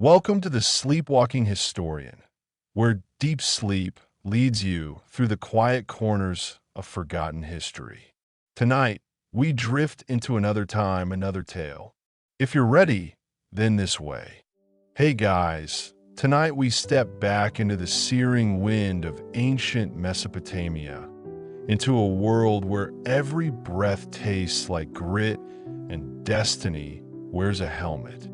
Welcome to the Sleepwalking Historian, where deep sleep leads you through the quiet corners of forgotten history. Tonight, we drift into another time, another tale. If you're ready, then this way. Hey guys, tonight we step back into the searing wind of ancient Mesopotamia, into a world where every breath tastes like grit and destiny wears a helmet.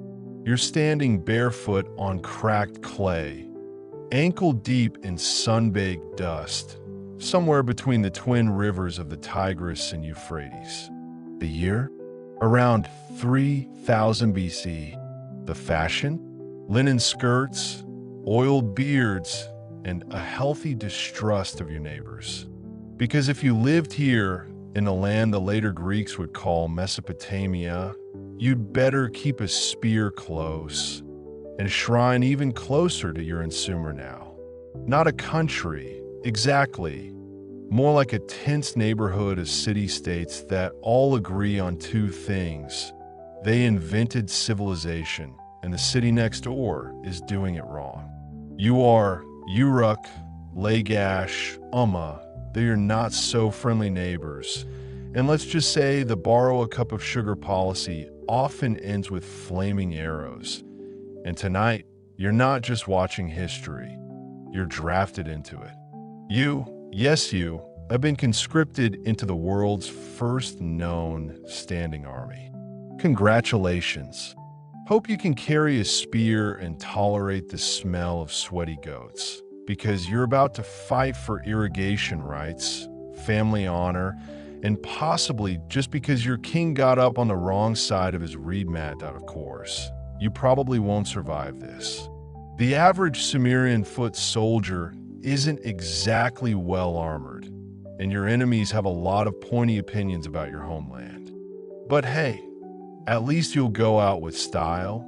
You're standing barefoot on cracked clay, ankle deep in sun-baked dust, somewhere between the twin rivers of the Tigris and Euphrates. The year? Around 3000 BC. The fashion? Linen skirts, oiled beards, and a healthy distrust of your neighbors. Because if you lived here in the land the later Greeks would call Mesopotamia, you'd better keep a spear close and shrine even closer to your Umma now. Not a country, exactly. More like a tense neighborhood of city-states that all agree on two things. They invented civilization, and the city next door is doing it wrong. You are Uruk, Lagash, Umma. They are not so friendly neighbors. And let's just say the borrow a cup of sugar policy often ends with flaming arrows. And tonight, you're not just watching history, you're drafted into it. You, yes you, have been conscripted into the world's first known standing army. Congratulations. Hope you can carry a spear and tolerate the smell of sweaty goats, because you're about to fight for irrigation rights, family honor, and possibly just because your king got up on the wrong side of his reed mat, of course. You probably won't survive this. The average Sumerian foot soldier isn't exactly well armored, and your enemies have a lot of pointy opinions about your homeland. But hey, at least you'll go out with style,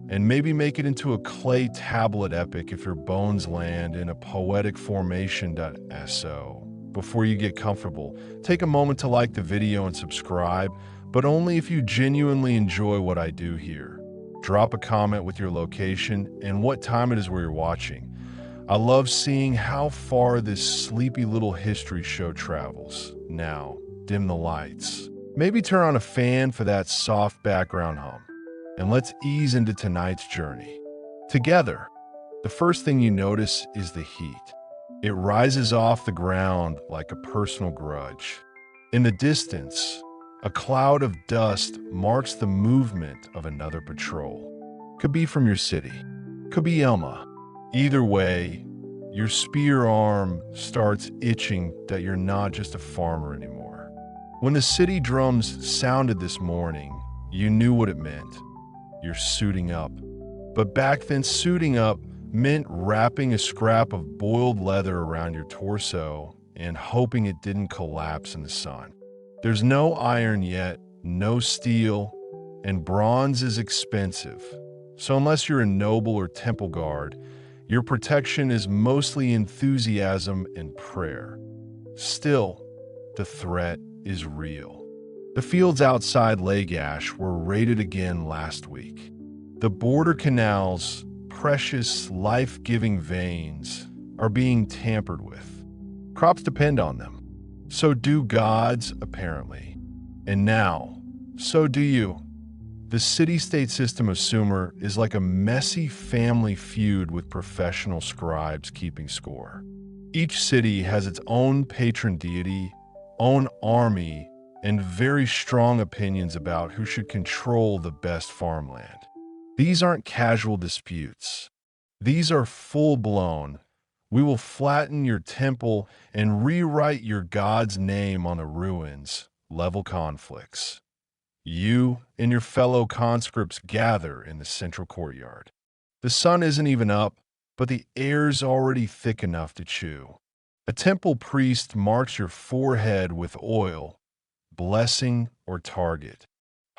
and maybe make it into a clay tablet epic if your bones land in a poetic formation.so. Before you get comfortable, take a moment to like the video and subscribe, but only if you genuinely enjoy what I do here. Drop a comment with your location and what time it is where you're watching. I love seeing how far this sleepy little history show travels. Now, dim the lights. Maybe turn on a fan for that soft background hum. And let's ease into tonight's journey. Together, the first thing you notice is the heat. It rises off the ground like a personal grudge. In the distance, a cloud of dust marks the movement of another patrol. Could be from your city, could be Umma. Either way, your spear arm starts itching that you're not just a farmer anymore. When the city drums sounded this morning, you knew what it meant. You're suiting up. But back then, suiting up meant wrapping a scrap of boiled leather around your torso and hoping it didn't collapse in the sun. There's no iron yet, no steel, and bronze is expensive. So unless you're a noble or temple guard, your protection is mostly enthusiasm and prayer. Still, the threat is real. The fields outside Lagash were raided again last week. The border canals, precious, life-giving veins, are being tampered with. Crops depend on them. So do gods, apparently. And now, so do you. The city-state system of Sumer is like a messy family feud with professional scribes keeping score. Each city has its own patron deity, own army, and very strong opinions about who should control the best farmland. These aren't casual disputes. These are full-blown. We will flatten your temple and rewrite your god's name on the ruins, level conflicts. You and your fellow conscripts gather in the central courtyard. The sun isn't even up, but the air's already thick enough to chew. A temple priest marks your forehead with oil, blessing or target.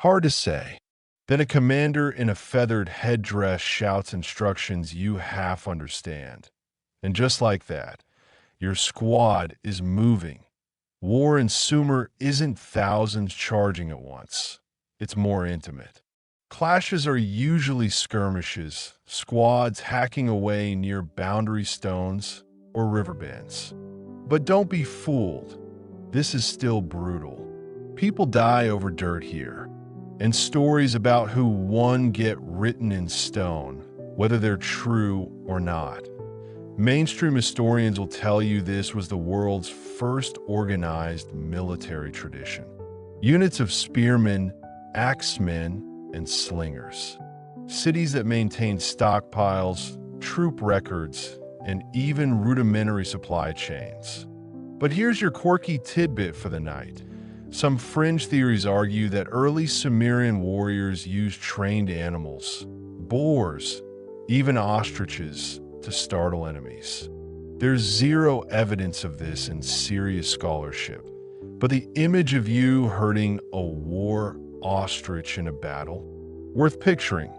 Hard to say. Then a commander in a feathered headdress shouts instructions you half understand. And just like that, your squad is moving. War in Sumer isn't thousands charging at once. It's more intimate. Clashes are usually skirmishes, squads hacking away near boundary stones or riverbeds. But don't be fooled. This is still brutal. People die over dirt here, and stories about who won get written in stone, whether they're true or not. Mainstream historians will tell you this was the world's first organized military tradition. Units of spearmen, axemen, and slingers. Cities that maintained stockpiles, troop records, and even rudimentary supply chains. But here's your quirky tidbit for the night. Some fringe theories argue that early Sumerian warriors used trained animals, boars, even ostriches, to startle enemies. There's zero evidence of this in serious scholarship, but the image of you herding a war ostrich in a battle, worth picturing.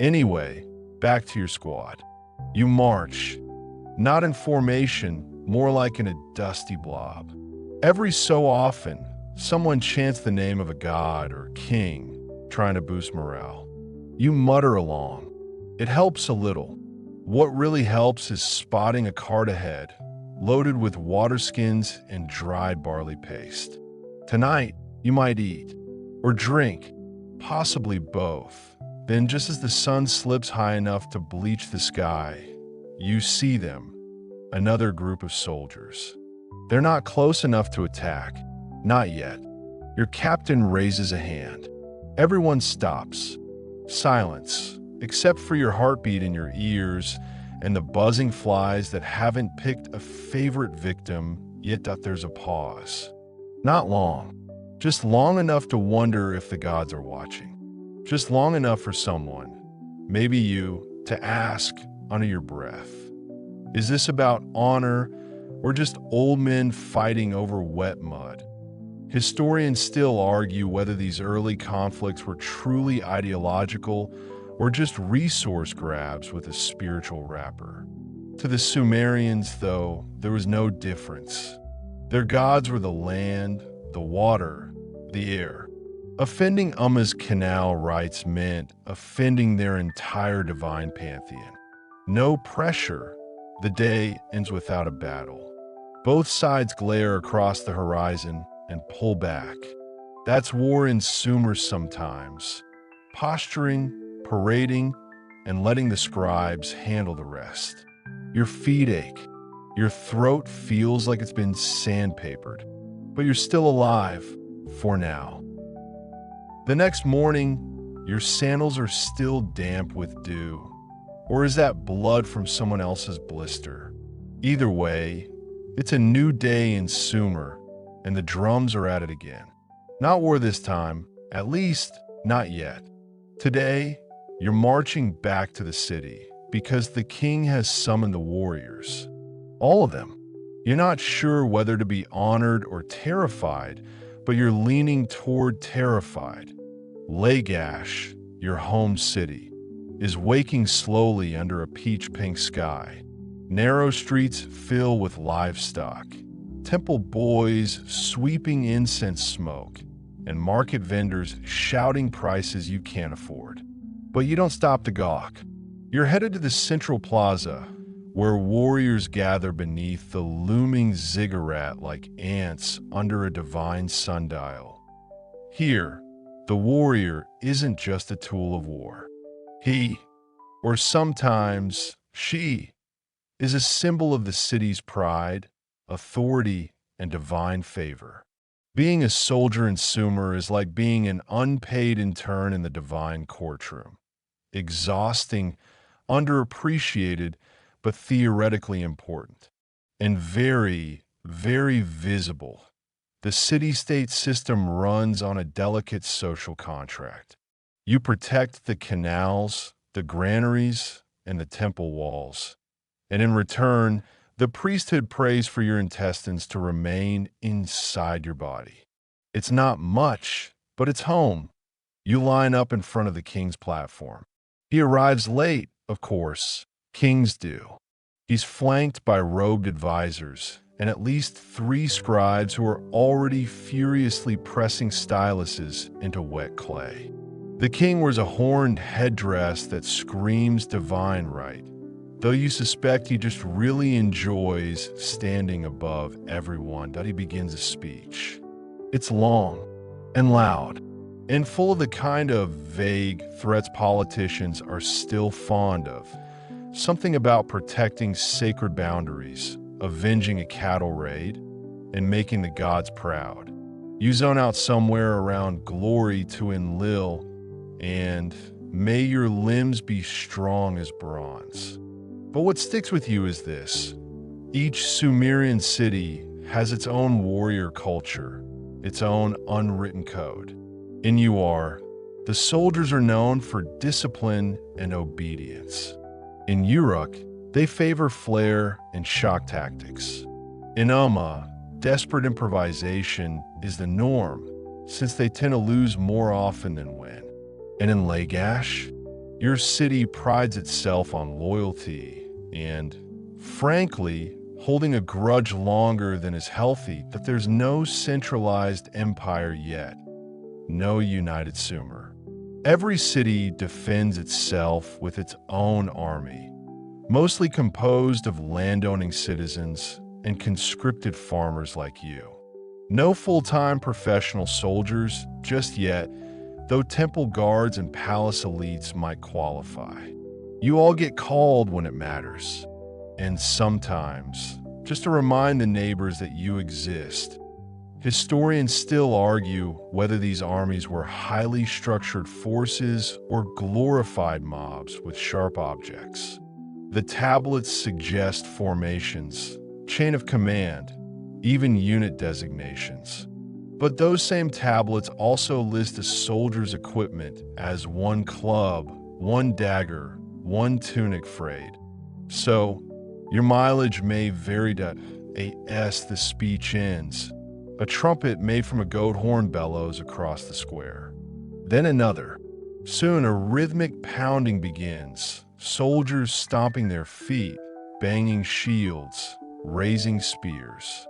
Anyway, back to your squad. You march, not in formation, more like in a dusty blob. Every so often, someone chants the name of a god or king, trying to boost morale. You mutter along. It helps a little. What really helps is spotting a cart ahead, loaded with water skins and dried barley paste. Tonight, you might eat or drink, possibly both. Then, just as the sun slips high enough to bleach the sky, you see them, another group of soldiers. They're not close enough to attack, not yet. Your captain raises a hand. Everyone stops. Silence, except for your heartbeat in your ears and the buzzing flies that haven't picked a favorite victim, yet that there's a pause. Not long, just long enough to wonder if the gods are watching. Just long enough for someone, maybe you, to ask under your breath, is this about honor or just old men fighting over wet mud? Historians still argue whether these early conflicts were truly ideological or just resource grabs with a spiritual wrapper. To the Sumerians, though, there was no difference. Their gods were the land, the water, the air. Offending Umma's canal rites meant offending their entire divine pantheon. No pressure. The day ends without a battle. Both sides glare across the horizon and pull back. That's war in Sumer sometimes. Posturing, parading, and letting the scribes handle the rest. Your feet ache. Your throat feels like it's been sandpapered. But you're still alive, for now. The next morning, your sandals are still damp with dew. Or is that blood from someone else's blister? Either way, it's a new day in Sumer, and the drums are at it again. Not war this time, at least not yet. Today, you're marching back to the city because the king has summoned the warriors. All of them. You're not sure whether to be honored or terrified, but you're leaning toward terrified. Lagash, your home city, is waking slowly under a peach-pink sky. Narrow streets fill with livestock, temple boys sweeping incense smoke, and market vendors shouting prices you can't afford. But you don't stop to gawk. You're headed to the central plaza, where warriors gather beneath the looming ziggurat like ants under a divine sundial. Here, the warrior isn't just a tool of war. He, or sometimes she, is a symbol of the city's pride, authority, and divine favor. Being a soldier in Sumer is like being an unpaid intern in the divine courtroom. Exhausting, underappreciated, but theoretically important. And very, very visible. The city-state system runs on a delicate social contract. You protect the canals, the granaries, and the temple walls. And in return, the priesthood prays for your intestines to remain inside your body. It's not much, but it's home. You line up in front of the king's platform. He arrives late, of course. Kings do. He's flanked by robed advisors and at least 3 scribes who are already furiously pressing styluses into wet clay. The king wears a horned headdress that screams divine right, though you suspect he just really enjoys standing above everyone that he begins a speech. It's long and loud and full of the kind of vague threats politicians are still fond of. Something about protecting sacred boundaries, avenging a cattle raid, and making the gods proud. You zone out somewhere around glory to Enlil, and may your limbs be strong as bronze. But what sticks with you is this. Each Sumerian city has its own warrior culture, its own unwritten code. In Uar, the soldiers are known for discipline and obedience. In Uruk, they favor flair and shock tactics. In Umma, desperate improvisation is the norm, since they tend to lose more often than win. And in Lagash, your city prides itself on loyalty and, frankly, holding a grudge longer than is healthy that there's no centralized empire yet, no united Sumer. Every city defends itself with its own army, mostly composed of landowning citizens and conscripted farmers like you. No full-time professional soldiers just yet, though temple guards and palace elites might qualify. You all get called when it matters, and sometimes, just to remind the neighbors that you exist. Historians still argue whether these armies were highly structured forces or glorified mobs with sharp objects. The tablets suggest formations, chain of command, even unit designations. But those same tablets also list a soldier's equipment as one club, one dagger, one tunic frayed. So, your mileage may vary to as the speech ends. A trumpet made from a goat horn bellows across the square. Then another. Soon a rhythmic pounding begins, soldiers stomping their feet, banging shields, raising spears.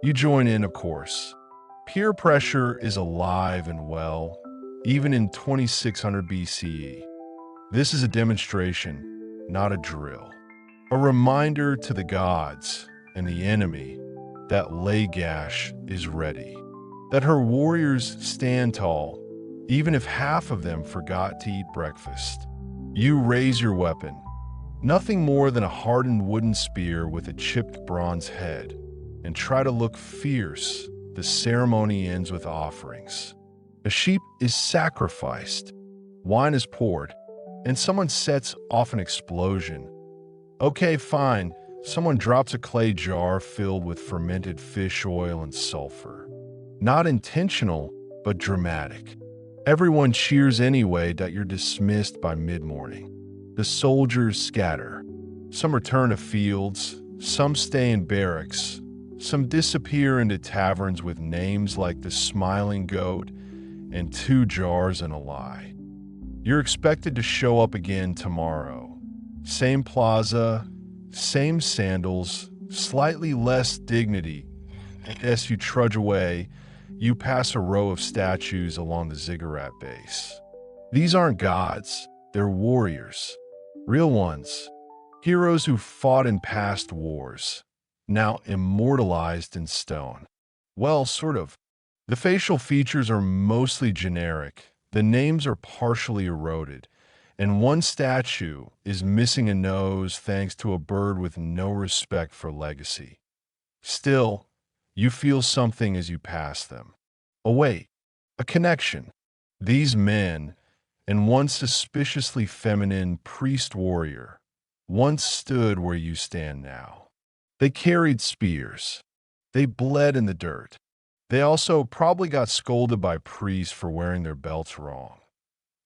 You join in, of course. Peer pressure is alive and well, even in 2600 BCE. This is a demonstration, not a drill. A reminder to the gods and the enemy that Lagash is ready, that her warriors stand tall, even if half of them forgot to eat breakfast. You raise your weapon, nothing more than a hardened wooden spear with a chipped bronze head, and try to look fierce. The ceremony ends with offerings. A sheep is sacrificed, wine is poured, and someone sets off an explosion. Okay, fine. Someone drops a clay jar filled with fermented fish oil and sulfur. Not intentional, but dramatic. Everyone cheers anyway that you're dismissed by mid-morning. The soldiers scatter. Some return to fields, some stay in barracks, some disappear into taverns with names like the Smiling Goat and 2 jars and a lie. You're expected to show up again tomorrow. Same plaza, same sandals, slightly less dignity. As you trudge away, you pass a row of statues along the ziggurat base. These aren't gods, they're warriors. Real ones. Heroes who fought in past wars, now immortalized in stone. Well, sort of. The facial features are mostly generic, the names are partially eroded, and one statue is missing a nose thanks to a bird with no respect for legacy. Still, you feel something as you pass them. Oh wait, a connection. These men, and one suspiciously feminine priest-warrior, once stood where you stand now. They carried spears. They bled in the dirt. They also probably got scolded by priests for wearing their belts wrong.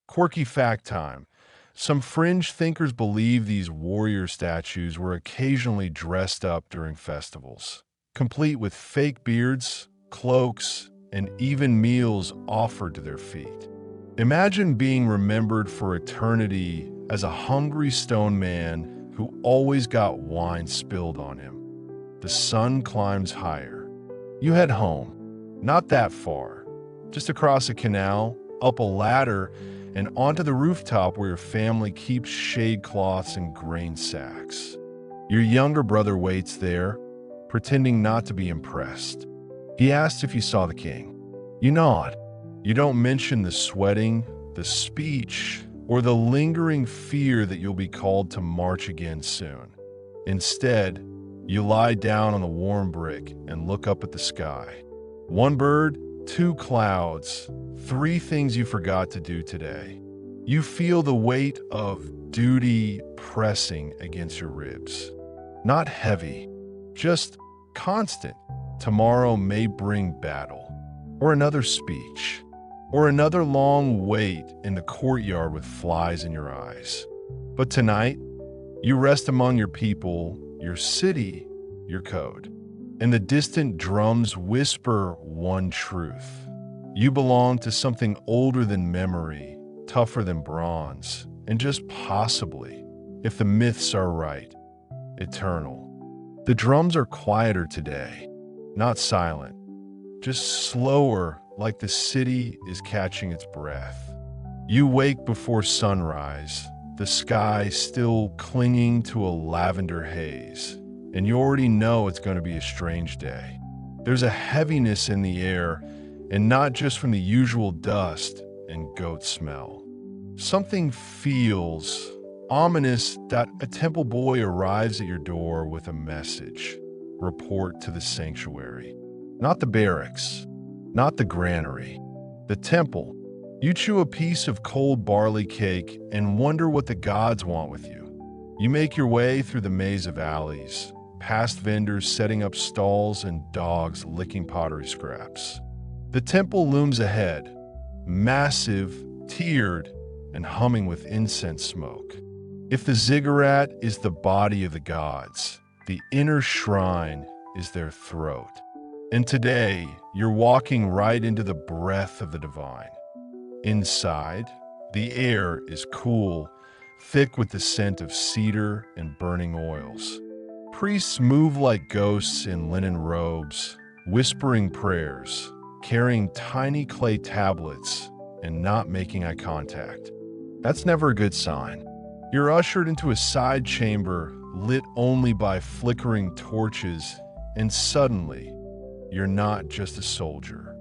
Quirky fact time. Some fringe thinkers believe these warrior statues were occasionally dressed up during festivals, complete with fake beards, cloaks, and even meals offered to their feet. Imagine being remembered for eternity as a hungry stone man who always got wine spilled on him. The sun climbs higher. You head home, not that far, just across a canal, up a ladder, and onto the rooftop where your family keeps shade cloths and grain sacks. Your younger brother waits there, pretending not to be impressed. He asks if you saw the king. You nod. You don't mention the sweating, the speech, or the lingering fear that you'll be called to march again soon. Instead, you lie down on the warm brick and look up at the sky. One bird, two clouds, three things you forgot to do today. You feel the weight of duty pressing against your ribs. Not heavy, just constant. Tomorrow may bring battle, or another speech, or another long wait in the courtyard with flies in your eyes. But tonight, you rest among your people, your city, your code. And the distant drums whisper one truth. You belong to something older than memory, tougher than bronze, and just possibly, if the myths are right, eternal. The drums are quieter today, not silent, just slower, like the city is catching its breath. You wake before sunrise, the sky still clinging to a lavender haze, and you already know it's going to be a strange day. There's a heaviness in the air, and not just from the usual dust and goat smell. Something feels ominous that a temple boy arrives at your door with a message. Report to the sanctuary. Not the barracks, not the granary, the temple. You chew a piece of cold barley cake and wonder what the gods want with you. You make your way through the maze of alleys, past vendors setting up stalls and dogs licking pottery scraps. The temple looms ahead, massive, tiered, and humming with incense smoke. If the ziggurat is the body of the gods, the inner shrine is their throat. And today, you're walking right into the breath of the divine. Inside, the air is cool, thick with the scent of cedar and burning oils. Priests move like ghosts in linen robes, whispering prayers, carrying tiny clay tablets, and not making eye contact. That's never a good sign. You're ushered into a side chamber lit only by flickering torches, and suddenly, you're not just a soldier.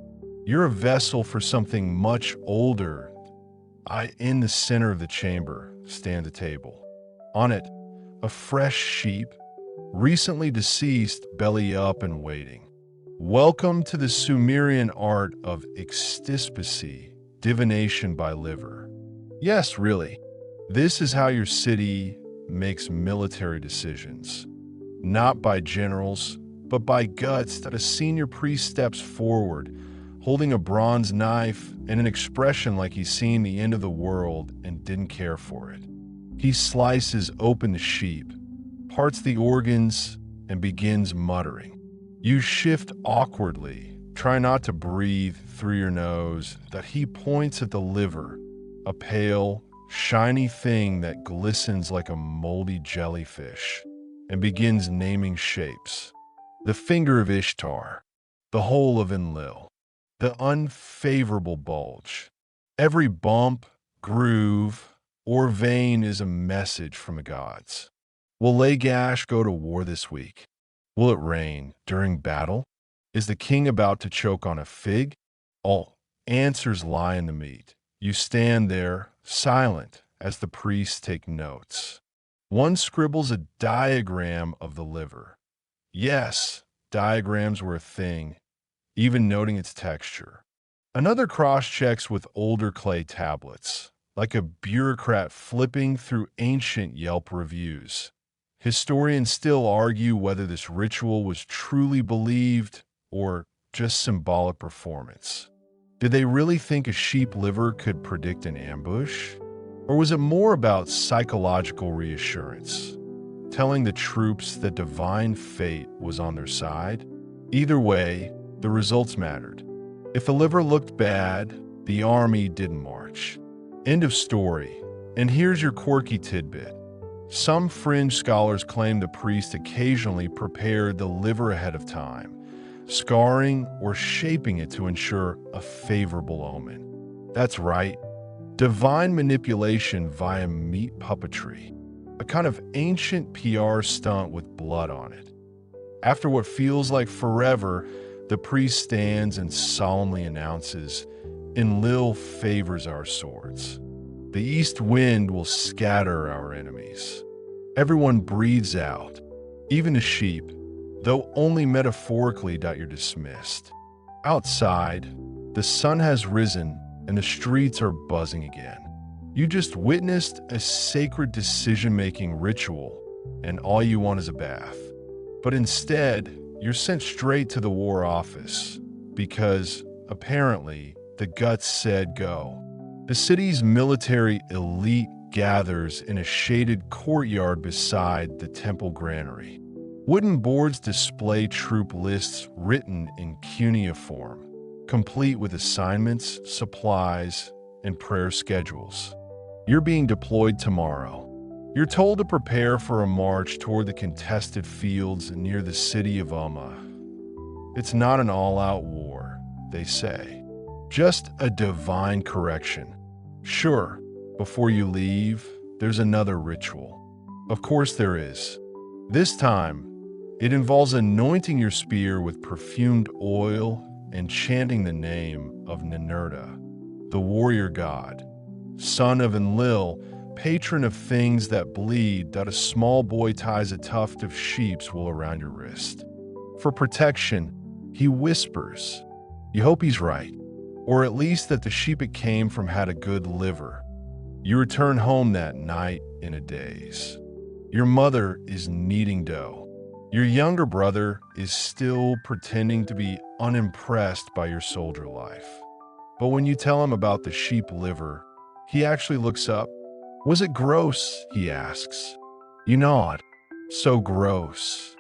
You're a vessel for something much older. In the center of the chamber stands a table. On it, a fresh sheep, recently deceased, belly up and waiting. Welcome to the Sumerian art of extispicy, divination by liver. Yes, really. This is how your city makes military decisions. Not by generals, but by guts that a senior priest steps forward, holding a bronze knife and an expression like he's seen the end of the world and didn't care for it. He slices open the sheep, parts the organs, and begins muttering. You shift awkwardly, try not to breathe through your nose, that he points at the liver, a pale, shiny thing that glistens like a moldy jellyfish, and begins naming shapes. The finger of Ishtar, the hole of Enlil, the unfavorable bulge. Every bump, groove, or vein is a message from the gods. Will Lagash go to war this week? Will it rain during battle? Is the king about to choke on a fig? All answers lie in the meat. You stand there, silent, as the priests take notes. One scribbles a diagram of the liver. Yes, diagrams were a thing, even noting its texture. Another cross-checks with older clay tablets, like a bureaucrat flipping through ancient Yelp reviews. Historians still argue whether this ritual was truly believed or just symbolic performance. Did they really think a sheep liver could predict an ambush? Or was it more about psychological reassurance, telling the troops that divine fate was on their side? Either way, the results mattered. If the liver looked bad, the army didn't march. End of story. And here's your quirky tidbit. Some fringe scholars claim the priest occasionally prepared the liver ahead of time, scarring or shaping it to ensure a favorable omen. That's right. divine manipulation via meat puppetry, a kind of ancient PR stunt with blood on it. After what feels like forever, the priest stands and solemnly announces, "Enlil favors our swords. The east wind will scatter our enemies." Everyone breathes out, even the sheep, though only metaphorically that you're dismissed. Outside, the sun has risen and the streets are buzzing again. You just witnessed a sacred decision-making ritual, and all you want is a bath. But instead, you're sent straight to the war office because, apparently, the guts said go. The city's military elite gathers in a shaded courtyard beside the temple granary. Wooden boards display troop lists written in cuneiform, complete with assignments, supplies, and prayer schedules. You're being deployed tomorrow. You're told to prepare for a march toward the contested fields near the city of Umma. It's not an all-out war, they say. Just a divine correction. Sure, before you leave, there's another ritual. Of course there is. This time, it involves anointing your spear with perfumed oil and chanting the name of Ninurta, the warrior god, son of Enlil, patron of things that bleed, that a small boy ties a tuft of sheep's wool around your wrist. For protection, he whispers. You hope he's right, or at least that the sheep it came from had a good liver. You return home that night in a daze. Your mother is kneading dough. Your younger brother is still pretending to be unimpressed by your soldier life. But when you tell him about the sheep liver, he actually looks up. Was it gross? He asks. You nod. So gross.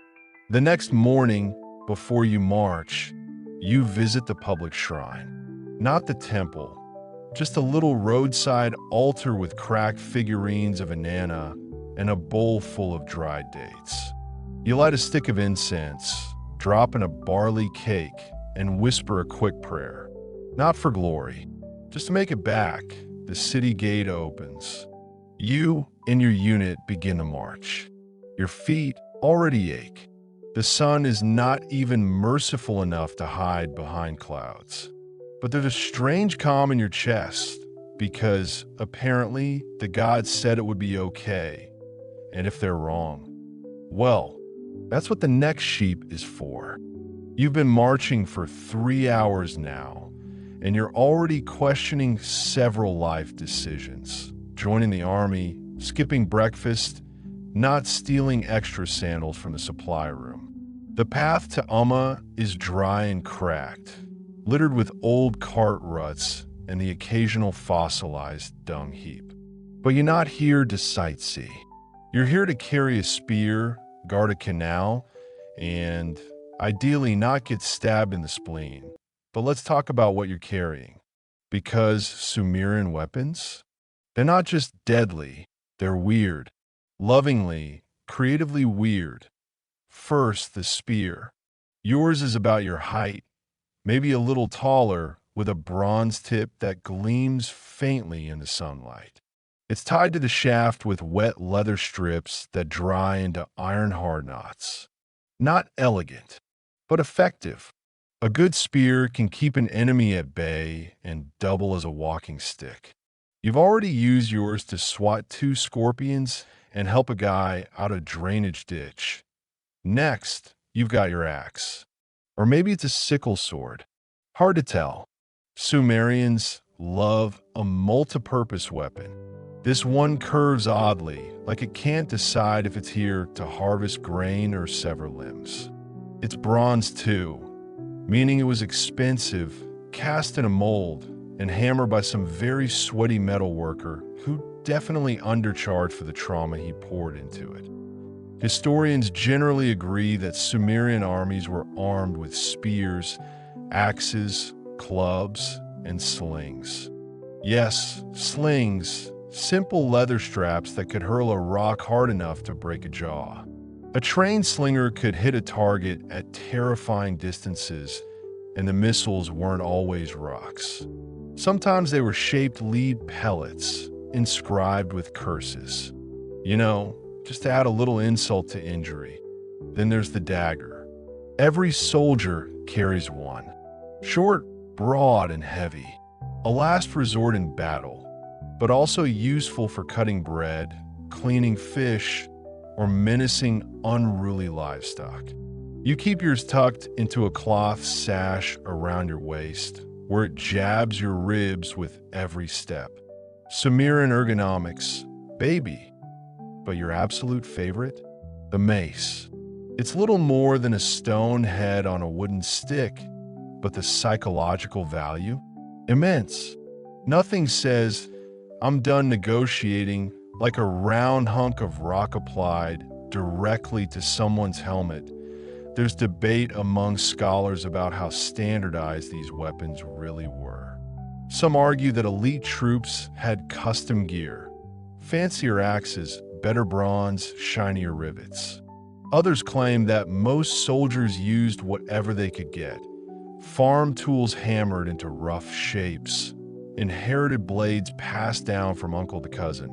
The next morning, before you march, you visit the public shrine. Not the temple, just a little roadside altar with cracked figurines of Inanna and a bowl full of dried dates. You light a stick of incense, drop in a barley cake, and whisper a quick prayer. Not for glory, just to make it back. The city gate opens. You and your unit begin to march. Your feet already ache. The sun is not even merciful enough to hide behind clouds. But there's a strange calm in your chest because apparently the gods said it would be okay. And if they're wrong, well, that's what the next sheep is for. You've been marching for 3 hours now, and you're already questioning several life decisions. Joining the army, skipping breakfast, not stealing extra sandals from the supply room. The path to Umma is dry and cracked, littered with old cart ruts and the occasional fossilized dung heap. But you're not here to sightsee. You're here to carry a spear, guard a canal, and ideally not get stabbed in the spleen. But let's talk about what you're carrying. Because Sumerian weapons? They're not just deadly, they're weird. Lovingly, creatively weird. First, the spear. Yours is about your height, maybe a little taller, with a bronze tip that gleams faintly in the sunlight. It's tied to the shaft with wet leather strips that dry into iron-hard knots. Not elegant, but effective. A good spear can keep an enemy at bay and double as a walking stick. You've already used yours to swat 2 scorpions and help a guy out a drainage ditch. Next, you've got your axe. Or maybe it's a sickle sword. Hard to tell. Sumerians love a multi-purpose weapon. This one curves oddly, like it can't decide if it's here to harvest grain or sever limbs. It's bronze too, meaning it was expensive, cast in a mold, and hammered by some very sweaty metal worker who definitely undercharged for the trauma he poured into it. Historians generally agree that Sumerian armies were armed with spears, axes, clubs, and slings. Yes, slings, simple leather straps that could hurl a rock hard enough to break a jaw. A trained slinger could hit a target at terrifying distances, and the missiles weren't always rocks. Sometimes they were shaped lead pellets, inscribed with curses. You know, just to add a little insult to injury. Then there's the dagger. Every soldier carries one. Short, broad, and heavy. A last resort in battle, but also useful for cutting bread, cleaning fish, or menacing unruly livestock. You keep yours tucked into a cloth sash around your waist, where it jabs your ribs with every step. Sumerian ergonomics, baby. But your absolute favorite? The mace. It's little more than a stone head on a wooden stick, but the psychological value? Immense. Nothing says, "I'm done negotiating," like a round hunk of rock applied directly to someone's helmet. There's debate among scholars about how standardized these weapons really were. Some argue that elite troops had custom gear, fancier axes, better bronze, shinier rivets. Others claim that most soldiers used whatever they could get. Farm tools hammered into rough shapes, inherited blades passed down from uncle to cousin,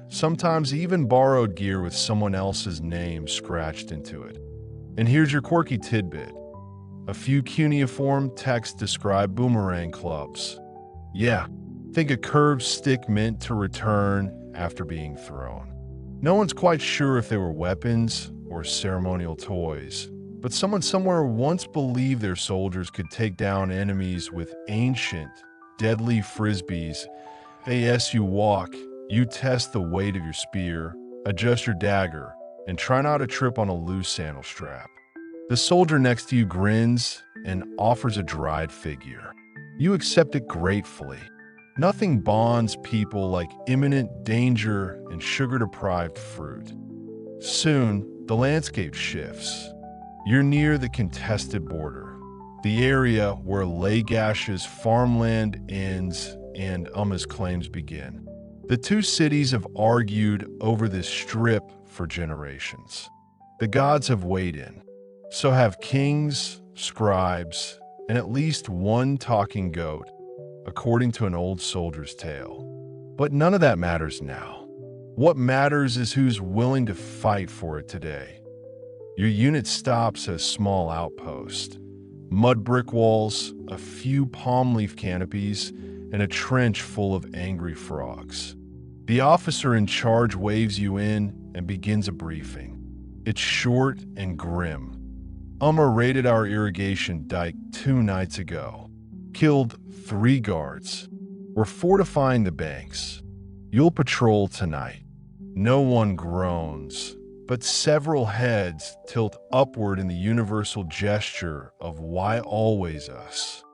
sometimes even borrowed gear with someone else's name scratched into it. And here's your quirky tidbit. A few cuneiform texts describe boomerang clubs. Yeah, think a curved stick meant to return after being thrown. No one's quite sure if they were weapons or ceremonial toys, but someone somewhere once believed their soldiers could take down enemies with ancient, deadly frisbees. As you walk, you test the weight of your spear, adjust your dagger, and try not to trip on a loose sandal strap. The soldier next to you grins and offers a dried figure. You accept it gratefully. Nothing bonds people like imminent danger and sugar-deprived fruit. Soon, the landscape shifts. You're near the contested border, the area where Lagash's farmland ends and Umma's claims begin. The two cities have argued over this strip for generations. The gods have weighed in. So have kings, scribes, and at least one talking goat, according to an old soldier's tale. But none of that matters now. What matters is who's willing to fight for it today. Your unit stops at a small outpost. Mud brick walls, a few palm leaf canopies, and a trench full of angry frogs. The officer in charge waves you in and begins a briefing. It's short and grim. Umma raided our irrigation dike 2 nights ago. Killed 3 guards. We're fortifying the banks. You'll patrol tonight. No one groans, but several heads tilt upward in the universal gesture of why always us.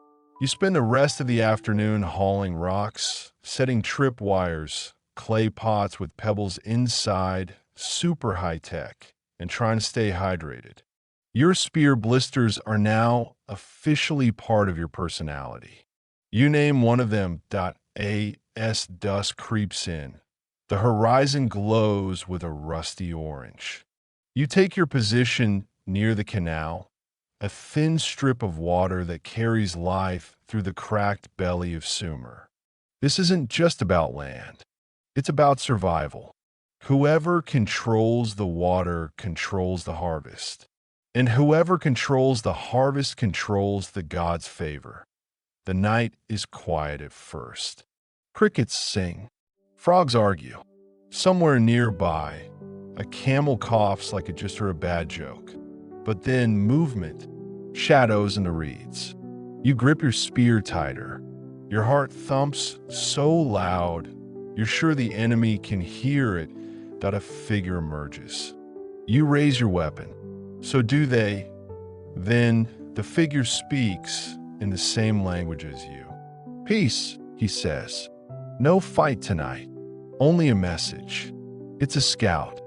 You spend the rest of the afternoon hauling rocks, setting tripwires, clay pots with pebbles inside, super high-tech, and trying to stay hydrated. Your spear blisters are now officially part of your personality. You name one of them, as dusk creeps in. The horizon glows with a rusty orange. You take your position near the canal, a thin strip of water that carries life through the cracked belly of Sumer. This isn't just about land. It's about survival. Whoever controls the water controls the harvest. And whoever controls the harvest controls the god's favor. The night is quiet at first. Crickets sing. Frogs argue. Somewhere nearby, a camel coughs like it just heard a bad joke. But then movement, shadows in the reeds. You grip your spear tighter. Your heart thumps so loud, you're sure the enemy can hear it. A figure emerges. You raise your weapon. So do they. Then the figure speaks in the same language as you. "Peace," he says. "No fight tonight. Only a message. It's a scout.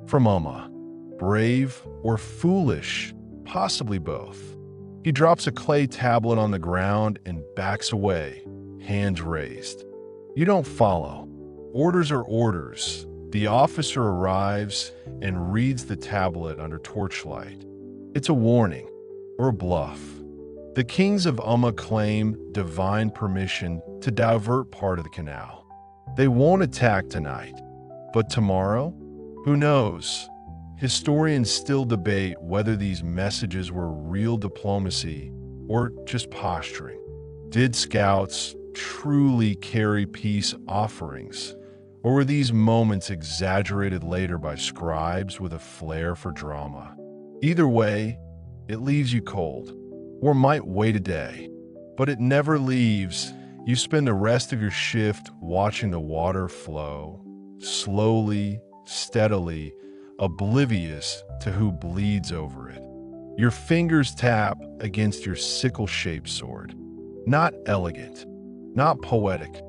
From Umma. Brave or foolish, possibly both." He drops a clay tablet on the ground and backs away, hands raised. You don't follow. Orders are orders. The officer arrives and reads the tablet under torchlight. It's a warning, or a bluff. The kings of Umma claim divine permission to divert part of the canal. They won't attack tonight, but tomorrow? Who knows? Historians still debate whether these messages were real diplomacy or just posturing. Did scouts truly carry peace offerings? Or were these moments exaggerated later by scribes with a flair for drama? Either way, it leaves you cold, or might wait a day. But it never leaves. You spend the rest of your shift watching the water flow, slowly, steadily, oblivious to who bleeds over it. Your fingers tap against your sickle-shaped sword. Not elegant, not poetic,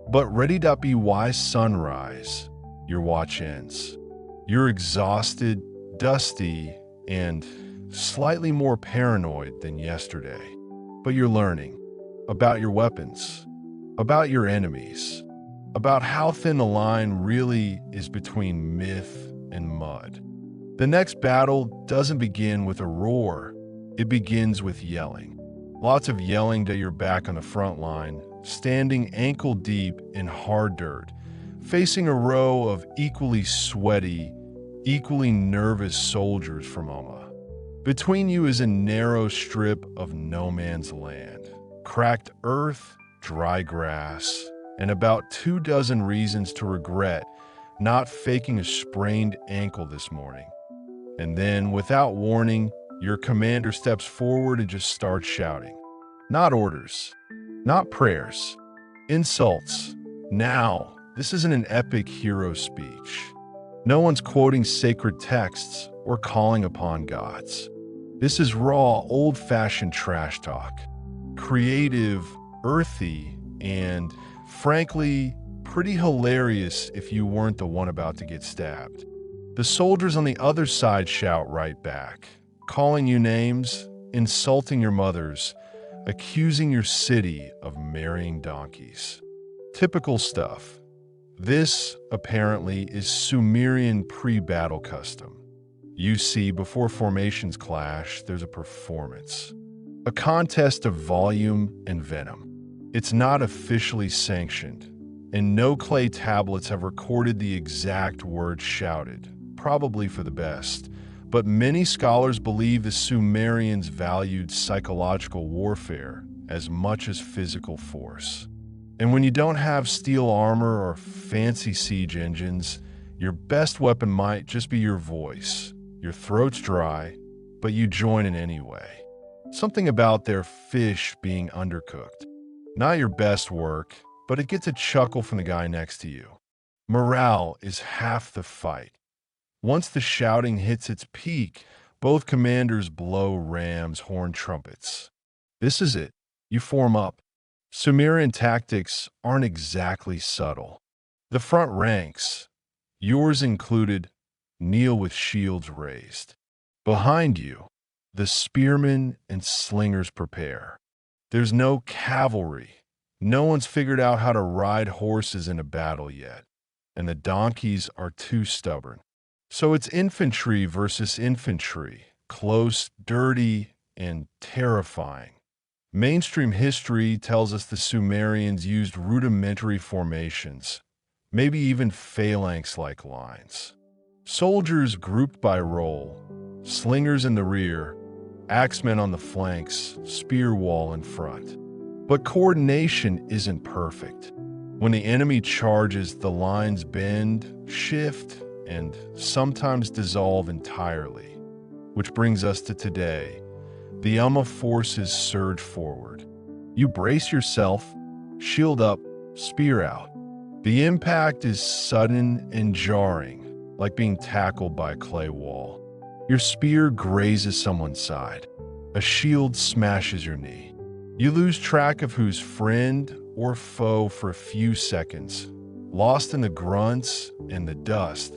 but ready to be wise sunrise. Your watch ends. You're exhausted, dusty, and slightly more paranoid than yesterday. But you're learning about your weapons, about your enemies, about how thin the line really is between myth and mud. The next battle doesn't begin with a roar. It begins with yelling. Lots of yelling till you're back on the front line, standing ankle deep in hard dirt, facing a row of equally sweaty, equally nervous soldiers from Umma. Between you is a narrow strip of no man's land, cracked earth, dry grass, and about 24 reasons to regret not faking a sprained ankle this morning. And then, without warning, your commander steps forward and just starts shouting. Not orders, not prayers, insults. Now, this isn't an epic hero speech. No one's quoting sacred texts or calling upon gods. This is raw, old-fashioned trash talk. Creative, earthy, and, frankly, pretty hilarious if you weren't the one about to get stabbed. The soldiers on the other side shout right back, calling you names, insulting your mothers, accusing your city of marrying donkeys. Typical stuff. This, apparently, is Sumerian pre-battle custom. You see, before formations clash, there's a performance. A contest of volume and venom. It's not officially sanctioned, and no clay tablets have recorded the exact words shouted, probably for the best. But many scholars believe the Sumerians valued psychological warfare as much as physical force. And when you don't have steel armor or fancy siege engines, your best weapon might just be your voice. Your throat's dry, but you join in anyway. Something about their fish being undercooked. Not your best work, but it gets a chuckle from the guy next to you. Morale is half the fight. Once the shouting hits its peak, both commanders blow rams' horn trumpets. This is it. You form up. Sumerian tactics aren't exactly subtle. The front ranks, yours included, kneel with shields raised. Behind you, the spearmen and slingers prepare. There's no cavalry. No one's figured out how to ride horses in a battle yet, and the donkeys are too stubborn. So it's infantry versus infantry, close, dirty, and terrifying. Mainstream history tells us the Sumerians used rudimentary formations, maybe even phalanx-like lines. Soldiers grouped by role, slingers in the rear, axemen on the flanks, spear wall in front. But coordination isn't perfect. When the enemy charges, the lines bend, shift, and sometimes dissolve entirely. Which brings us to today. The Umma forces surge forward. You brace yourself, shield up, spear out. The impact is sudden and jarring, like being tackled by a clay wall. Your spear grazes someone's side. A shield smashes your knee. You lose track of who's friend or foe for a few seconds, lost in the grunts and the dust.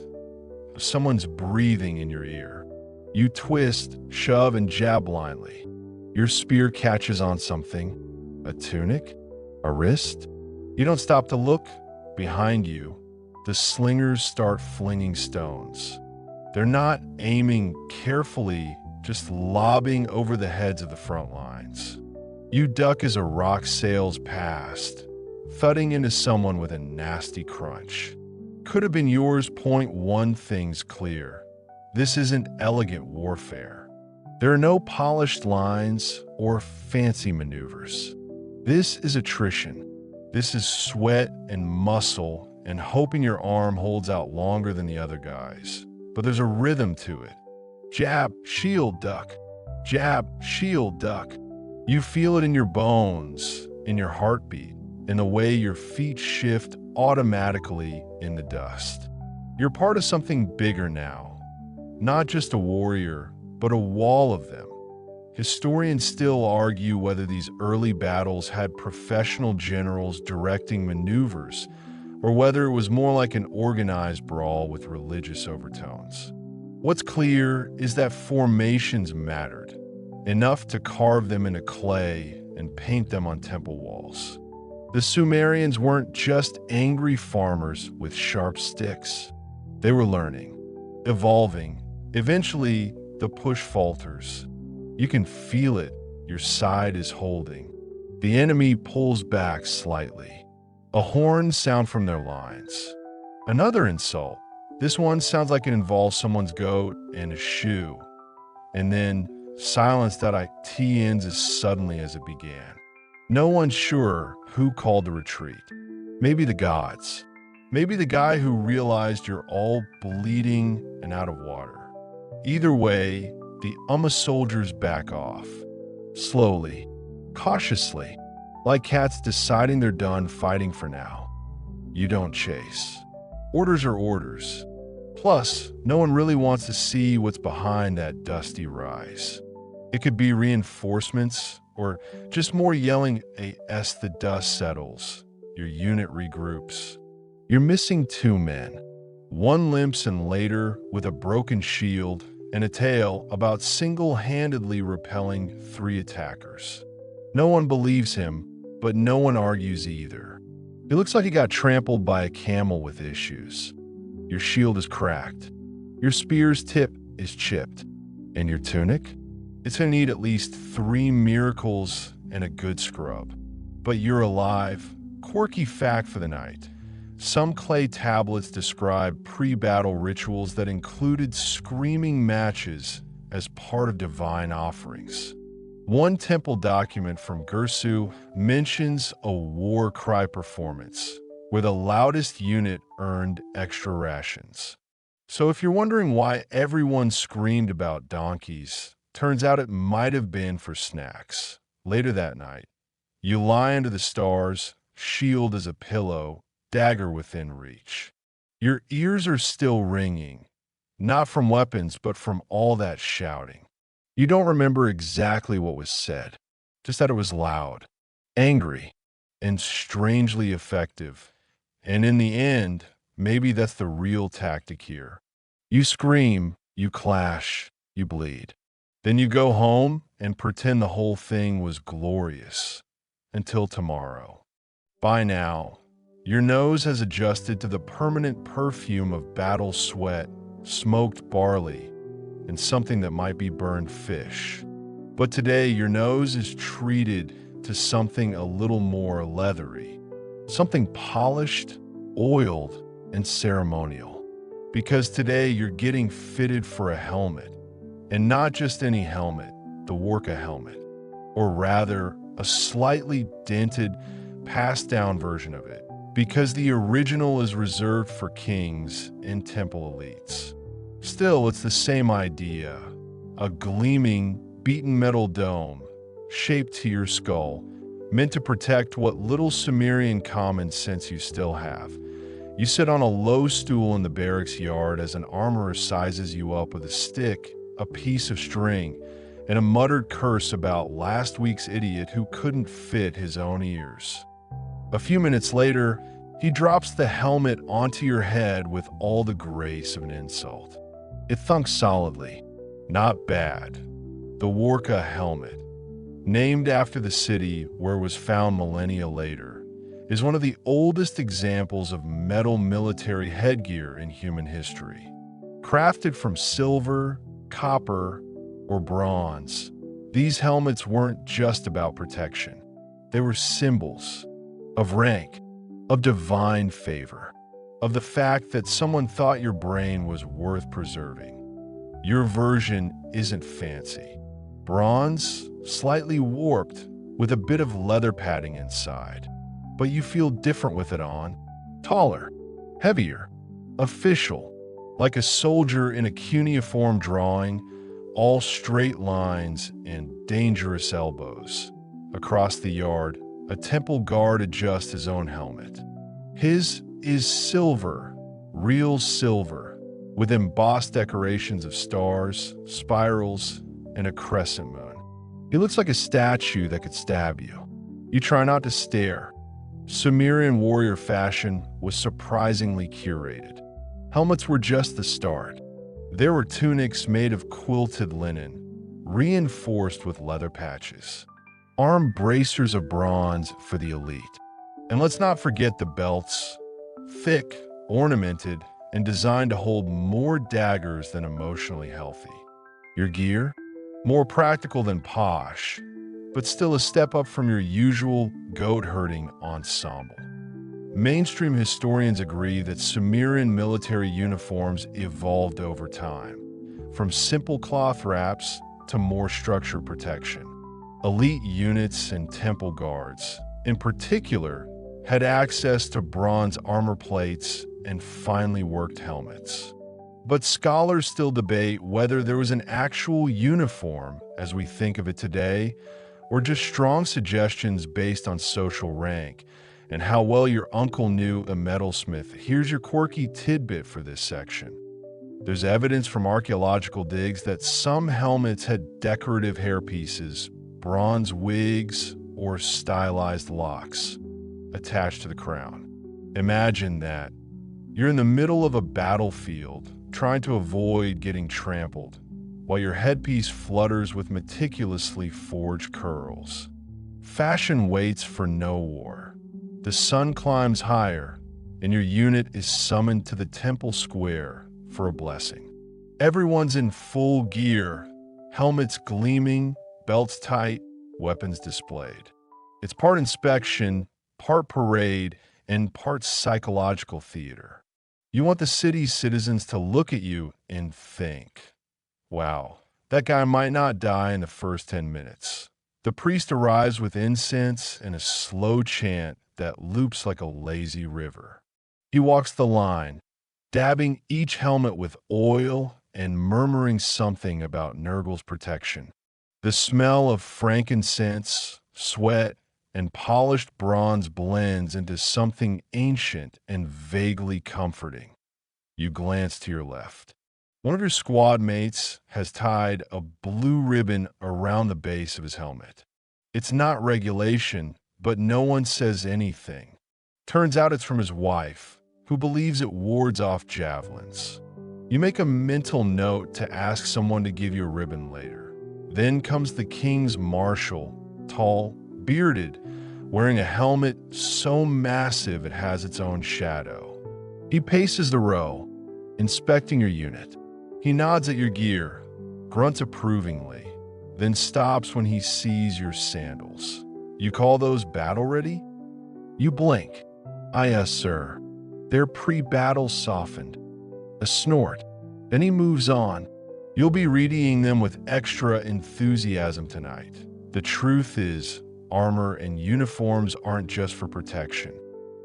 Someone's breathing in your ear. You twist, shove, and jab blindly. Your spear catches on something. A tunic? A wrist? You don't stop to look. Behind you, the slingers start flinging stones. They're not aiming carefully, just lobbing over the heads of the front lines. You duck as a rock sails past, thudding into someone with a nasty crunch. Could have been yours. Point one thing's clear. This isn't elegant warfare. There are no polished lines or fancy maneuvers. This is attrition. This is sweat and muscle and hoping your arm holds out longer than the other guys. But there's a rhythm to it. Jab, shield, duck. Jab, shield, duck. You feel it in your bones, in your heartbeat, in the way your feet shift automatically in the dust. You're part of something bigger now. Not just a warrior, but a wall of them. Historians still argue whether these early battles had professional generals directing maneuvers, or whether it was more like an organized brawl with religious overtones. What's clear is that formations mattered, enough to carve them into clay and paint them on temple walls. The Sumerians weren't just angry farmers with sharp sticks. They were learning, evolving. Eventually, the push falters. You can feel it. Your side is holding. The enemy pulls back slightly. A horn sound from their lines. Another insult. This one sounds like it involves someone's goat and a shoe. And then silence that ends as suddenly as it began. No one's sure who called the retreat. Maybe the gods. Maybe the guy who realized you're all bleeding and out of water. Either way, the Umma soldiers back off. Slowly, cautiously, like cats deciding they're done fighting for now. You don't chase. Orders are orders. Plus, no one really wants to see what's behind that dusty rise. It could be reinforcements or just more yelling as the dust settles. Your unit regroups. You're missing 2 men. One limps and later with a broken shield and a tale about single-handedly repelling 3 attackers. No one believes him, but no one argues either. It looks like he got trampled by a camel with issues. Your shield is cracked. Your spear's tip is chipped. And your tunic? It's gonna need at least 3 miracles and a good scrub. But you're alive. Quirky fact for the night. Some clay tablets describe pre-battle rituals that included screaming matches as part of divine offerings. One temple document from Gursu mentions a war cry performance, where the loudest unit earned extra rations. So if you're wondering why everyone screamed about donkeys, turns out it might have been for snacks. Later that night, you lie under the stars, shield as a pillow, dagger within reach. Your ears are still ringing, not from weapons, but from all that shouting. You don't remember exactly what was said, just that it was loud, angry, and strangely effective. And in the end, maybe that's the real tactic here. You scream, you clash, you bleed. Then you go home and pretend the whole thing was glorious. Until tomorrow. By now, your nose has adjusted to the permanent perfume of battle sweat, smoked barley, and something that might be burned fish. But today, your nose is treated to something a little more leathery, something polished, oiled, and ceremonial. Because today, you're getting fitted for a helmet, and not just any helmet, the Warka helmet, or rather, a slightly dented, passed-down version of it. Because the original is reserved for kings and temple elites. Still, it's the same idea. A gleaming, beaten metal dome, shaped to your skull, meant to protect what little Sumerian common sense you still have. You sit on a low stool in the barracks yard as an armorer sizes you up with a stick, a piece of string, and a muttered curse about last week's idiot who couldn't fit his own ears. A few minutes later, he drops the helmet onto your head with all the grace of an insult. It thunks solidly. Not bad. The Warka helmet, named after the city where it was found millennia later, is one of the oldest examples of metal military headgear in human history. Crafted from silver, copper, or bronze, These helmets weren't just about protection. They were symbols of rank, of divine favor, of the fact that someone thought your brain was worth preserving. Your version isn't fancy. Bronze, slightly warped, with a bit of leather padding inside. But you feel different with it on. Taller, heavier, official, like a soldier in a cuneiform drawing, all straight lines and dangerous elbows. Across the yard, a temple guard adjusts his own helmet. His is silver, real silver, with embossed decorations of stars, spirals, and a crescent moon. He looks like a statue that could stab you. You try not to stare. Sumerian warrior fashion was surprisingly curated. Helmets were just the start. There were tunics made of quilted linen, reinforced with leather patches. Arm bracers of bronze for the elite. And let's not forget the belts, thick, ornamented, and designed to hold more daggers than emotionally healthy. Your gear? More practical than posh, but still a step up from your usual goat-herding ensemble. Mainstream historians agree that Sumerian military uniforms evolved over time, from simple cloth wraps to more structured protection. Elite units and temple guards, in particular, had access to bronze armor plates and finely worked helmets. But scholars still debate whether there was an actual uniform as we think of it today, or just strong suggestions based on social rank and how well your uncle knew a metalsmith. Here's your quirky tidbit for this section. There's evidence from archaeological digs that some helmets had decorative hairpieces, bronze wigs, or stylized locks attached to the crown. Imagine that. You're in the middle of a battlefield, trying to avoid getting trampled, while your headpiece flutters with meticulously forged curls. Fashion waits for no war. The sun climbs higher, and your unit is summoned to the temple square for a blessing. Everyone's in full gear, helmets gleaming, belts tight, weapons displayed. It's part inspection, part parade, and part psychological theater. You want the city's citizens to look at you and think, wow, that guy might not die in the first 10 minutes. The priest arrives with incense and a slow chant that loops like a lazy river. He walks the line, dabbing each helmet with oil and murmuring something about Nurgle's protection. The smell of frankincense, sweat, and polished bronze blends into something ancient and vaguely comforting. You glance to your left. One of your squad mates has tied a blue ribbon around the base of his helmet. It's not regulation, but no one says anything. Turns out it's from his wife, who believes it wards off javelins. You make a mental note to ask someone to give you a ribbon later. Then comes the king's marshal, tall, bearded, wearing a helmet so massive it has its own shadow. He paces the row, inspecting your unit. He nods at your gear, grunts approvingly, then stops when he sees your sandals. You call those battle-ready? You blink. Yes, sir. They're pre-battle softened. A snort. Then he moves on. You'll be readying them with extra enthusiasm tonight. The truth is, armor and uniforms aren't just for protection.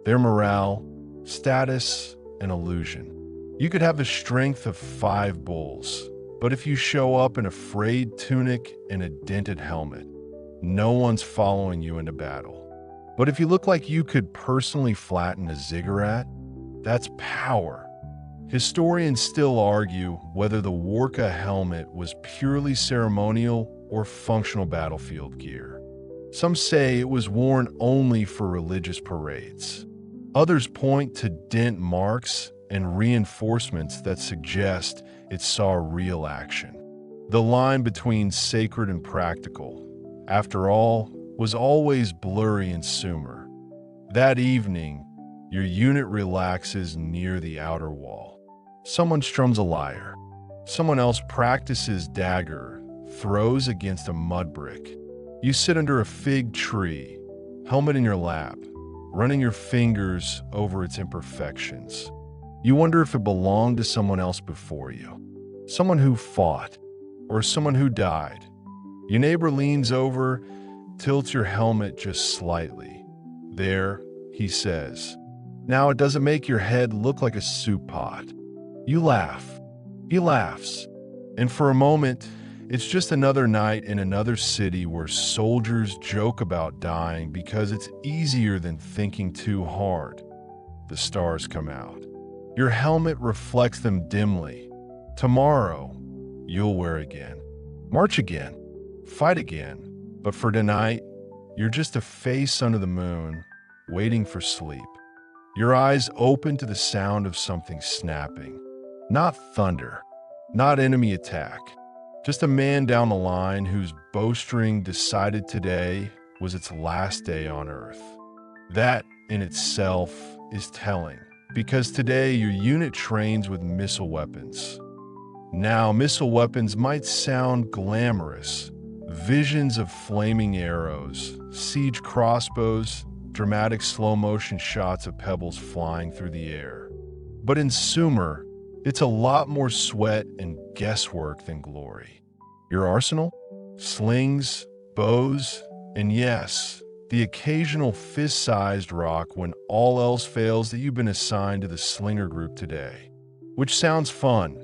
They're morale, status, and illusion. You could have the strength of 5 bulls, but if you show up in a frayed tunic and a dented helmet, no one's following you into battle. But if you look like you could personally flatten a ziggurat, that's power. Historians still argue whether the Warka helmet was purely ceremonial or functional battlefield gear. Some say it was worn only for religious parades. Others point to dent marks and reinforcements that suggest it saw real action. The line between sacred and practical, after all, was always blurry in Sumer. That evening, your unit relaxes near the outer wall. Someone strums a lyre. Someone else practices dagger, throws against a mud brick. You sit under a fig tree, helmet in your lap, running your fingers over its imperfections. You wonder if it belonged to someone else before you, someone who fought, or someone who died. Your neighbor leans over, tilts your helmet just slightly. "There," he says. Now it doesn't make your head look like a soup pot. You laugh. He laughs. And for a moment, it's just another night in another city where soldiers joke about dying because it's easier than thinking too hard. The stars come out. Your helmet reflects them dimly. Tomorrow, you'll wear again. March again. Fight again. But for tonight, you're just a face under the moon, waiting for sleep. Your eyes open to the sound of something snapping. Not thunder, not enemy attack. Just a man down the line whose bowstring decided today was its last day on Earth. That in itself is telling, because today your unit trains with missile weapons. Now, missile weapons might sound glamorous. Visions of flaming arrows, siege crossbows, dramatic slow-motion shots of pebbles flying through the air. But in Sumer, it's a lot more sweat and guesswork than glory. Your arsenal? Slings, bows, and yes, the occasional fist-sized rock when all else fails that you've been assigned to the slinger group today. Which sounds fun,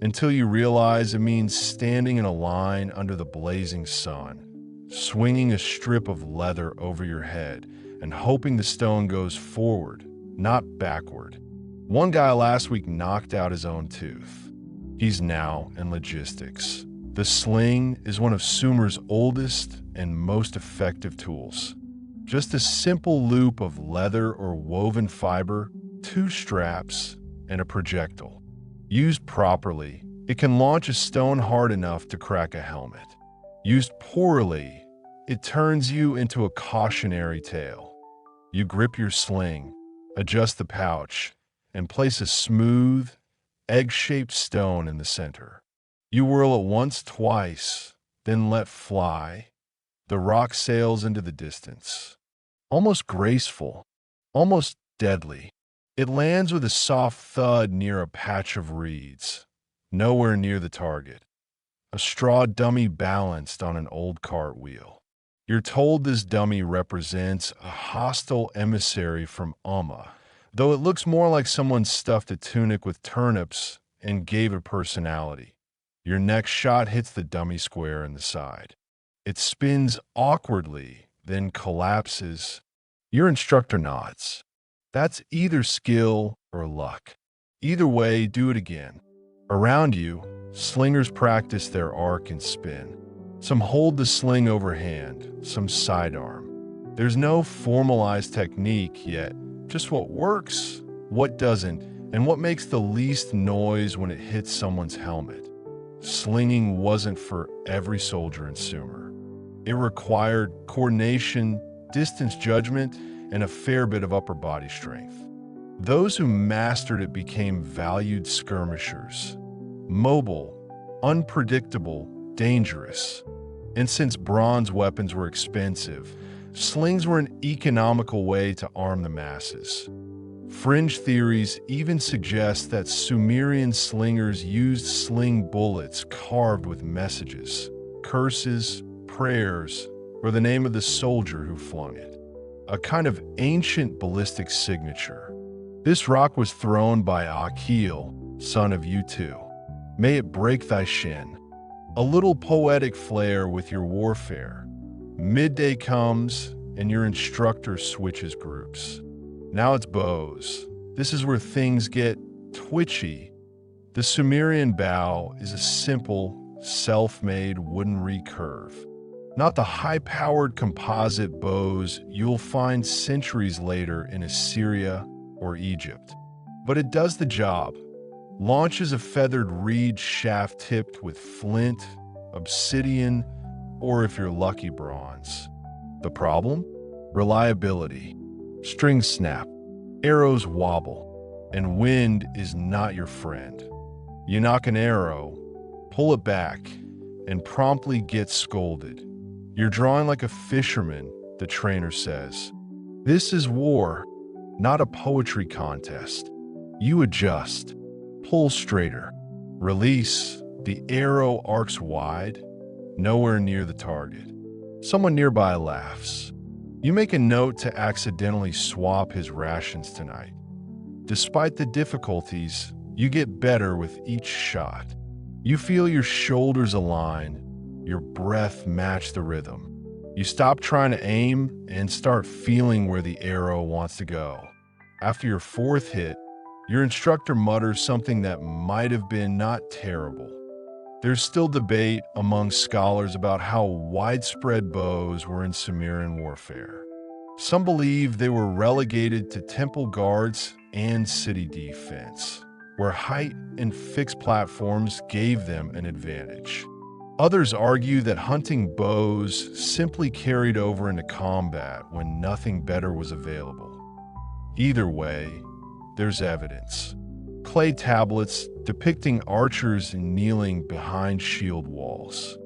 until you realize it means standing in a line under the blazing sun, swinging a strip of leather over your head and hoping the stone goes forward, not backward. One guy last week knocked out his own tooth. He's now in logistics. The sling is one of Sumer's oldest and most effective tools. Just a simple loop of leather or woven fiber, 2 straps, and a projectile. Used properly, it can launch a stone hard enough to crack a helmet. Used poorly, it turns you into a cautionary tale. You grip your sling, adjust the pouch, and place a smooth, egg-shaped stone in the center. You whirl it once, twice, then let fly. The rock sails into the distance. Almost graceful, almost deadly. It lands with a soft thud near a patch of reeds, nowhere near the target. A straw dummy balanced on an old cartwheel. You're told this dummy represents a hostile emissary from Umma, though it looks more like someone stuffed a tunic with turnips and gave it personality. Your next shot hits the dummy square in the side. It spins awkwardly, then collapses. Your instructor nods. That's either skill or luck. Either way, do it again. Around you, slingers practice their arc and spin. Some hold the sling overhand, some sidearm. There's no formalized technique yet, just what works, what doesn't, and what makes the least noise when it hits someone's helmet. Slinging wasn't for every soldier in Sumer. It required coordination, distance judgment, and a fair bit of upper body strength. Those who mastered it became valued skirmishers. Mobile, unpredictable, dangerous. And since bronze weapons were expensive, slings were an economical way to arm the masses. Fringe theories even suggest that Sumerian slingers used sling bullets carved with messages, curses, prayers, or the name of the soldier who flung it. A kind of ancient ballistic signature. This rock was thrown by Akil, son of Utu. May it break thy shin. A little poetic flair with your warfare. Midday comes, and your instructor switches groups. Now it's bows. This is where things get twitchy. The Sumerian bow is a simple, self-made wooden recurve. Not the high-powered composite bows you'll find centuries later in Assyria or Egypt. But it does the job. Launches a feathered reed shaft tipped with flint, obsidian, or if you're lucky, bronze. The problem? Reliability. Strings snap, arrows wobble, and wind is not your friend. You knock an arrow, pull it back, and promptly get scolded. You're drawing like a fisherman, the trainer says. This is war, not a poetry contest. You adjust, pull straighter, release, the arrow arcs wide, nowhere near the target. Someone nearby laughs. You make a note to accidentally swap his rations tonight. Despite the difficulties, you get better with each shot. You feel your shoulders align, your breath match the rhythm. You stop trying to aim and start feeling where the arrow wants to go. After your fourth hit, your instructor mutters something that might have been not terrible. There's still debate among scholars about how widespread bows were in Sumerian warfare. Some believe they were relegated to temple guards and city defense, where height and fixed platforms gave them an advantage. Others argue that hunting bows simply carried over into combat when nothing better was available. Either way, there's evidence. Clay tablets depicting archers kneeling behind shield walls.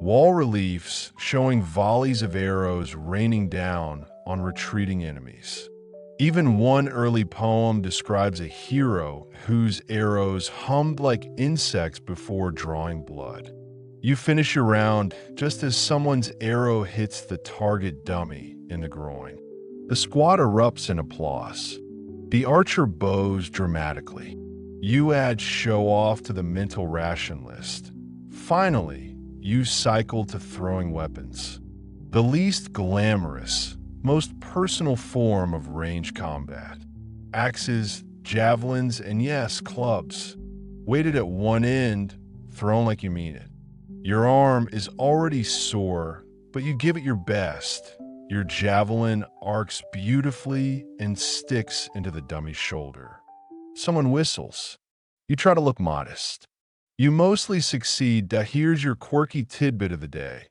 Wall reliefs showing volleys of arrows raining down on retreating enemies. Even one early poem describes a hero whose arrows hummed like insects before drawing blood. You finish your round just as someone's arrow hits the target dummy in the groin. The squad erupts in applause. The archer bows dramatically. You add show off to the mental ration list. Finally, you cycle to throwing weapons. The least glamorous, most personal form of ranged combat. Axes, javelins, and yes, clubs. Weighted at one end, thrown like you mean it. Your arm is already sore, but you give it your best. Your javelin arcs beautifully and sticks into the dummy's shoulder. Someone whistles. You try to look modest. You mostly succeed. Here's your quirky tidbit of the day.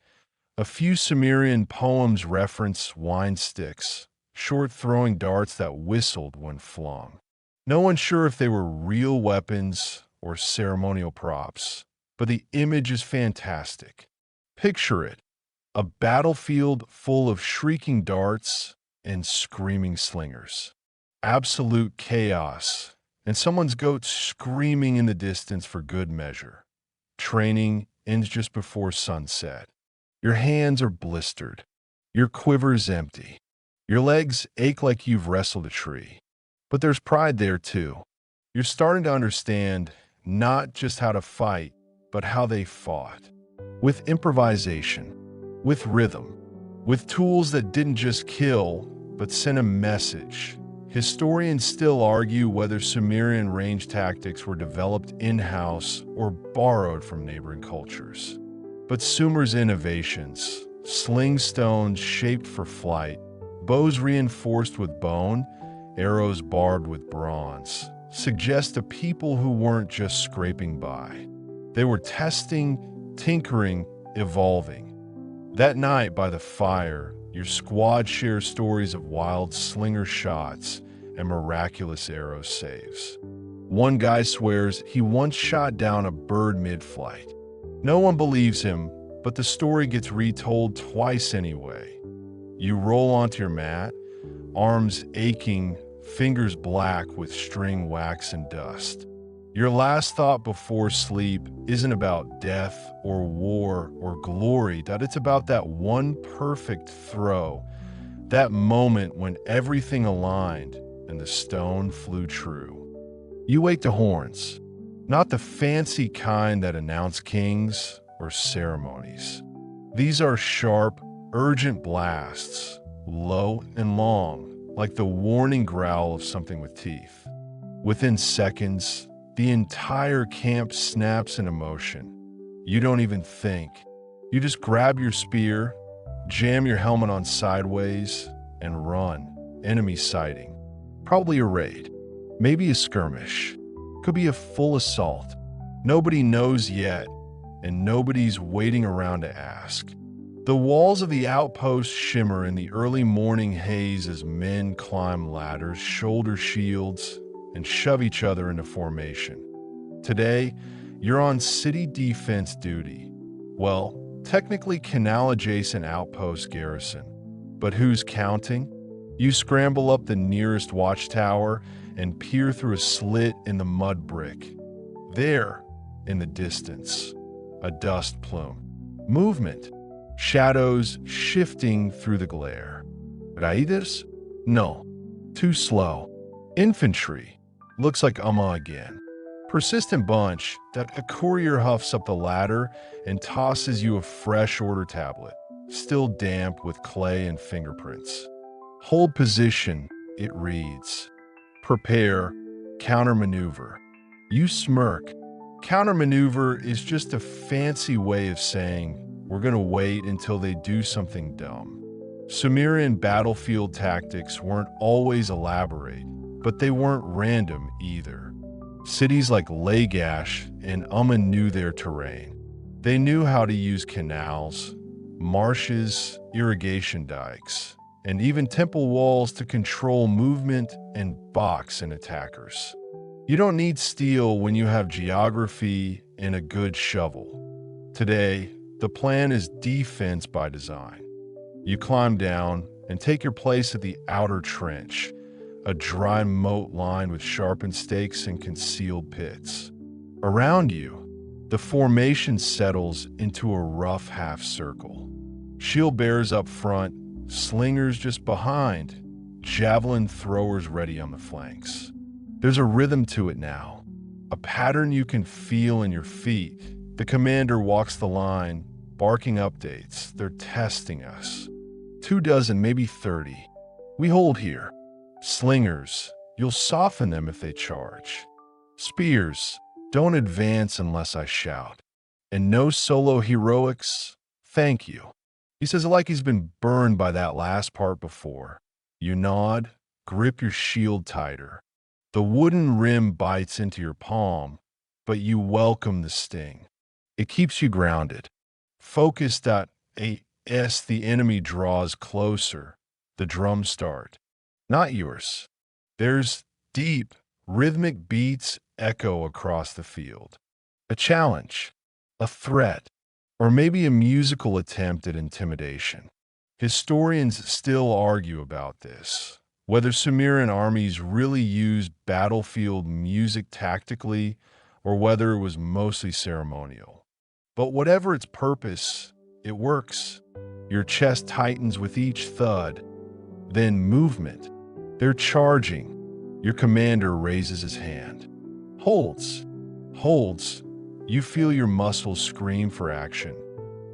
A few Sumerian poems reference wine sticks, short throwing darts that whistled when flung. No one's sure if they were real weapons or ceremonial props, but the image is fantastic. Picture it, a battlefield full of shrieking darts and screaming slingers. Absolute chaos, and someone's goat screaming in the distance for good measure. Training ends just before sunset. Your hands are blistered. Your quiver is empty. Your legs ache like you've wrestled a tree. But there's pride there too. You're starting to understand not just how to fight, but how they fought. With improvisation, with rhythm, with tools that didn't just kill, but sent a message. Historians still argue whether Sumerian range tactics were developed in-house or borrowed from neighboring cultures. But Sumer's innovations, sling stones shaped for flight, bows reinforced with bone, arrows barbed with bronze, suggest a people who weren't just scraping by. They were testing, tinkering, evolving. That night by the fire, your squad shares stories of wild slinger shots and miraculous arrow saves. One guy swears he once shot down a bird mid-flight. No one believes him, but the story gets retold twice anyway. You roll onto your mat, arms aching, fingers black with string wax and dust. Your last thought before sleep isn't about death or war or glory, it's about that one perfect throw, that moment when everything aligned and the stone flew true. You wake to horns, not the fancy kind that announce kings or ceremonies. These are sharp, urgent blasts, low and long, like the warning growl of something with teeth. Within seconds, the entire camp snaps in motion. You don't even think. You just grab your spear, jam your helmet on sideways, and run. Enemy sighting. Probably a raid. Maybe a skirmish. Could be a full assault. Nobody knows yet, and nobody's waiting around to ask. The walls of the outpost shimmer in the early morning haze as men climb ladders, shoulder shields, and shove each other into formation. Today, you're on city defense duty. Well, technically canal-adjacent outpost garrison. But who's counting? You scramble up the nearest watchtower and peer through a slit in the mud brick. There, in the distance, a dust plume. Movement. Shadows shifting through the glare. Raiders? No. Too slow. Infantry. Looks like Umma again. Persistent bunch that a courier huffs up the ladder and tosses you a fresh order tablet, still damp with clay and fingerprints. Hold position, it reads. Prepare, countermaneuver. You smirk. Countermaneuver is just a fancy way of saying, we're going to wait until they do something dumb. Sumerian battlefield tactics weren't always elaborate, but they weren't random either. Cities like Lagash and Umma knew their terrain. They knew how to use canals, marshes, irrigation dikes, and even temple walls to control movement and box in attackers. You don't need steel when you have geography and a good shovel. Today, the plan is defense by design. You climb down and take your place at the outer trench, a dry moat lined with sharpened stakes and concealed pits. Around you, the formation settles into a rough half circle. Shield bearers up front, slingers just behind, javelin throwers ready on the flanks. There's a rhythm to it now, a pattern you can feel in your feet. The commander walks the line, barking updates. They're testing us. 24, maybe 30. We hold here. Slingers, you'll soften them if they charge. Spears, don't advance unless I shout. And no solo heroics, thank you. He says it like he's been burned by that last part before. You nod, grip your shield tighter. The wooden rim bites into your palm, but you welcome the sting. It keeps you grounded. Focused as the enemy draws closer, the drums start. Not yours. There's deep, rhythmic beats echo across the field. A challenge, a threat, or maybe a musical attempt at intimidation. Historians still argue about this, whether Sumerian armies really used battlefield music tactically or whether it was mostly ceremonial. But whatever its purpose, it works. Your chest tightens with each thud. Then movement. They're charging. Your commander raises his hand. Holds. You feel your muscles scream for action.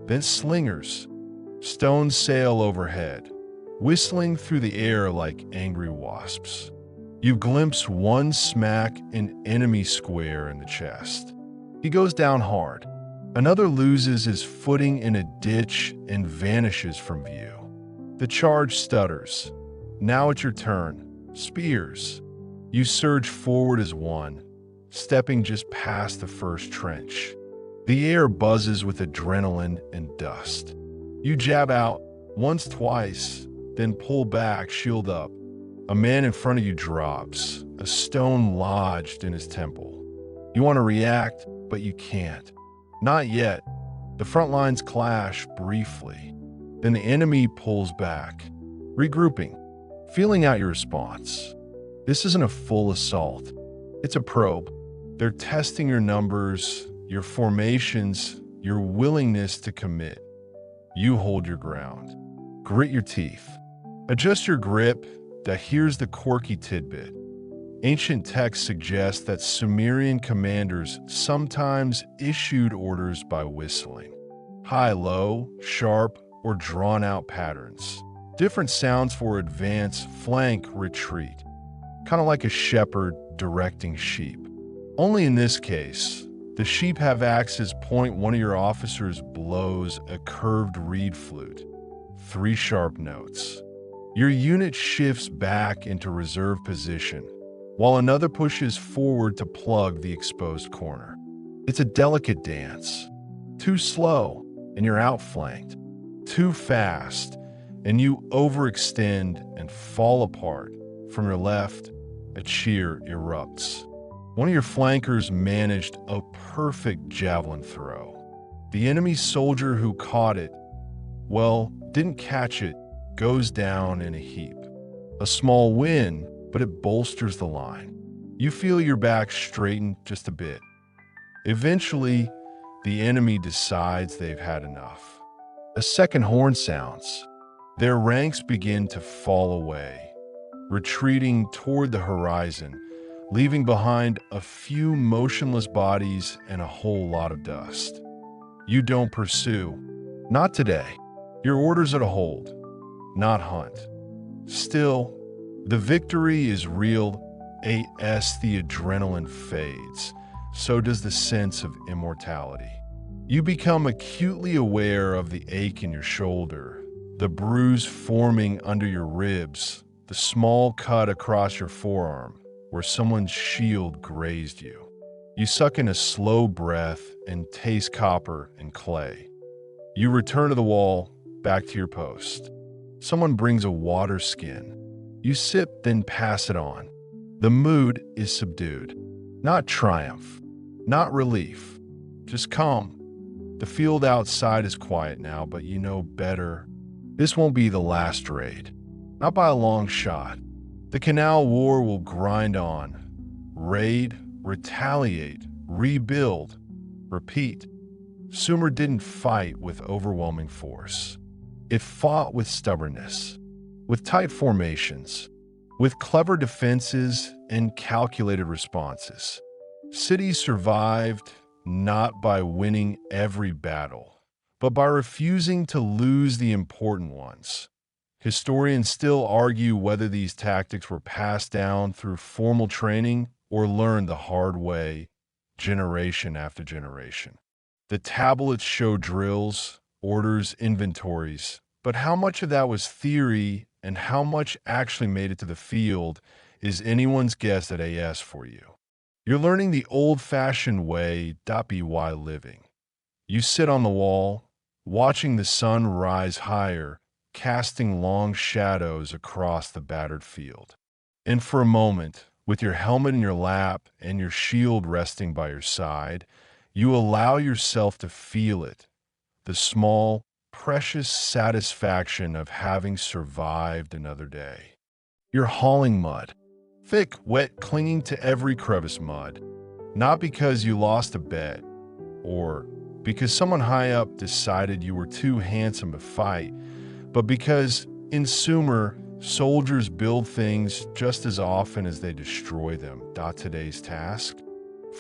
Then slingers. Stones sail overhead, whistling through the air like angry wasps. You glimpse one smack an enemy square in the chest. He goes down hard. Another loses his footing in a ditch and vanishes from view. The charge stutters. Now it's your turn. Spears. You surge forward as one, stepping just past the first trench. The air buzzes with adrenaline and dust. You jab out, once, twice, then pull back, shield up. A man in front of you drops, a stone lodged in his temple. You want to react, but you can't. Not yet. The front lines clash briefly. Then the enemy pulls back, regrouping, feeling out your response. This isn't a full assault. It's a probe. They're testing your numbers, your formations, your willingness to commit. You hold your ground. Grit your teeth. Adjust your grip. Here's the quirky tidbit. Ancient texts suggest that Sumerian commanders sometimes issued orders by whistling. High-low, sharp, or drawn-out patterns. Different sounds for advance, flank, retreat. Kind of like a shepherd directing sheep. Only in this case, the sheep have axes point one of your officers blows a curved reed flute. 3 sharp notes. Your unit shifts back into reserve position, while another pushes forward to plug the exposed corner. It's a delicate dance. Too slow, and you're outflanked. Too fast, and you overextend and fall apart. From your left, a cheer erupts. One of your flankers managed a perfect javelin throw. The enemy soldier who caught it, well, didn't catch it, goes down in a heap. A small win, but it bolsters the line. You feel your back straighten just a bit. Eventually, the enemy decides they've had enough. A second horn sounds. Their ranks begin to fall away, retreating toward the horizon, leaving behind a few motionless bodies and a whole lot of dust. You don't pursue. Not today. Your orders are to hold, not hunt. Still, the victory is real as the adrenaline fades. So does the sense of immortality. You become acutely aware of the ache in your shoulder, the bruise forming under your ribs, the small cut across your forearm where someone's shield grazed you. You suck in a slow breath and taste copper and clay. You return to the wall, back to your post. Someone brings a water skin. You sip, then pass it on. The mood is subdued. Not triumph, not relief, just calm. The field outside is quiet now, but you know better. This won't be the last raid. Not by a long shot. The Canal War will grind on. Raid, retaliate, rebuild, repeat. Sumer didn't fight with overwhelming force. It fought with stubbornness, with tight formations, with clever defenses and calculated responses. Cities survived not by winning every battle, but by refusing to lose the important ones. Historians still argue whether these tactics were passed down through formal training or learned the hard way, generation after generation. The tablets show drills, orders, inventories, but how much of that was theory and how much actually made it to the field is anyone's guess at AS for you. You're learning the old-fashioned way, .by living. You sit on the wall, watching the sun rise higher, casting long shadows across the battered field. And for a moment, with your helmet in your lap and your shield resting by your side, you allow yourself to feel it, the small, precious satisfaction of having survived another day. You're hauling mud. Thick, wet, clinging to every crevice mud. Not because you lost a bet, or because someone high up decided you were too handsome to fight, but because, in Sumer, soldiers build things just as often as they destroy them. Today's task?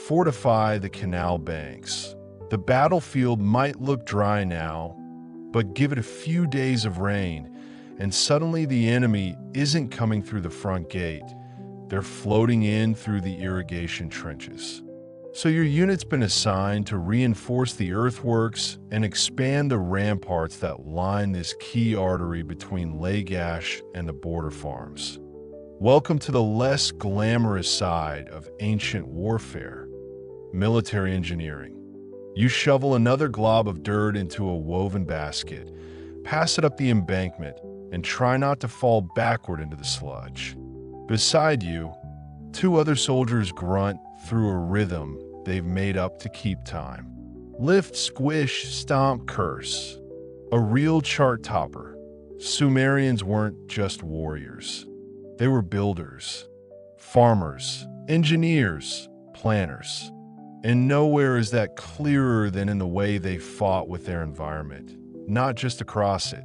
Fortify the canal banks. The battlefield might look dry now, but give it a few days of rain, and suddenly the enemy isn't coming through the front gate. They're floating in through the irrigation trenches. So your unit's been assigned to reinforce the earthworks and expand the ramparts that line this key artery between Lagash and the border farms. Welcome to the less glamorous side of ancient warfare, military engineering. You shovel another glob of dirt into a woven basket, pass it up the embankment, and try not to fall backward into the sludge. Beside you, two other soldiers grunt through a rhythm they've made up to keep time. Lift, squish, stomp, curse. A real chart topper. Sumerians weren't just warriors. They were builders, farmers, engineers, planners. And nowhere is that clearer than in the way they fought with their environment, not just across it.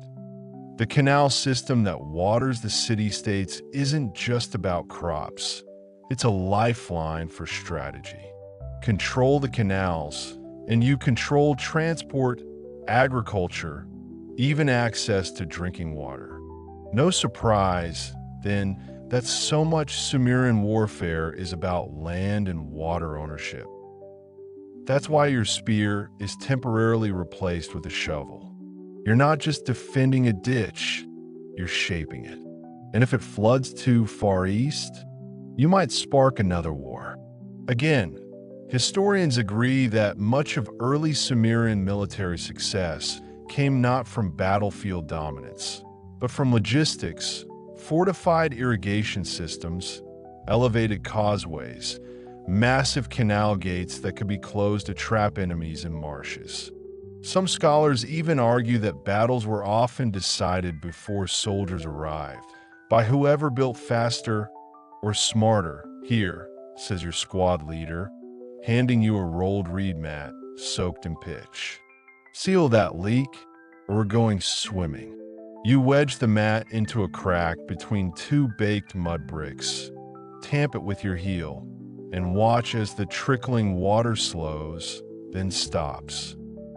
The canal system that waters the city-states isn't just about crops. It's a lifeline for strategy. Control the canals, and you control transport, agriculture, even access to drinking water. No surprise, then, that so much Sumerian warfare is about land and water ownership. That's why your spear is temporarily replaced with a shovel. You're not just defending a ditch, you're shaping it. And if it floods too far east, you might spark another war. Again, historians agree that much of early Sumerian military success came not from battlefield dominance, but from logistics, fortified irrigation systems, elevated causeways, massive canal gates that could be closed to trap enemies in marshes. Some scholars even argue that battles were often decided before soldiers arrived, by whoever built faster or smarter. Here, says your squad leader, handing you a rolled reed mat soaked in pitch. Seal that leak, or we're going swimming. You wedge the mat into a crack between two baked mud bricks, tamp it with your heel, and watch as the trickling water slows, then stops.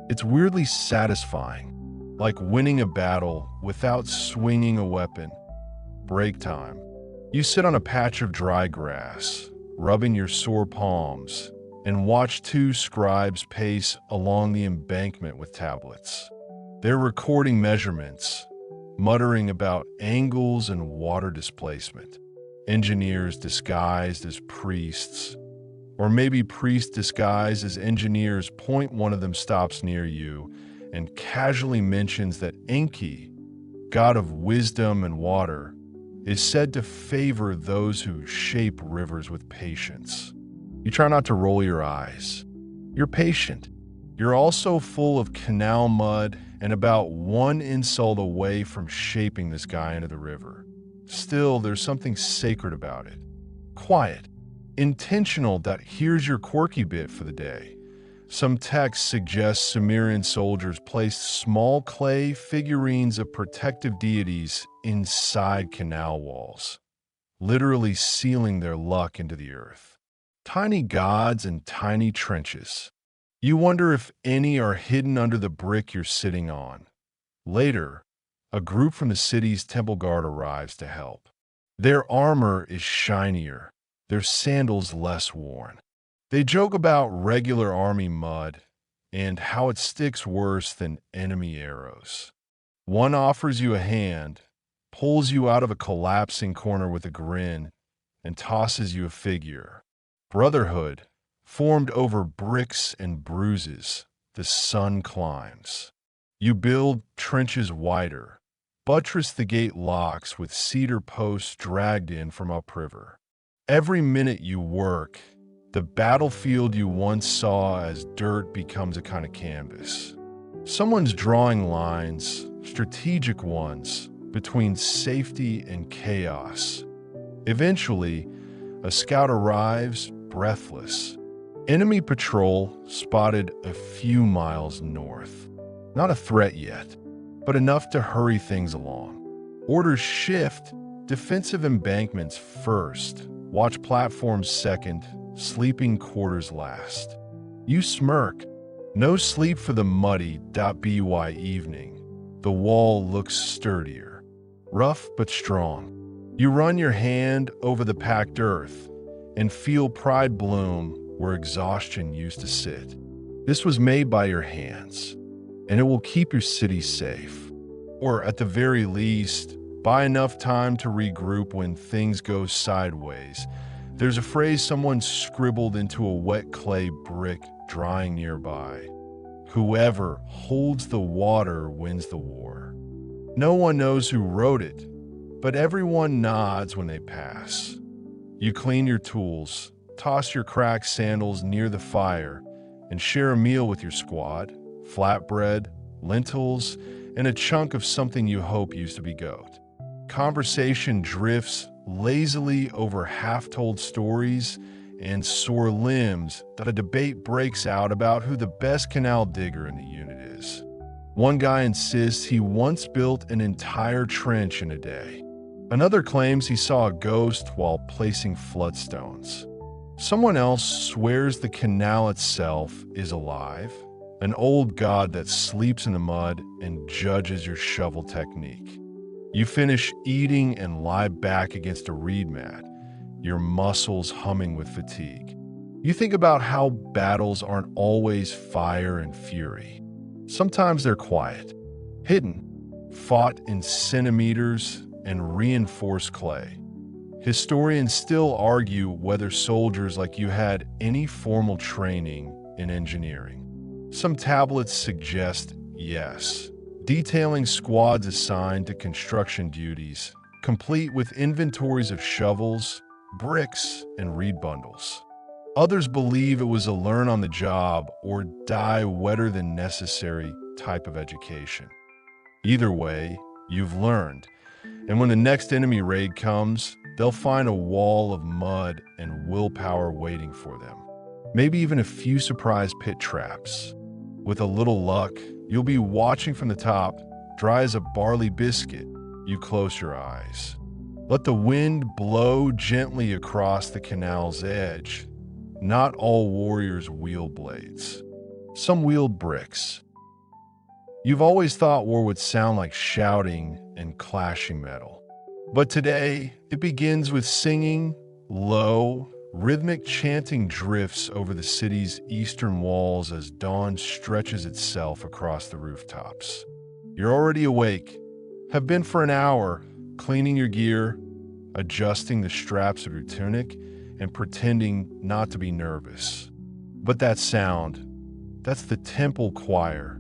It's weirdly satisfying, like winning a battle without swinging a weapon. Break time. You sit on a patch of dry grass, rubbing your sore palms, and watch two scribes pace along the embankment with tablets. They're recording measurements, muttering about angles and water displacement. Engineers disguised as priests, or maybe priests disguised as engineers. Point one of them stops near you and casually mentions that Enki, god of wisdom and water, is said to favor those who shape rivers with patience. You try not to roll your eyes. You're patient. You're also full of canal mud and about one insult away from shaping this guy into the river. Still, there's something sacred about it. Quiet. Intentional. That here's your quirky bit for the day. Some texts suggest Sumerian soldiers placed small clay figurines of protective deities inside canal walls, literally sealing their luck into the earth. Tiny gods and tiny trenches. You wonder if any are hidden under the brick you're sitting on. Later, a group from the city's temple guard arrives to help. Their armor is shinier, their sandals less worn. They joke about regular army mud and how it sticks worse than enemy arrows. One offers you a hand, pulls you out of a collapsing corner with a grin, and tosses you a figure. Brotherhood, formed over bricks and bruises, the sun climbs. You build trenches wider, buttress the gate locks with cedar posts dragged in from upriver. Every minute you work, the battlefield you once saw as dirt becomes a kind of canvas. Someone's drawing lines, strategic ones, between safety and chaos. Eventually, a scout arrives, breathless. Enemy patrol spotted a few miles north. Not a threat yet, but enough to hurry things along. Orders shift, defensive embankments first, watch platforms second, sleeping quarters last. You smirk. No sleep for the muddy.by evening. The wall looks sturdier, rough but strong. You run your hand over the packed earth and feel pride bloom where exhaustion used to sit. This was made by your hands, and it will keep your city safe. Or at the very least, buy enough time to regroup when things go sideways. There's a phrase someone scribbled into a wet clay brick drying nearby. Whoever holds the water wins the war. No one knows who wrote it, but everyone nods when they pass. You clean your tools, toss your cracked sandals near the fire, and share a meal with your squad, flatbread, lentils, and a chunk of something you hope used to be goat. Conversation drifts lazily over half-told stories and sore limbs that a debate breaks out about who the best canal digger in the unit is. One guy insists he once built an entire trench in a day. Another claims he saw a ghost while placing floodstones. Someone else swears the canal itself is alive, an old god that sleeps in the mud and judges your shovel technique. You finish eating and lie back against a reed mat, your muscles humming with fatigue. You think about how battles aren't always fire and fury. Sometimes they're quiet, hidden, fought in centimeters and reinforced clay. Historians still argue whether soldiers like you had any formal training in engineering. Some tablets suggest yes, detailing squads assigned to construction duties, complete with inventories of shovels, bricks, and reed bundles. Others believe it was a learn on the job or die wetter than necessary type of education. Either way, you've learned. And when the next enemy raid comes, they'll find a wall of mud and willpower waiting for them. Maybe even a few surprise pit traps. With a little luck, you'll be watching from the top, dry as a barley biscuit. You close your eyes. Let the wind blow gently across the canal's edge. Not all warriors wield blades. Some wield bricks. You've always thought war would sound like shouting and clashing metal. But today, it begins with singing, low, rhythmic chanting drifts over the city's eastern walls as dawn stretches itself across the rooftops. You're already awake, have been for an hour, cleaning your gear, adjusting the straps of your tunic, and pretending not to be nervous. But that sound, that's the temple choir.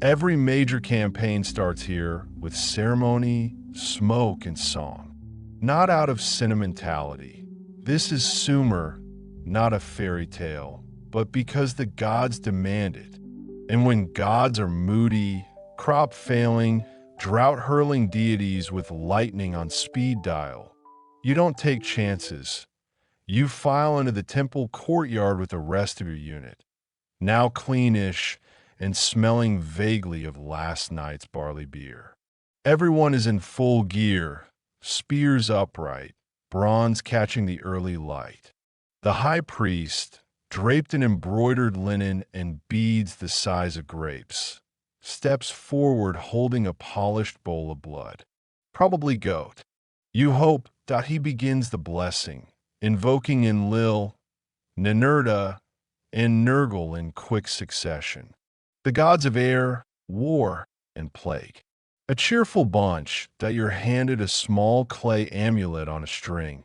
Every major campaign starts here with ceremony, smoke, and song. Not out of sentimentality. This is Sumer, not a fairy tale, but because the gods demand it. And when gods are moody, crop failing, drought-hurling deities with lightning on speed dial, you don't take chances. You file into the temple courtyard with the rest of your unit, now cleanish and smelling vaguely of last night's barley beer. Everyone is in full gear, spears upright, bronze catching the early light. The high priest, draped in embroidered linen and beads the size of grapes, steps forward holding a polished bowl of blood, probably goat. You hope that he begins the blessing, invoking Enlil, Ninurta, and Nergal in quick succession. The gods of air, war, and plague. A cheerful bunch that you're handed a small clay amulet on a string,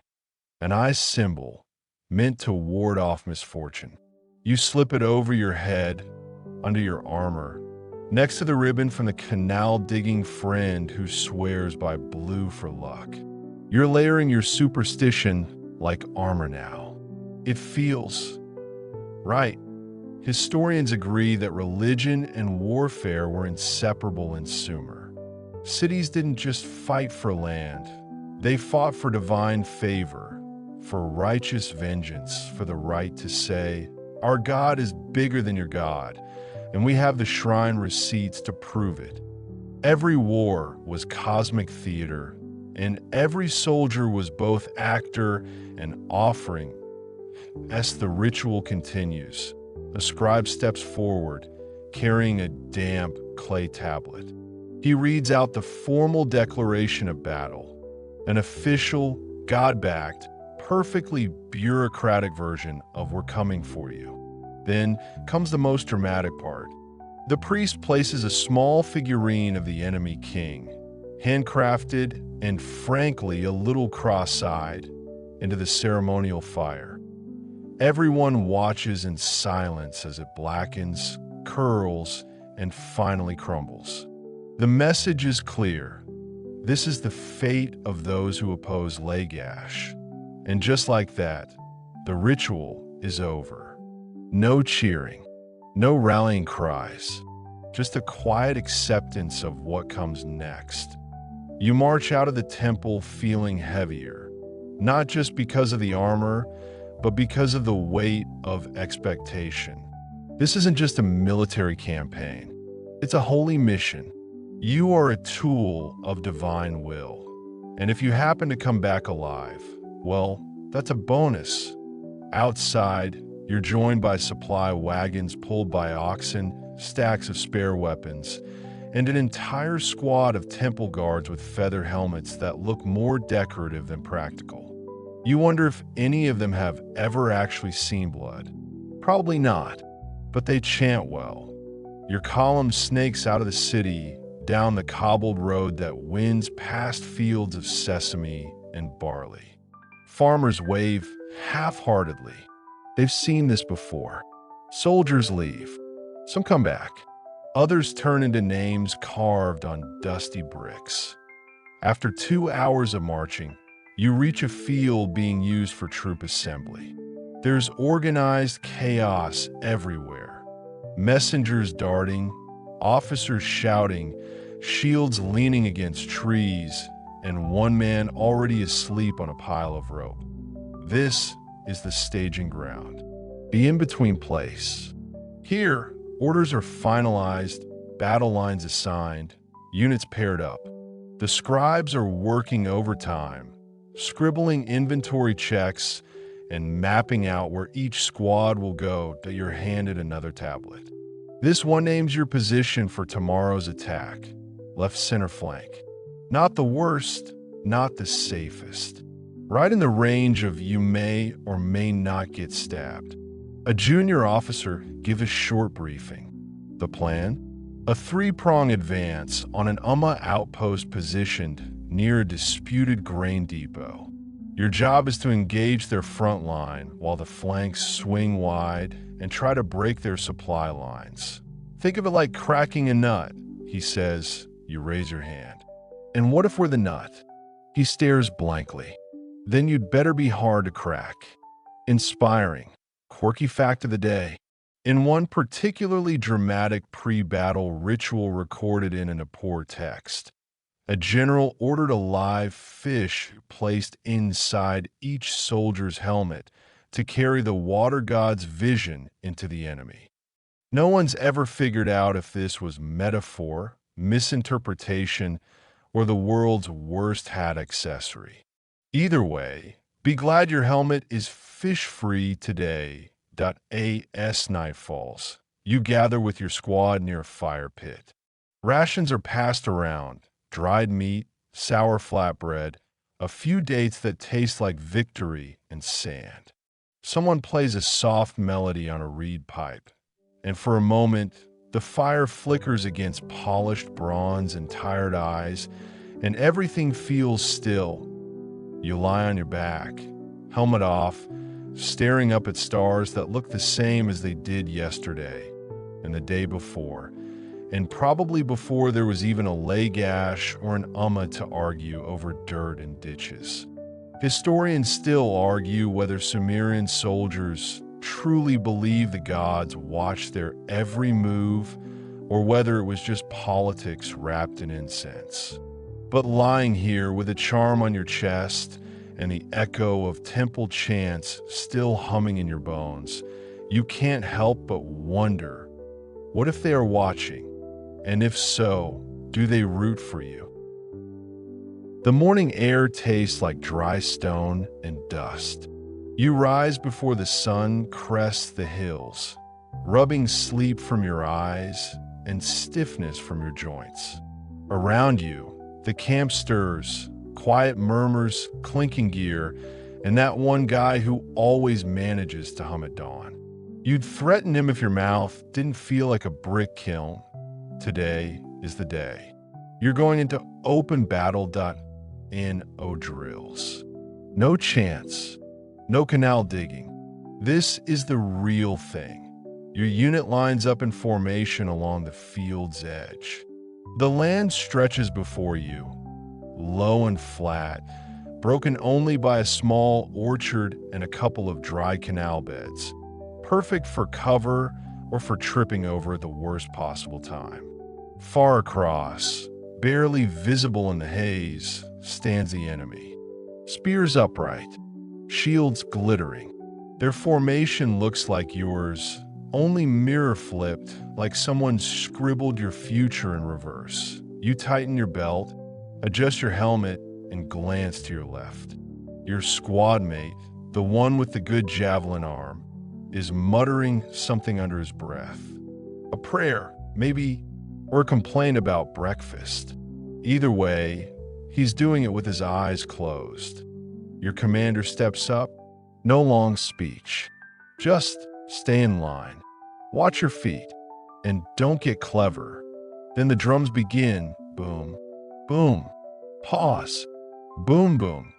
an eye symbol meant to ward off misfortune. You slip it over your head, under your armor, next to the ribbon from the canal-digging friend who swears by blue for luck. You're layering your superstition like armor now. It feels right. Historians agree that religion and warfare were inseparable in Sumer. Cities didn't just fight for land. They fought for divine favor, for righteous vengeance, for the right to say, "Our God is bigger than your God, and we have the shrine receipts to prove it." Every war was cosmic theater, and every soldier was both actor and offering. As the ritual continues, a scribe steps forward, carrying a damp clay tablet. He reads out the formal declaration of battle, an official, God-backed, perfectly bureaucratic version of "we're coming for you." Then comes the most dramatic part. The priest places a small figurine of the enemy king, handcrafted and frankly a little cross-eyed, into the ceremonial fire. Everyone watches in silence as it blackens, curls, and finally crumbles. The message is clear. This is the fate of those who oppose Lagash. And just like that, the ritual is over. No cheering, no rallying cries, just a quiet acceptance of what comes next. You march out of the temple feeling heavier, not just because of the armor, but because of the weight of expectation. This isn't just a military campaign. It's a holy mission. You are a tool of divine will. And if you happen to come back alive, well, that's a bonus. Outside, you're joined by supply wagons pulled by oxen, stacks of spare weapons, and an entire squad of temple guards with feather helmets that look more decorative than practical. You wonder if any of them have ever actually seen blood. Probably not, but they chant well. Your column snakes out of the city, down the cobbled road that winds past fields of sesame and barley. Farmers wave half-heartedly. They've seen this before. Soldiers leave. Some come back. Others turn into names carved on dusty bricks. After 2 hours of marching, you reach a field being used for troop assembly. There's organized chaos everywhere. Messengers darting, officers shouting, shields leaning against trees, and one man already asleep on a pile of rope. This is the staging ground, the in-between place. Here, orders are finalized, battle lines assigned, units paired up. The scribes are working overtime, scribbling inventory checks and mapping out where each squad will go that you're handed another tablet. This one names your position for tomorrow's attack, left center flank. Not the worst, not the safest. Right in the range of you may or may not get stabbed. A junior officer gives a short briefing. The plan? A three-prong advance on an Umma outpost positioned near a disputed grain depot. Your job is to engage their front line while the flanks swing wide and try to break their supply lines. Think of it like cracking a nut, he says. You raise your hand. And what if we're the nut? He stares blankly. Then you'd better be hard to crack. Inspiring. Quirky fact of the day. In one particularly dramatic pre-battle ritual recorded in an Apur text, a general ordered a live fish placed inside each soldier's helmet to carry the water god's vision into the enemy. No one's ever figured out if this was metaphor, misinterpretation, or the world's worst hat accessory. Either way, be glad your helmet is fish-free today. As night falls, you gather with your squad near a fire pit. Rations are passed around, dried meat, sour flatbread, a few dates that taste like victory and sand. Someone plays a soft melody on a reed pipe, and for a moment, the fire flickers against polished bronze and tired eyes, and everything feels still. You lie on your back, helmet off, staring up at stars that look the same as they did yesterday and the day before, and probably before there was even a lay gash or an Umma to argue over dirt and ditches. Historians still argue whether Sumerian soldiers truly believe the gods watched their every move or whether it was just politics wrapped in incense. But lying here with a charm on your chest and the echo of temple chants still humming in your bones, you can't help but wonder, what if they are watching? And if so, do they root for you? The morning air tastes like dry stone and dust. You rise before the sun crests the hills, rubbing sleep from your eyes and stiffness from your joints. Around you, the camp stirs, quiet murmurs, clinking gear, and that one guy who always manages to hum at dawn. You'd threaten him if your mouth didn't feel like a brick kiln. Today is the day. You're going into open battle. No drills. No chance. No canal digging. This is the real thing. Your unit lines up in formation along the field's edge. The land stretches before you, low and flat, broken only by a small orchard and a couple of dry canal beds, perfect for cover or for tripping over at the worst possible time. Far across, barely visible in the haze, stands the enemy. Spears upright, shields glittering. Their formation looks like yours, only mirror-flipped, like someone scribbled your future in reverse. You tighten your belt, adjust your helmet, and glance to your left. Your squad mate, the one with the good javelin arm, is muttering something under his breath. A prayer, maybe, or a complaint about breakfast. Either way, he's doing it with his eyes closed. Your commander steps up, no long speech. Just stay in line, watch your feet, and don't get clever. Then the drums begin, boom, boom, pause, boom, boom.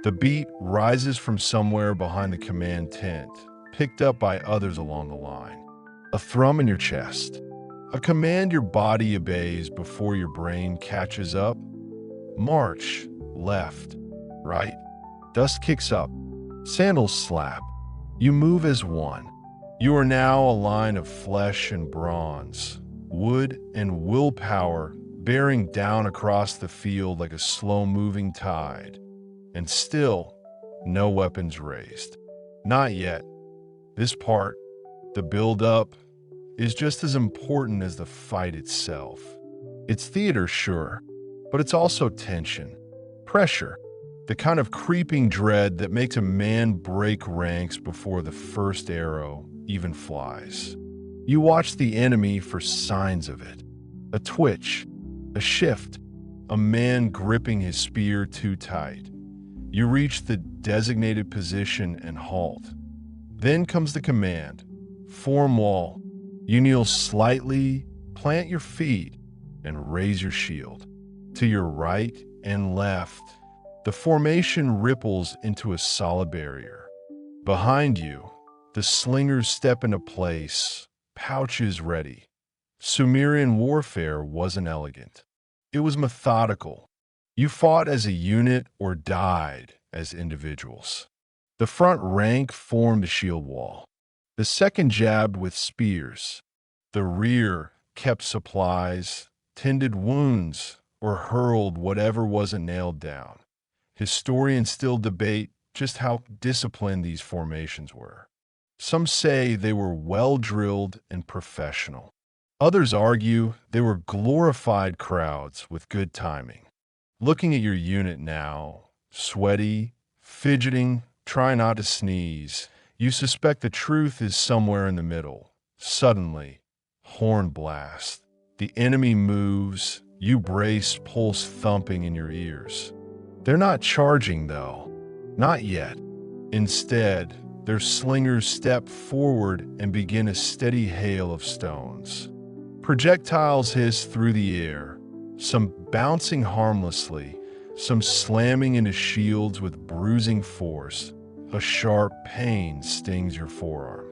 The beat rises from somewhere behind the command tent, picked up by others along the line. A thrum in your chest, a command your body obeys before your brain catches up. March, left, right. Dust kicks up, sandals slap. You move as one. You are now a line of flesh and bronze, wood and willpower bearing down across the field like a slow-moving tide. And still, no weapons raised. Not yet. This part, the build-up, is just as important as the fight itself. It's theater, sure, but it's also tension, pressure, the kind of creeping dread that makes a man break ranks before the first arrow even flies. You watch the enemy for signs of it. A twitch, a shift, a man gripping his spear too tight. You reach the designated position and halt. Then comes the command. Form wall. You kneel slightly, plant your feet, and raise your shield. To your right and left, the formation ripples into a solid barrier. Behind you, the slingers step into place, pouches ready. Sumerian warfare wasn't elegant. It was methodical. You fought as a unit or died as individuals. The front rank formed the shield wall. The second jabbed with spears. The rear kept supplies, tended wounds, or hurled whatever wasn't nailed down. Historians still debate just how disciplined these formations were. Some say they were well-drilled and professional. Others argue they were glorified crowds with good timing. Looking at your unit now, sweaty, fidgeting, try not to sneeze, you suspect the truth is somewhere in the middle. Suddenly, horn blast. The enemy moves, you brace, pulse thumping in your ears. They're not charging, though. Not yet. Instead, their slingers step forward and begin a steady hail of stones. Projectiles hiss through the air, some bouncing harmlessly, some slamming into shields with bruising force. A sharp pain stings your forearm.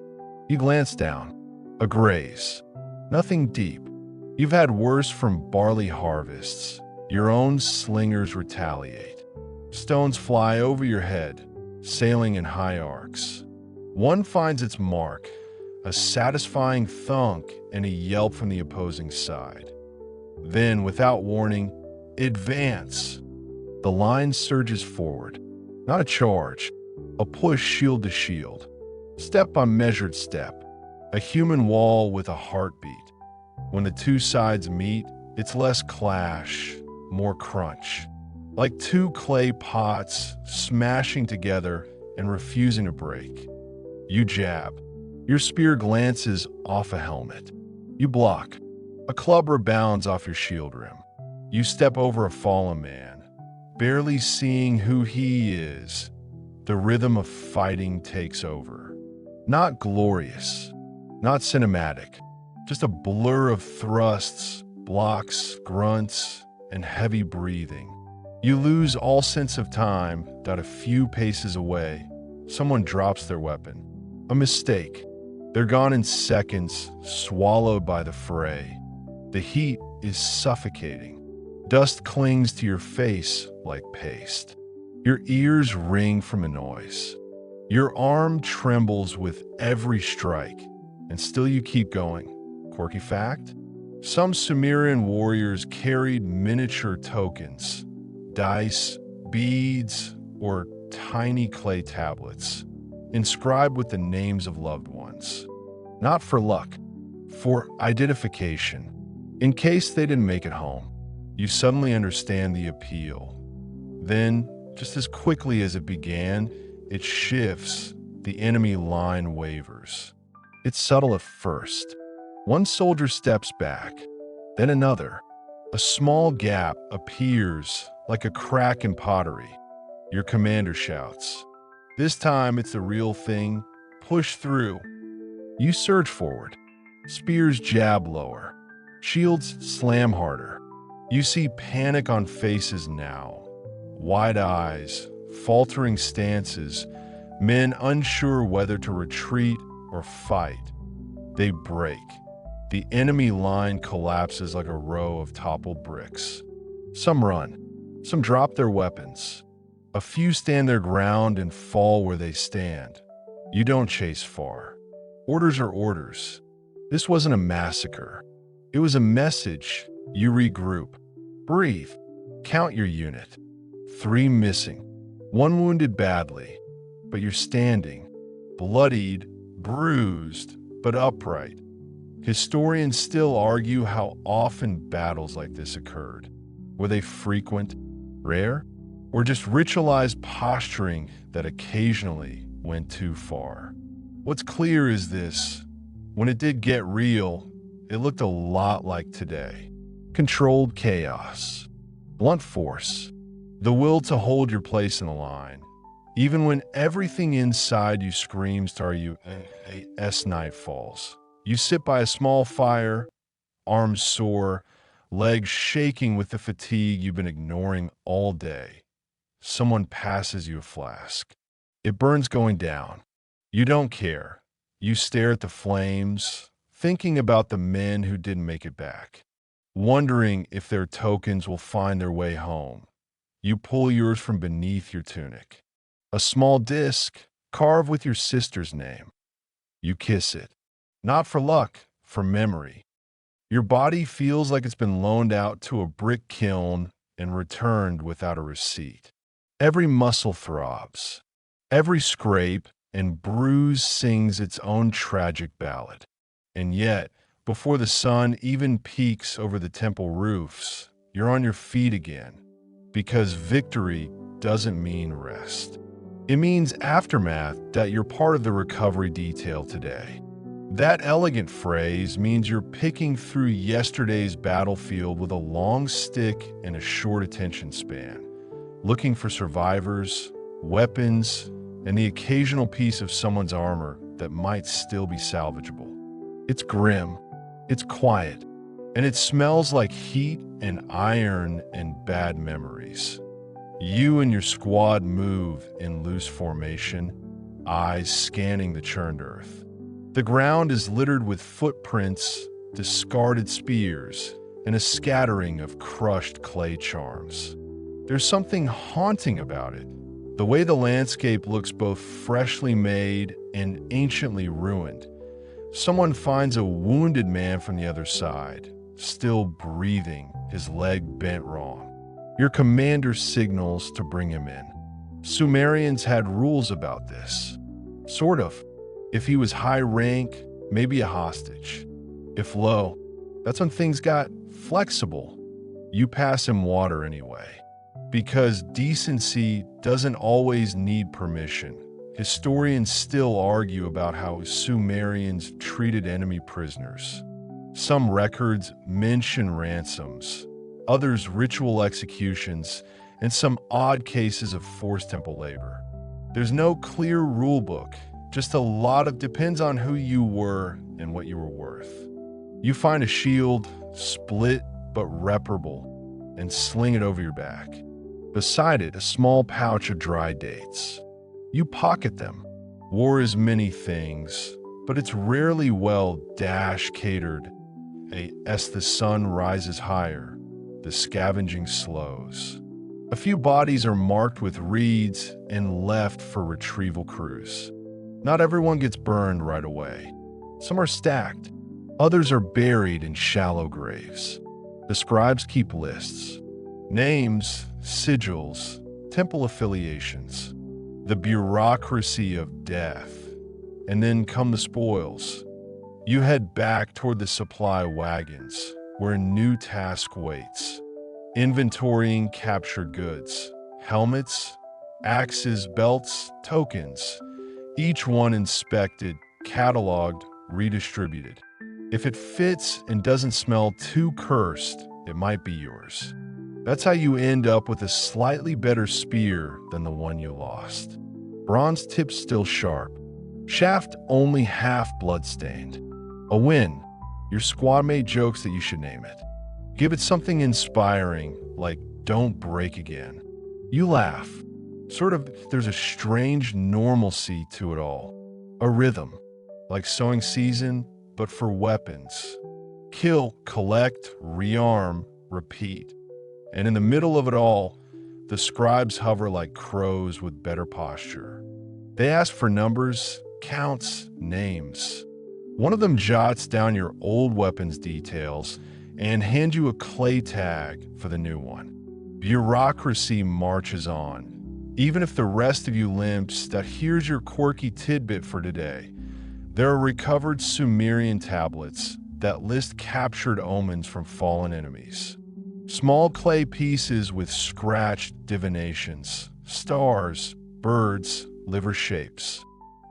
You glance down. A graze. Nothing deep. You've had worse from barley harvests. Your own slingers retaliate. Stones fly over your head, sailing in high arcs. One finds its mark, a satisfying thunk and a yelp from the opposing side. Then, without warning, advance. The line surges forward. Not a charge, a push shield to shield. Step by measured step, a human wall with a heartbeat. When the two sides meet, it's less clash, more crunch. Like two clay pots smashing together and refusing to break. You jab. Your spear glances off a helmet. You block. A club rebounds off your shield rim. You step over a fallen man, barely seeing who he is. The rhythm of fighting takes over. Not glorious, not cinematic, just a blur of thrusts, blocks, grunts, and heavy breathing. You lose all sense of time. A few paces away, someone drops their weapon. A mistake. They're gone in seconds, swallowed by the fray. The heat is suffocating. Dust clings to your face like paste. Your ears ring from the noise. Your arm trembles with every strike, and still you keep going. Quirky fact? Some Sumerian warriors carried miniature tokens, dice, beads, or tiny clay tablets, inscribed with the names of loved ones. Not for luck, for identification. In case they didn't make it home, you suddenly understand the appeal. Then, just as quickly as it began, it shifts, the enemy line wavers. It's subtle at first. One soldier steps back, then another. A small gap appears like a crack in pottery. Your commander shouts. This time it's the real thing. Push through. You surge forward. Spears jab lower. Shields slam harder. You see panic on faces now. Wide eyes, faltering stances, men unsure whether to retreat or fight. They break. The enemy line collapses like a row of toppled bricks. Some run. Some drop their weapons. A few stand their ground and fall where they stand. You don't chase far. Orders are orders. This wasn't a massacre. It was a message. You regroup. Breathe. Count your unit. 3 missing. 1 wounded badly. But you're standing. Bloodied, bruised, but upright. Historians still argue how often battles like this occurred. Were they frequent, rare, or just ritualized posturing that occasionally went too far? What's clear is this: when it did get real, it looked a lot like today. Controlled chaos, blunt force, the will to hold your place in the line, even when everything inside you screams to you as night falls. You sit by a small fire, arms sore, legs shaking with the fatigue you've been ignoring all day. Someone passes you a flask. It burns going down. You don't care. You stare at the flames, thinking about the men who didn't make it back, wondering if their tokens will find their way home. You pull yours from beneath your tunic. A small disc carved with your sister's name. You kiss it. Not for luck, for memory. Your body feels like it's been loaned out to a brick kiln and returned without a receipt. Every muscle throbs. Every scrape and bruise sings its own tragic ballad. And yet, before the sun even peeks over the temple roofs, you're on your feet again. Because victory doesn't mean rest. It means aftermath, that you're part of the recovery detail today. That elegant phrase means you're picking through yesterday's battlefield with a long stick and a short attention span, looking for survivors, weapons, and the occasional piece of someone's armor that might still be salvageable. It's grim, it's quiet, and it smells like heat and iron and bad memories. You and your squad move in loose formation, eyes scanning the churned earth. The ground is littered with footprints, discarded spears, and a scattering of crushed clay charms. There's something haunting about it. The way the landscape looks both freshly made and anciently ruined. Someone finds a wounded man from the other side, still breathing, his leg bent wrong. Your commander signals to bring him in. Sumerians had rules about this. Sort of. If he was high rank, maybe a hostage. If low, that's when things got flexible. You pass him water anyway. Because decency doesn't always need permission. Historians still argue about how Sumerians treated enemy prisoners. Some records mention ransoms, others ritual executions, and some odd cases of forced temple labor. There's no clear rule book, just a lot of depends on who you were and what you were worth. You find a shield, split but reparable, and sling it over your back. Beside it, a small pouch of dry dates. You pocket them. War is many things, but it's rarely well catered. As the sun rises higher, the scavenging slows. A few bodies are marked with reeds and left for retrieval crews. Not everyone gets burned right away. Some are stacked. Others are buried in shallow graves. The scribes keep lists. Names, sigils, temple affiliations. The bureaucracy of death. And then come the spoils. You head back toward the supply wagons, where a new task waits. Inventorying captured goods. Helmets, axes, belts, tokens. Each one inspected, cataloged, redistributed. If it fits and doesn't smell too cursed, it might be yours. That's how you end up with a slightly better spear than the one you lost. Bronze tip still sharp. Shaft only half bloodstained. A win. Your squad mate jokes that you should name it. Give it something inspiring, like "Don't break again." You laugh. Sort of, there's a strange normalcy to it all. A rhythm, like sowing season, but for weapons. Kill, collect, rearm, repeat. And in the middle of it all, the scribes hover like crows with better posture. They ask for numbers, counts names. One of them jots down your old weapon's details and hands you a clay tag for the new one. Bureaucracy marches on. Even if the rest of you limps that here's your quirky tidbit for today. There are recovered Sumerian tablets that list captured omens from fallen enemies. Small clay pieces with scratched divinations, stars, birds, liver shapes.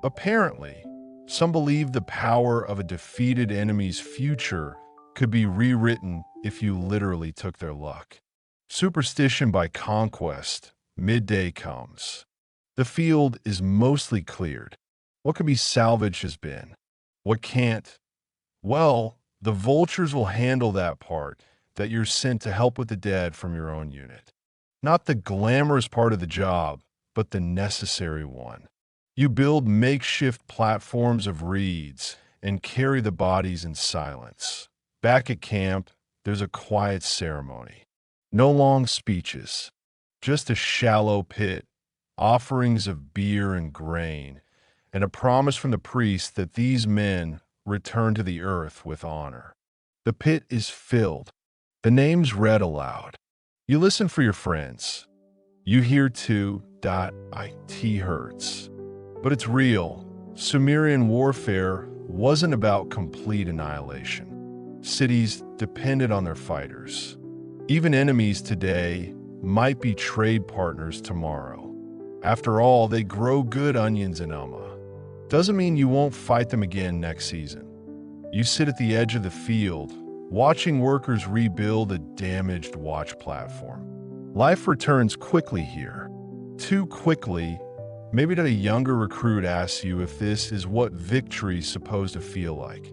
Apparently, some believe the power of a defeated enemy's future could be rewritten if you literally took their luck. Superstition by conquest, midday comes. The field is mostly cleared. What can be salvaged has been. What can't? Well, the vultures will handle that part that you're sent to help with the dead from your own unit. Not the glamorous part of the job, but the necessary one. You build makeshift platforms of reeds and carry the bodies in silence. Back at camp, there's a quiet ceremony. No long speeches, just a shallow pit, offerings of beer and grain, and a promise from the priest that these men return to the earth with honor. The pit is filled. The names read aloud. You listen for your friends. You hear too, it hurts. But it's real. Sumerian warfare wasn't about complete annihilation. Cities depended on their fighters. Even enemies today might be trade partners tomorrow. After all, they grow good onions in Umma. Doesn't mean you won't fight them again next season. You sit at the edge of the field, watching workers rebuild a damaged watch platform. Life returns quickly here. Too quickly, maybe that a younger recruit asks you if this is what victory's supposed to feel like.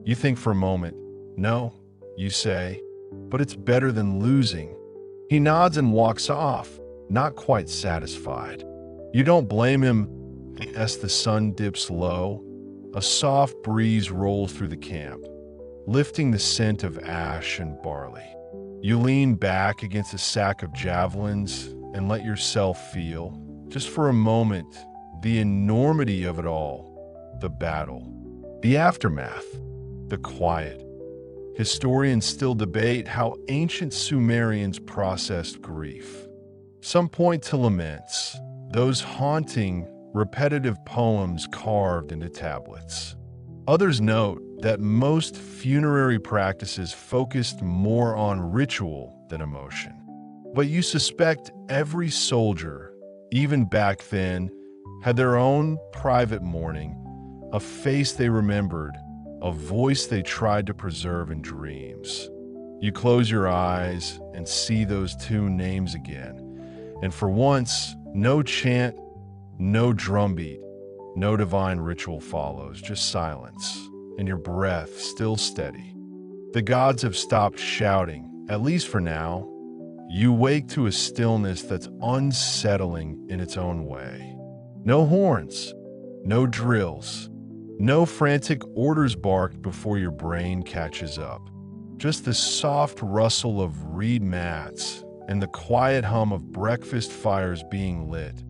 You think for a moment, no, you say, but it's better than losing. He nods and walks off, not quite satisfied. You don't blame him. As the sun dips low, a soft breeze rolls through the camp, lifting the scent of ash and barley. You lean back against a sack of javelins and let yourself feel, just for a moment, the enormity of it all, the battle, the aftermath, the quiet. Historians still debate how ancient Sumerians processed grief. Some point to laments, those haunting, repetitive poems carved into tablets. Others note that most funerary practices focused more on ritual than emotion. But you suspect every soldier, even back then, had their own private mourning, a face they remembered, a voice they tried to preserve in dreams. You close your eyes and see those two names again, and for once, no chant, no drumbeat, no divine ritual follows, just silence, and your breath still steady. The gods have stopped shouting, at least for now. You wake to a stillness that's unsettling in its own way. No horns, no drills, no frantic orders barked before your brain catches up. Just the soft rustle of reed mats and the quiet hum of breakfast fires being lit.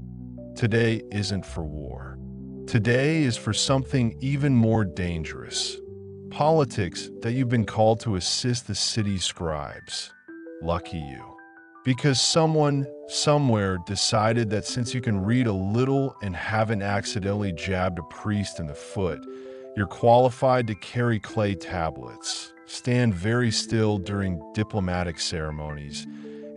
Today isn't for war. Today is for something even more dangerous. Politics that you've been called to assist the city's scribes. Lucky you. Because someone, somewhere, decided that since you can read a little and haven't accidentally jabbed a priest in the foot, you're qualified to carry clay tablets, stand very still during diplomatic ceremonies,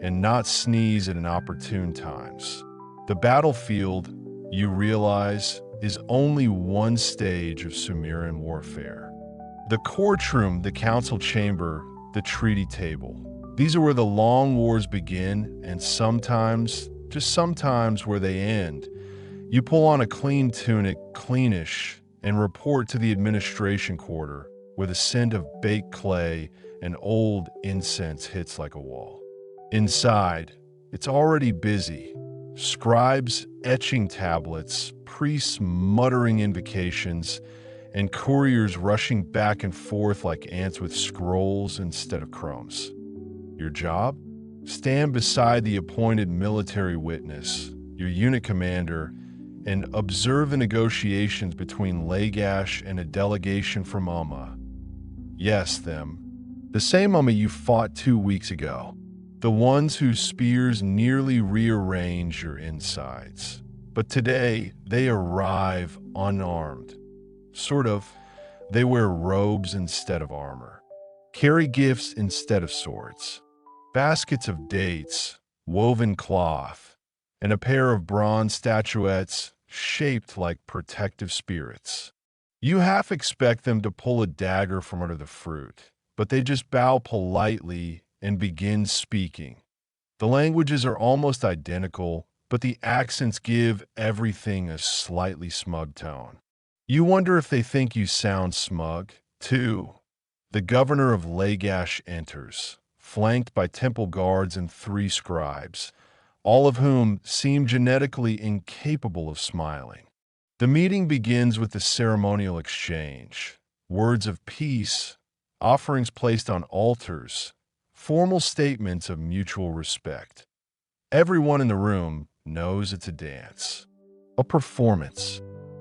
and not sneeze at inopportune times. The battlefield, you realize, is only one stage of Sumerian warfare. The courtroom, the council chamber, the treaty table. These are where the long wars begin and sometimes, just sometimes, where they end. You pull on a clean tunic, cleanish, and report to the administration quarter where the scent of baked clay and old incense hits like a wall. Inside, it's already busy. Scribes etching tablets, priests muttering invocations, and couriers rushing back and forth like ants with scrolls instead of crumbs. Your job? Stand beside the appointed military witness, your unit commander, and observe the negotiations between Lagash and a delegation from Umma. Yes, them. The same Umma you fought 2 weeks ago. The ones whose spears nearly rearrange your insides. But today, they arrive unarmed. Sort of. They wear robes instead of armor, carry gifts instead of swords, baskets of dates, woven cloth, and a pair of bronze statuettes shaped like protective spirits. You half expect them to pull a dagger from under the fruit, but they just bow politely and begin speaking. The languages are almost identical, but the accents give everything a slightly smug tone. You wonder if they think you sound smug, too. The governor of Lagash enters, flanked by temple guards and 3 scribes, all of whom seem genetically incapable of smiling. The meeting begins with the ceremonial exchange, words of peace, offerings placed on altars, formal statements of mutual respect. Everyone in the room knows it's a dance, a performance.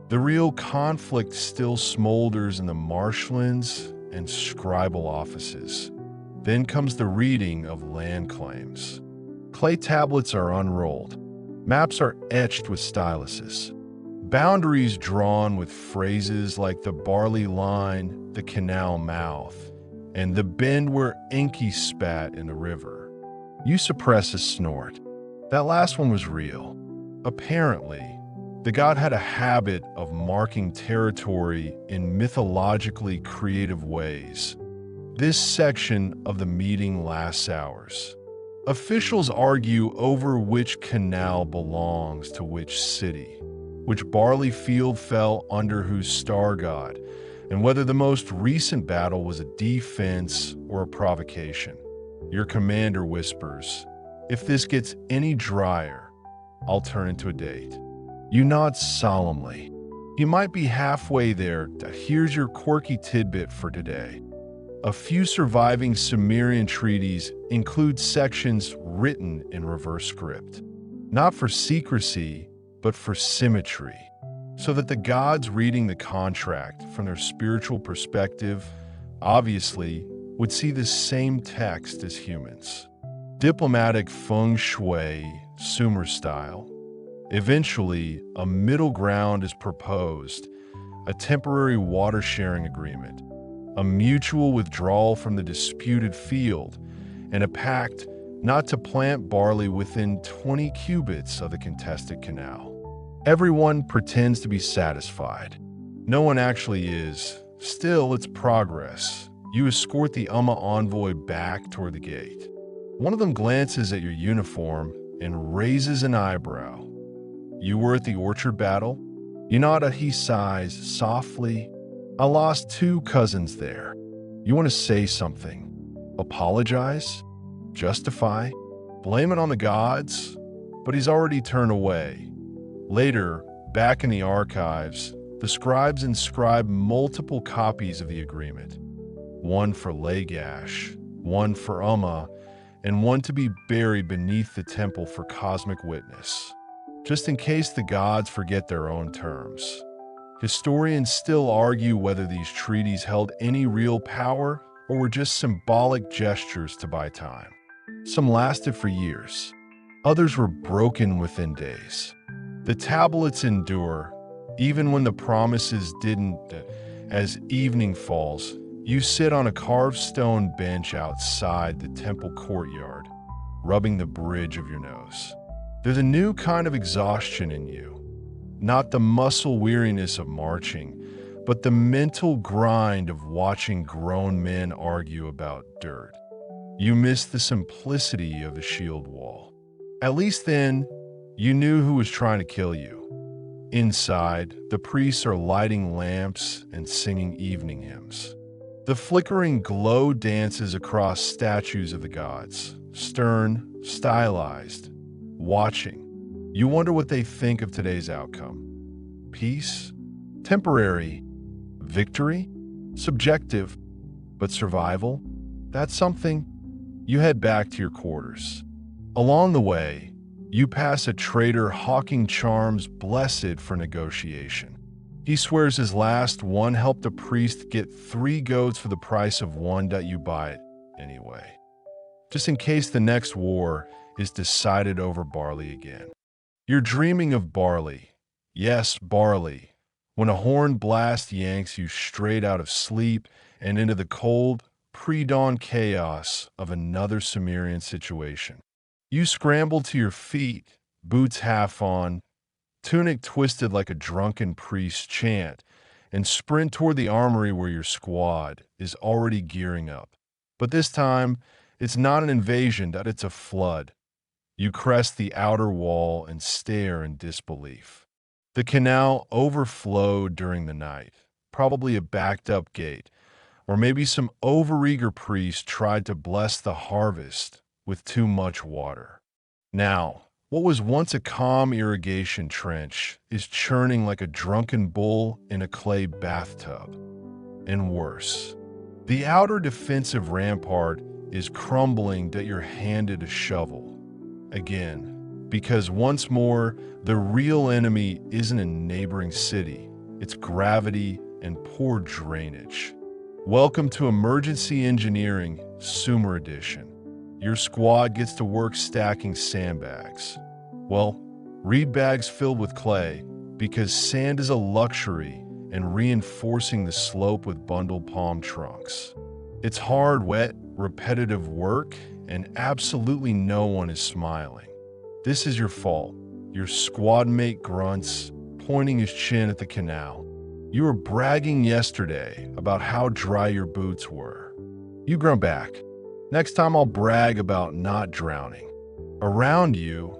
The real conflict still smolders in the marshlands and scribal offices. Then comes the reading of land claims. Clay tablets are unrolled. Maps are etched with styluses. Boundaries drawn with phrases like the barley line, the canal mouth, and the bend where Enki spat in the river. You suppress a snort. That last one was real. Apparently, the god had a habit of marking territory in mythologically creative ways. This section of the meeting lasts hours. Officials argue over which canal belongs to which city, which barley field fell under whose star god, and whether the most recent battle was a defense or a provocation. Your commander whispers, "If this gets any drier, I'll turn into a date." You nod solemnly. You might be halfway there. Here's your quirky tidbit for today. A few surviving Sumerian treaties include sections written in reverse script, not for secrecy, but for symmetry, so that the gods reading the contract from their spiritual perspective obviously would see the same text as humans. Diplomatic feng shui, Sumer style. Eventually, a middle ground is proposed, a temporary water-sharing agreement, a mutual withdrawal from the disputed field, and a pact not to plant barley within 20 cubits of the contested canal. Everyone pretends to be satisfied. No one actually is. Still, it's progress. You escort the Umma envoy back toward the gate. One of them glances at your uniform and raises an eyebrow. You were at the orchard battle? You nod and he sighs softly. I lost 2 cousins there. You want to say something? Apologize? Justify? Blame it on the gods? But he's already turned away. Later, back in the archives, the scribes inscribe multiple copies of the agreement. One for Lagash, one for Umma, and one to be buried beneath the temple for cosmic witness, just in case the gods forget their own terms. Historians still argue whether these treaties held any real power or were just symbolic gestures to buy time. Some lasted for years. Others were broken within days. The tablets endure, even when the promises didn't. As evening falls, you sit on a carved stone bench outside the temple courtyard, rubbing the bridge of your nose. There's a new kind of exhaustion in you. Not the muscle weariness of marching, but the mental grind of watching grown men argue about dirt. You miss the simplicity of the shield wall. At least then, you knew who was trying to kill you. Inside, the priests are lighting lamps and singing evening hymns. The flickering glow dances across statues of the gods, stern, stylized, watching. You wonder what they think of today's outcome. Peace? Temporary? Victory? Subjective? But survival? That's something. You head back to your quarters. Along the way, You pass a trader hawking charms blessed for negotiation. He swears his last one helped a priest get 3 goats for the price of one that you buy it anyway. Just in case the next war is decided over barley again. You're dreaming of barley. Yes, barley. When a horn blast yanks you straight out of sleep and into the cold, pre-dawn chaos of another Sumerian situation. You scramble to your feet, boots half on, tunic twisted like a drunken priest's chant, and sprint toward the armory where your squad is already gearing up. But this time, it's not an invasion, it's a flood. You crest the outer wall and stare in disbelief. The canal overflowed during the night, probably a backed-up gate, or maybe some overeager priest tried to bless the harvest with too much water. Now, what was once a calm irrigation trench is churning like a drunken bull in a clay bathtub. And worse, the outer defensive rampart is crumbling that you're handed a shovel. Again, because once more, the real enemy isn't a neighboring city, it's gravity and poor drainage. Welcome to Emergency Engineering, Sumer Edition. Your squad gets to work stacking sandbags. Well, reed bags filled with clay, because sand is a luxury, and reinforcing the slope with bundled palm trunks. It's hard, wet, repetitive work, and absolutely no one is smiling. This is your fault. Your squad mate grunts, pointing his chin at the canal. You were bragging yesterday about how dry your boots were. You grunt back. Next time I'll brag about not drowning. Around you,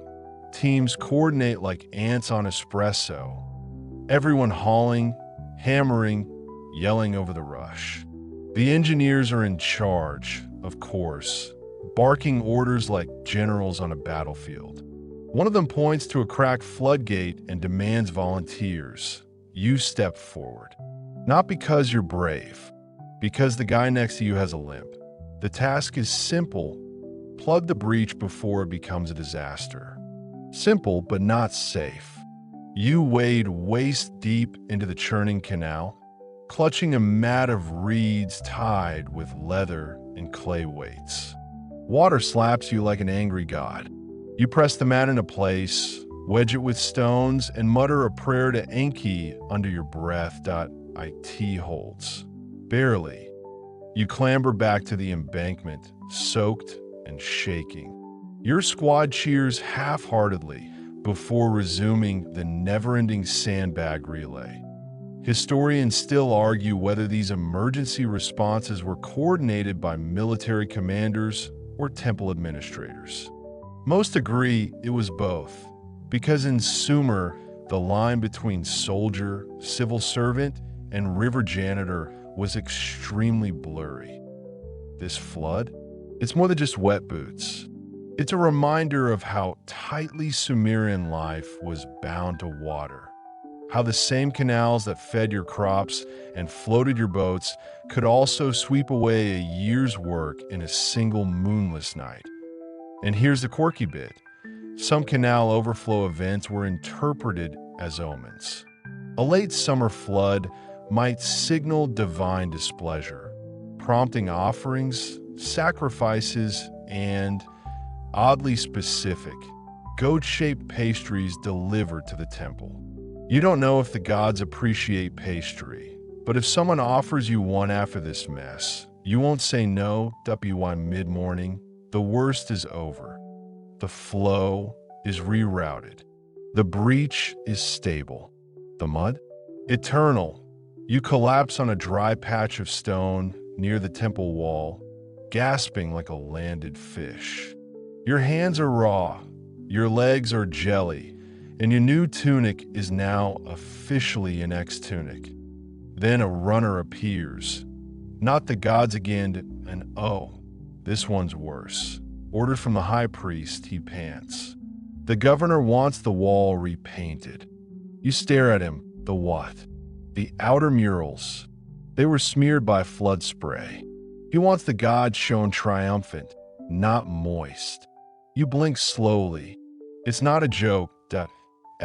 teams coordinate like ants on espresso. Everyone hauling, hammering, yelling over the rush. The engineers are in charge, of course, barking orders like generals on a battlefield. One of them points to a cracked floodgate and demands volunteers. You step forward. Not because you're brave, because the guy next to you has a limp. The task is simple. Plug the breach before it becomes a disaster. Simple, but not safe. You wade waist deep into the churning canal, clutching a mat of reeds tied with leather and clay weights. Water slaps you like an angry god. You press the mat into place, wedge it with stones, and mutter a prayer to Enki under your breath. It holds. Barely. You clamber back to the embankment, soaked and shaking. Your squad cheers half-heartedly before resuming the never-ending sandbag relay. Historians still argue whether these emergency responses were coordinated by military commanders or temple administrators. Most agree it was both, because in Sumer, the line between soldier, civil servant, and river janitor was extremely blurry. This flood? It's more than just wet boots. It's a reminder of how tightly Sumerian life was bound to water. How the same canals that fed your crops and floated your boats could also sweep away a year's work in a single moonless night. And here's the quirky bit. Some canal overflow events were interpreted as omens. A late summer flood might signal divine displeasure, prompting offerings, sacrifices, and, oddly specific, goat-shaped pastries delivered to the temple. You don't know if the gods appreciate pastry, but if someone offers you one after this mess, you won't say no. Mid-morning, the worst is over. The flow is rerouted. The breach is stable. The mud? Eternal. You collapse on a dry patch of stone near the temple wall, gasping like a landed fish. Your hands are raw, your legs are jelly, and your new tunic is now officially an ex-tunic. Then a runner appears. Not the gods again, and oh, this one's worse. Ordered from the high priest, he pants. The governor wants the wall repainted. You stare at him. The what? The outer murals. They were smeared by flood spray. He wants the gods shown triumphant, not moist. You blink slowly. It's not a joke.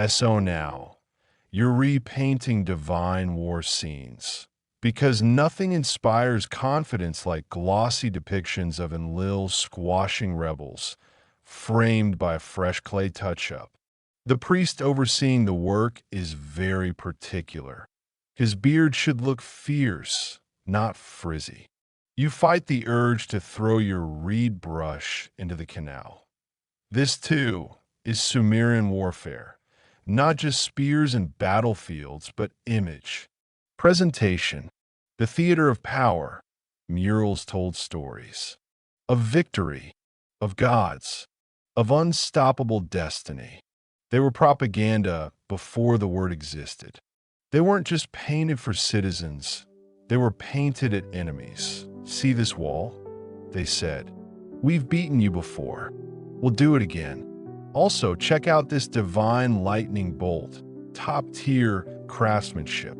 So now, you're repainting divine war scenes. Because nothing inspires confidence like glossy depictions of Enlil squashing rebels, framed by a fresh clay touch-up. The priest overseeing the work is very particular. His beard should look fierce, not frizzy. You fight the urge to throw your reed brush into the canal. This, too, is Sumerian warfare. Not just spears and battlefields, but image. Presentation. The theater of power. Murals told stories. Of victory. Of gods. Of unstoppable destiny. They were propaganda before the word existed. They weren't just painted for citizens. They were painted at enemies. See this wall? They said. We've beaten you before. We'll do it again. Also, check out this divine lightning bolt. Top-tier craftsmanship.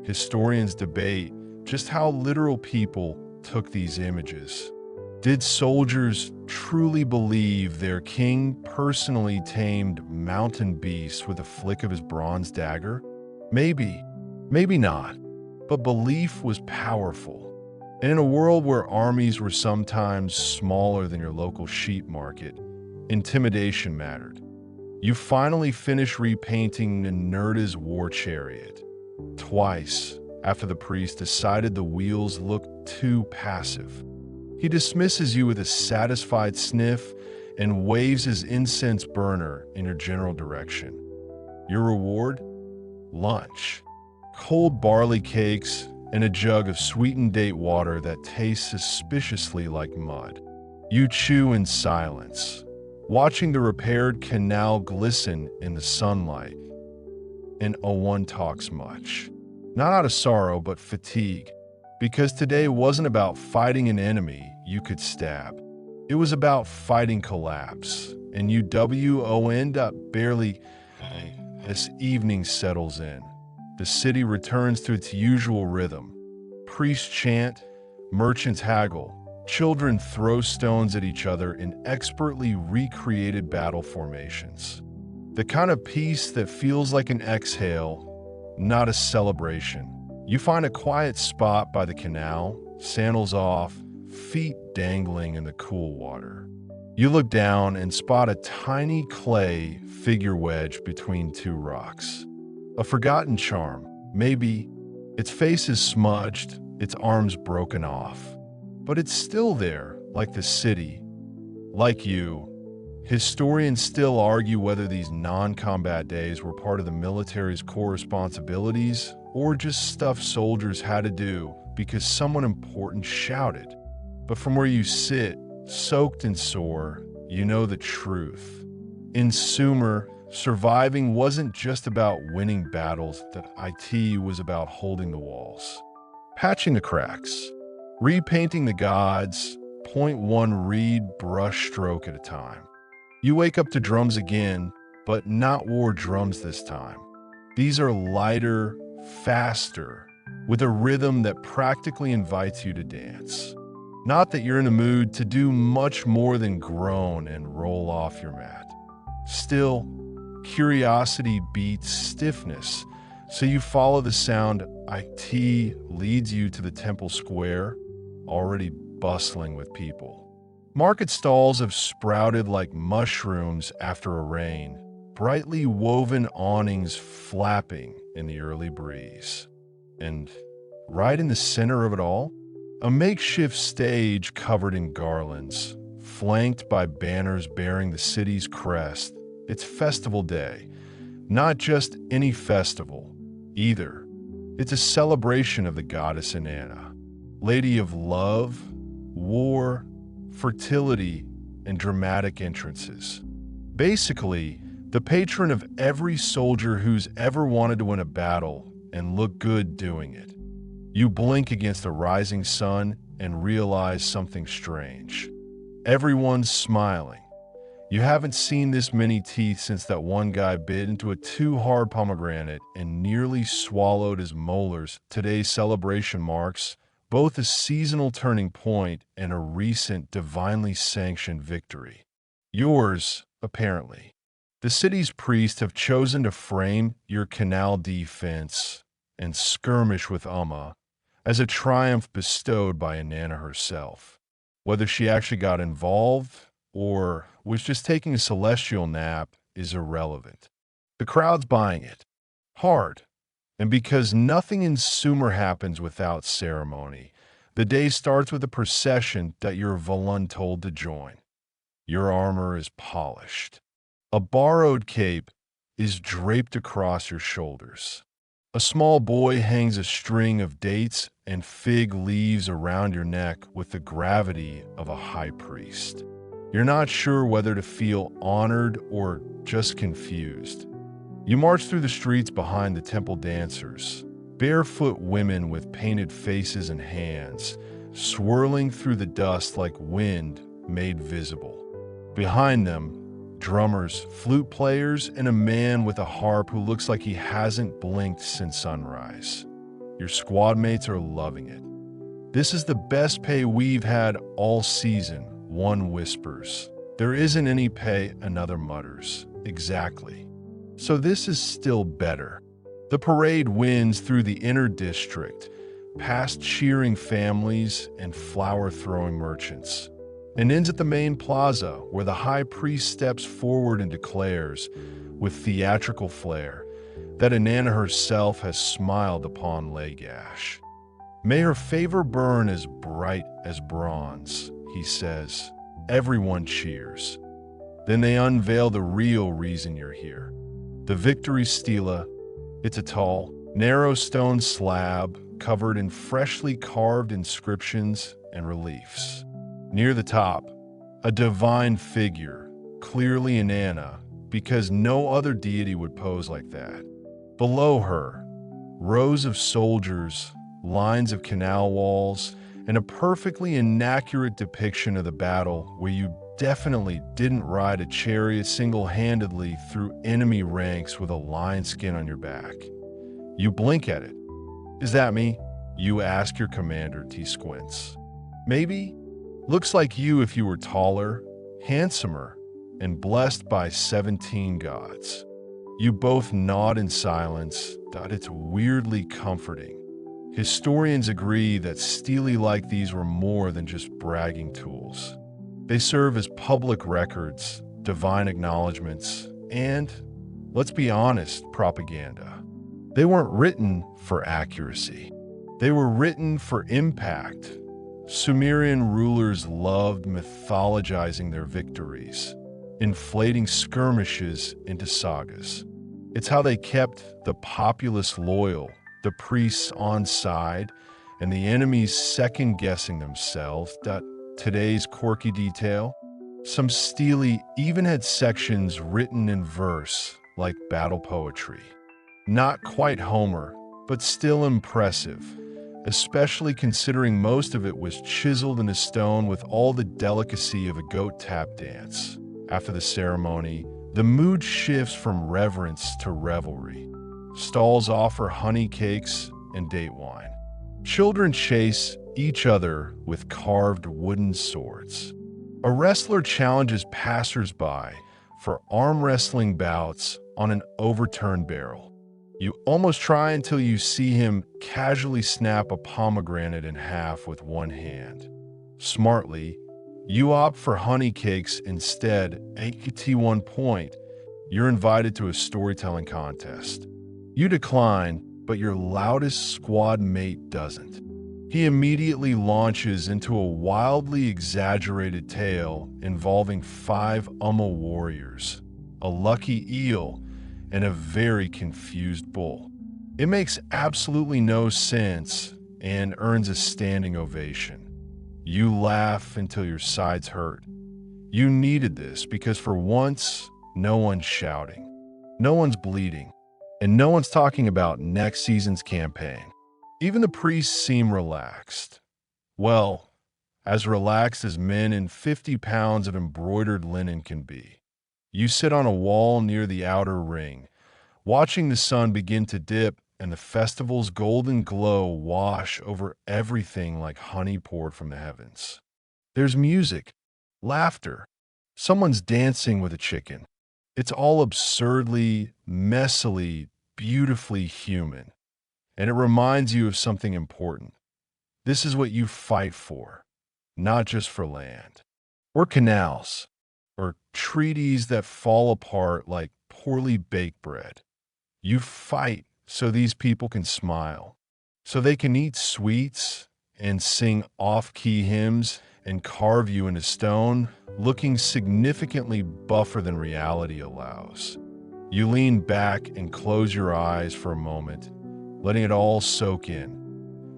Historians debate just how literal people took these images. Did soldiers truly believe their king personally tamed mountain beasts with a flick of his bronze dagger? Maybe, maybe not. But belief was powerful. And in a world where armies were sometimes smaller than your local sheep market, intimidation mattered. You finally finish repainting Ninurta's war chariot. Twice, after the priest decided the wheels looked too passive. He dismisses you with a satisfied sniff and waves his incense burner in your general direction. Your reward? Lunch. Cold barley cakes and a jug of sweetened date water that tastes suspiciously like mud. You chew in silence, watching the repaired canal glisten in the sunlight. And one talks much. Not out of sorrow, but fatigue. Because today wasn't about fighting an enemy you could stab. It was about fighting collapse. And you end up barely as evening settles in. The city returns to its usual rhythm. Priests chant, merchants haggle, children throw stones at each other in expertly recreated battle formations. The kind of peace that feels like an exhale, not a celebration. You find a quiet spot by the canal, sandals off, feet dangling in the cool water. You look down and spot a tiny clay figure wedged between two rocks. A forgotten charm, maybe. Its face is smudged, its arms broken off. But it's still there, like the city. Like you. Historians still argue whether these non-combat days were part of the military's core responsibilities or just stuff soldiers had to do because someone important shouted. But from where you sit, soaked and sore, you know the truth. In Sumer, surviving wasn't just about winning battles, that it was about holding the walls. Patching the cracks. Repainting the gods, point one reed brush stroke at a time. You wake up to drums again, but not war drums this time. These are lighter, faster, with a rhythm that practically invites you to dance. Not that you're in a mood to do much more than groan and roll off your mat. Still, curiosity beats stiffness, so you follow the sound. It leads you to the temple square, already bustling with people. Market stalls have sprouted like mushrooms after a rain, brightly woven awnings flapping in the early breeze. And right in the center of it all, a makeshift stage covered in garlands, flanked by banners bearing the city's crest. It's festival day, not just any festival, either. It's a celebration of the goddess Inanna, lady of love, war, fertility, and dramatic entrances. Basically, the patron of every soldier who's ever wanted to win a battle and look good doing it. You blink against a rising sun and realize something strange. Everyone's smiling. You haven't seen this many teeth since that one guy bit into a too hard pomegranate and nearly swallowed his molars. Today's celebration marks both a seasonal turning point and a recent divinely sanctioned victory. Yours, apparently. The city's priests have chosen to frame your canal defense and skirmish with Umma as a triumph bestowed by Inanna herself. Whether she actually got involved or was just taking a celestial nap is irrelevant. The crowd's buying it. Hard. And because nothing in Sumer happens without ceremony, the day starts with a procession that you're voluntold to join. Your armor is polished. A borrowed cape is draped across your shoulders. A small boy hangs a string of dates and fig leaves around your neck with the gravity of a high priest. You're not sure whether to feel honored or just confused. You march through the streets behind the temple dancers, barefoot women with painted faces and hands, swirling through the dust like wind made visible. Behind them, drummers, flute players, and a man with a harp who looks like he hasn't blinked since sunrise. Your squad mates are loving it. This is the best pay we've had all season, one whispers. There isn't any pay, another mutters. Exactly. So this is still better. The parade winds through the inner district, past cheering families and flower-throwing merchants, and ends at the main plaza where the high priest steps forward and declares, with theatrical flair, that Inanna herself has smiled upon Lagash. May her favor burn as bright as bronze, he says. Everyone cheers. Then they unveil the real reason you're here. The victory stela. It's a tall, narrow stone slab covered in freshly carved inscriptions and reliefs. Near the top, a divine figure, clearly Inanna, because no other deity would pose like that. Below her, rows of soldiers, lines of canal walls, and a perfectly inaccurate depiction of the battle where you definitely didn't ride a chariot single-handedly through enemy ranks with a lion skin on your back. You blink at it. Is that me? You ask your commander, T squints. Maybe? Looks like you if you were taller, handsomer, and blessed by 17 gods. You both nod in silence, that it's weirdly comforting. Historians agree that stelae like these were more than just bragging tools. They serve as public records, divine acknowledgments, and, let's be honest, propaganda. They weren't written for accuracy. They were written for impact. Sumerian rulers loved mythologizing their victories, inflating skirmishes into sagas. It's how they kept the populace loyal, the priests on side, and the enemies second-guessing themselves. That today's quirky detail, some stelae even had sections written in verse, like battle poetry. Not quite Homer, but still impressive, especially considering most of it was chiseled into stone with all the delicacy of a goat tap dance. After the ceremony, the mood shifts from reverence to revelry. Stalls offer honey cakes and date wine. Children chase each other with carved wooden swords. A wrestler challenges passers-by for arm wrestling bouts on an overturned barrel. You almost try until you see him casually snap a pomegranate in half with one hand. Smartly, you opt for honey cakes instead. At 1 point, you're invited to a storytelling contest. You decline, but your loudest squad mate doesn't. He immediately launches into a wildly exaggerated tale involving 5 Umma warriors, a lucky eel, and a very confused bull. It makes absolutely no sense and earns a standing ovation. You laugh until your sides hurt. You needed this because for once, no one's shouting, no one's bleeding, and no one's talking about next season's campaign. Even the priests seem relaxed. Well, as relaxed as men in 50 pounds of embroidered linen can be. You sit on a wall near the outer ring, watching the sun begin to dip and the festival's golden glow wash over everything like honey poured from the heavens. There's music, laughter. Someone's dancing with a chicken. It's all absurdly, messily, beautifully human. And it reminds you of something important. This is what you fight for, not just for land, or canals, or treaties that fall apart like poorly baked bread. You fight so these people can smile, so they can eat sweets and sing off-key hymns and carve you into stone, looking significantly buffer than reality allows. You lean back and close your eyes for a moment, letting it all soak in.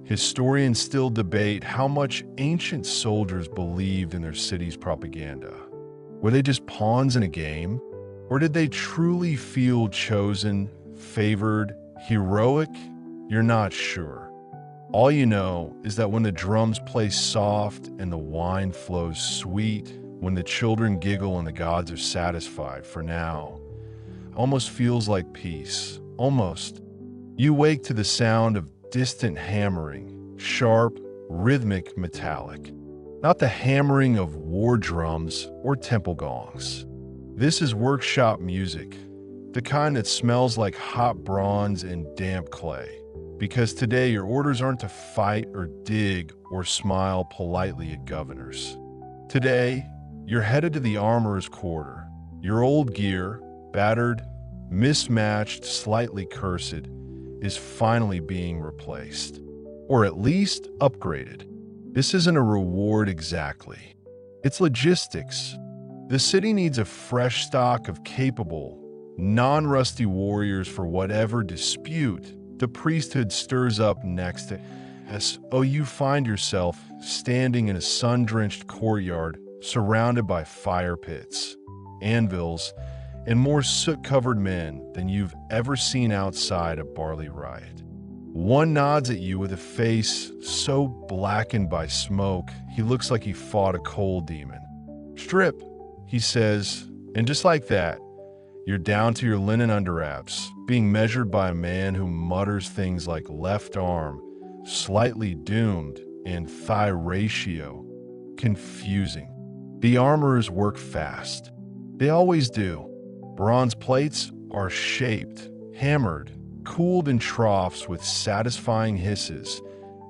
Historians still debate how much ancient soldiers believed in their city's propaganda. Were they just pawns in a game? Or did they truly feel chosen, favored, heroic? You're not sure. All you know is that when the drums play soft and the wine flows sweet, when the children giggle and the gods are satisfied for now, almost feels like peace. Almost. You wake to the sound of distant hammering, sharp, rhythmic, metallic. Not the hammering of war drums or temple gongs. This is workshop music, the kind that smells like hot bronze and damp clay. Because today your orders aren't to fight or dig or smile politely at governors. Today, you're headed to the armorer's quarter. Your old gear, battered, mismatched, slightly cursed, is finally being replaced. Or at least upgraded. This isn't a reward exactly. It's logistics. The city needs a fresh stock of capable, non-rusty warriors for whatever dispute the priesthood stirs up next. So you find yourself standing in a sun-drenched courtyard surrounded by fire pits, anvils, and more soot-covered men than you've ever seen outside a barley riot. One nods at you with a face so blackened by smoke, he looks like he fought a coal demon. "Strip," he says, and just like that, you're down to your linen underwraps, being measured by a man who mutters things like left arm, slightly doomed, and thigh ratio. Confusing. The armorers work fast. They always do. Bronze plates are shaped, hammered, cooled in troughs with satisfying hisses,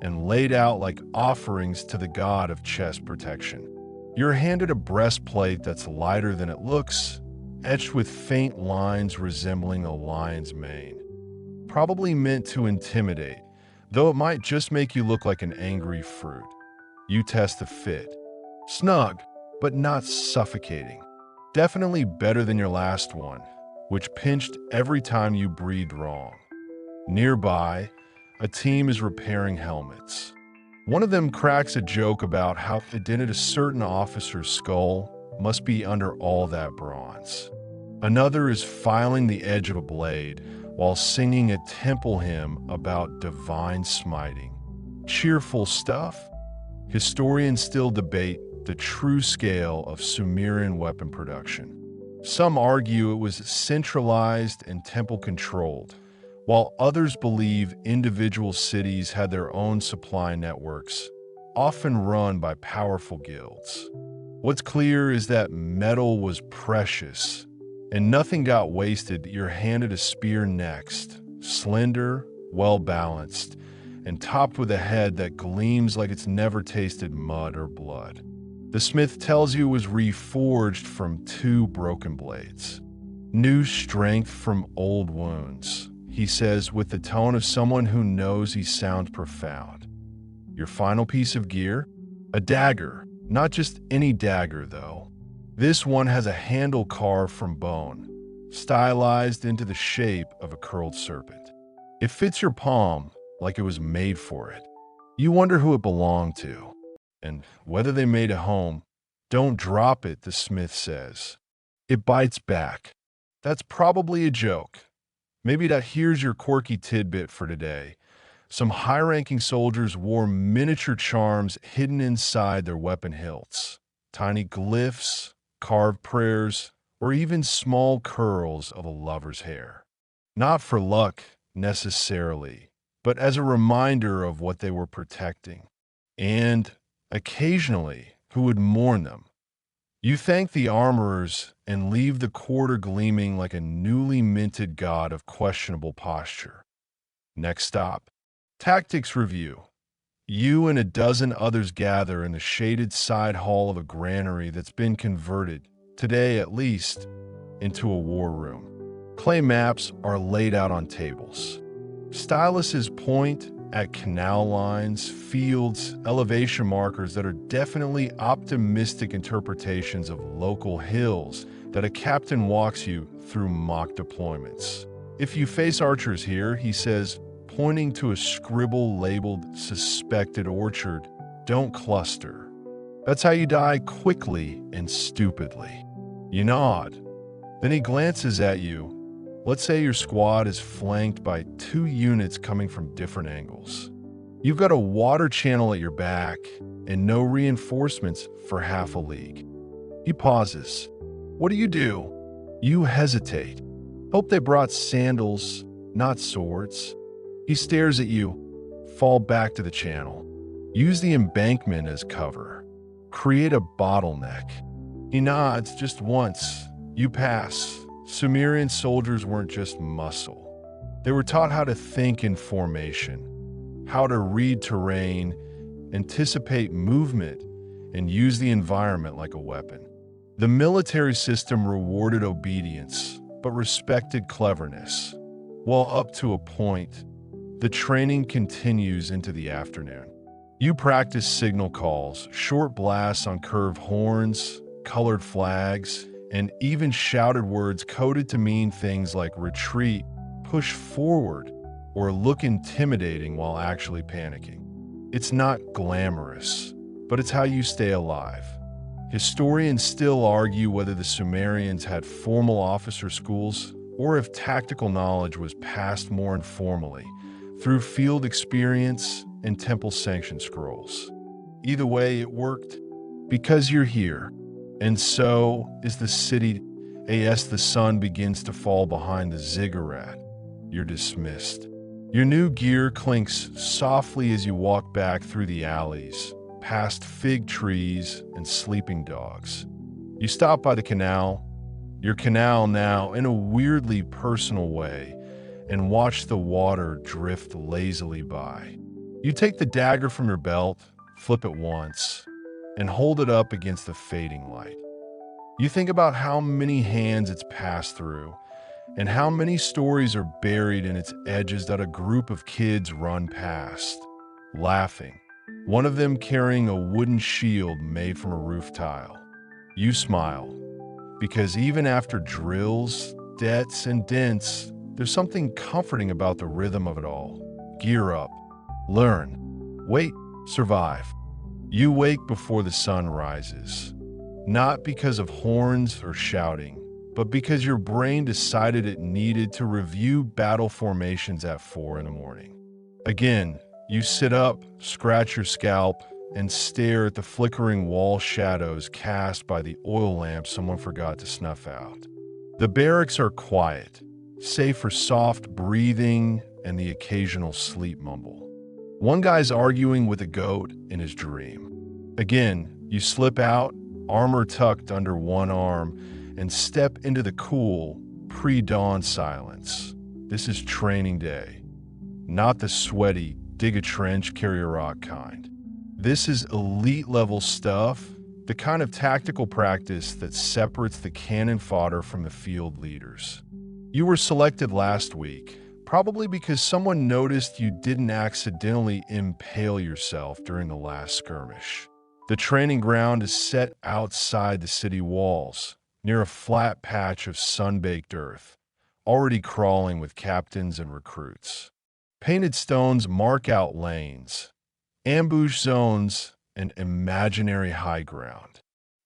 and laid out like offerings to the god of chest protection. You're handed a breastplate that's lighter than it looks, etched with faint lines resembling a lion's mane. Probably meant to intimidate, though it might just make you look like an angry fruit. You test the fit. Snug, but not suffocating. Definitely better than your last one, which pinched every time you breathed wrong. Nearby, a team is repairing helmets. One of them cracks a joke about how it dented a certain officer's skull must be under all that bronze. Another is filing the edge of a blade while singing a temple hymn about divine smiting. Cheerful stuff? Historians still debate the true scale of Sumerian weapon production. Some argue it was centralized and temple-controlled, while others believe individual cities had their own supply networks, often run by powerful guilds. What's clear is that metal was precious, and nothing got wasted. You're handed a spear next, slender, well-balanced, and topped with a head that gleams like it's never tasted mud or blood. The smith tells you it was reforged from 2 broken blades. New strength from old wounds, he says with the tone of someone who knows he sounds profound. Your final piece of gear? A dagger. Not just any dagger, though. This one has a handle carved from bone, stylized into the shape of a curled serpent. It fits your palm like it was made for it. You wonder who it belonged to, and whether they made it home. Don't drop it, the smith says. It bites back. That's probably a joke. Maybe here's your quirky tidbit for today. Some high-ranking soldiers wore miniature charms hidden inside their weapon hilts. Tiny glyphs, carved prayers, or even small curls of a lover's hair. Not for luck, necessarily, but as a reminder of what they were protecting. And, occasionally, who would mourn them. You thank the armorers and leave the quarter gleaming like a newly minted god of questionable posture. Next stop, tactics review. You and a dozen others gather in the shaded side hall of a granary that's been converted, today at least, into a war room. Clay maps are laid out on tables. Styluses point at canal lines, fields, elevation markers that are definitely optimistic interpretations of local hills that a captain walks you through mock deployments. If you face archers here, he says, pointing to a scribble labeled suspected orchard, don't cluster. That's how you die quickly and stupidly. You nod. Then he glances at you. Let's say your squad is flanked by 2 units coming from different angles. You've got a water channel at your back and no reinforcements for half a league. He pauses. What do? You hesitate. Hope they brought sandals, not swords. He stares at you. Fall back to the channel. Use the embankment as cover. Create a bottleneck. He nods just once. You pass. Sumerian soldiers weren't just muscle. They were taught how to think in formation, how to read terrain, anticipate movement, and use the environment like a weapon. The military system rewarded obedience, but respected cleverness. Well, up to a point, the training continues into the afternoon. You practice signal calls, short blasts on curved horns, colored flags, and even shouted words coded to mean things like retreat, push forward, or look intimidating while actually panicking. It's not glamorous, but it's how you stay alive. Historians still argue whether the Sumerians had formal officer schools or if tactical knowledge was passed more informally through field experience and temple-sanctioned scrolls. Either way, it worked because you're here. And so is the city. As the sun begins to fall behind the ziggurat, you're dismissed. Your new gear clinks softly as you walk back through the alleys, past fig trees and sleeping dogs. You stop by the canal, your canal now in a weirdly personal way, and watch the water drift lazily by. You take the dagger from your belt, flip it once, and hold it up against the fading light. You think about how many hands it's passed through and how many stories are buried in its edges that a group of kids run past, laughing, one of them carrying a wooden shield made from a roof tile. You smile, because even after drills, debts, and dents, there's something comforting about the rhythm of it all. Gear up, learn, wait, survive. You wake before the sun rises, not because of horns or shouting, but because your brain decided it needed to review battle formations at 4 in the morning. Again, you sit up, scratch your scalp, and stare at the flickering wall shadows cast by the oil lamp someone forgot to snuff out. The barracks are quiet, save for soft breathing and the occasional sleep mumble. One guy's arguing with a goat in his dream. Again, you slip out, armor tucked under one arm, and step into the cool, pre-dawn silence. This is training day, not the sweaty, dig a trench, carry a rock kind. This is elite-level stuff, the kind of tactical practice that separates the cannon fodder from the field leaders. You were selected last week, probably because someone noticed you didn't accidentally impale yourself during the last skirmish. The training ground is set outside the city walls, near a flat patch of sun-baked earth, already crawling with captains and recruits. Painted stones mark out lanes, ambush zones, and imaginary high ground.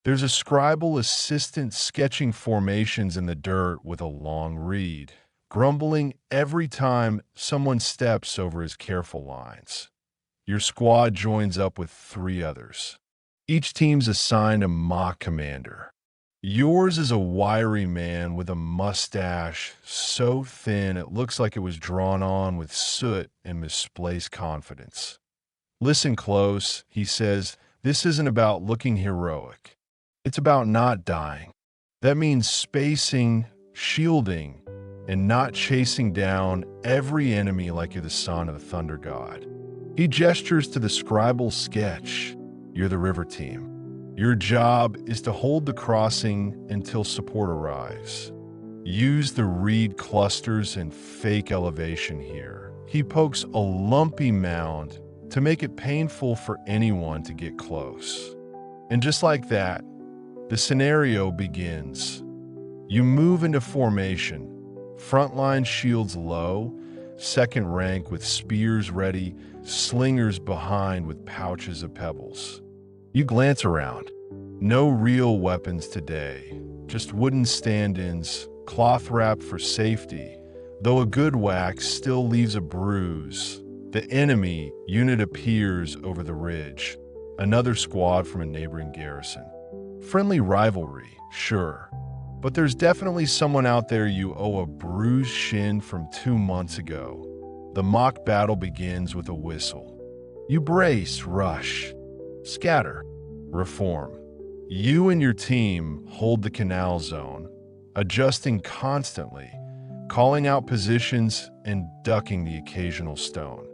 There's a scribal assistant sketching formations in the dirt with a long reed, grumbling every time someone steps over his careful lines. Your squad joins up with 3 others. Each team's assigned a mock commander. Yours is a wiry man with a mustache so thin it looks like it was drawn on with soot and misplaced confidence. Listen close, he says, this isn't about looking heroic. It's about not dying. That means spacing, shielding, and not chasing down every enemy like you're the son of the thunder god. He gestures to the scribal sketch. You're the river team. Your job is to hold the crossing until support arrives. Use the reed clusters and fake elevation here. He pokes a lumpy mound to make it painful for anyone to get close. And just like that, the scenario begins. You move into formation, frontline shields low, second rank with spears ready, slingers behind with pouches of pebbles. You glance around. No real weapons today, just wooden stand-ins, cloth wrapped for safety, though a good whack still leaves a bruise. The enemy unit appears over the ridge, another squad from a neighboring garrison. Friendly rivalry, sure, but there's definitely someone out there you owe a bruised shin from 2 months ago. The mock battle begins with a whistle. You brace, rush, scatter, reform. You and your team hold the canal zone, adjusting constantly, calling out positions and ducking the occasional stone.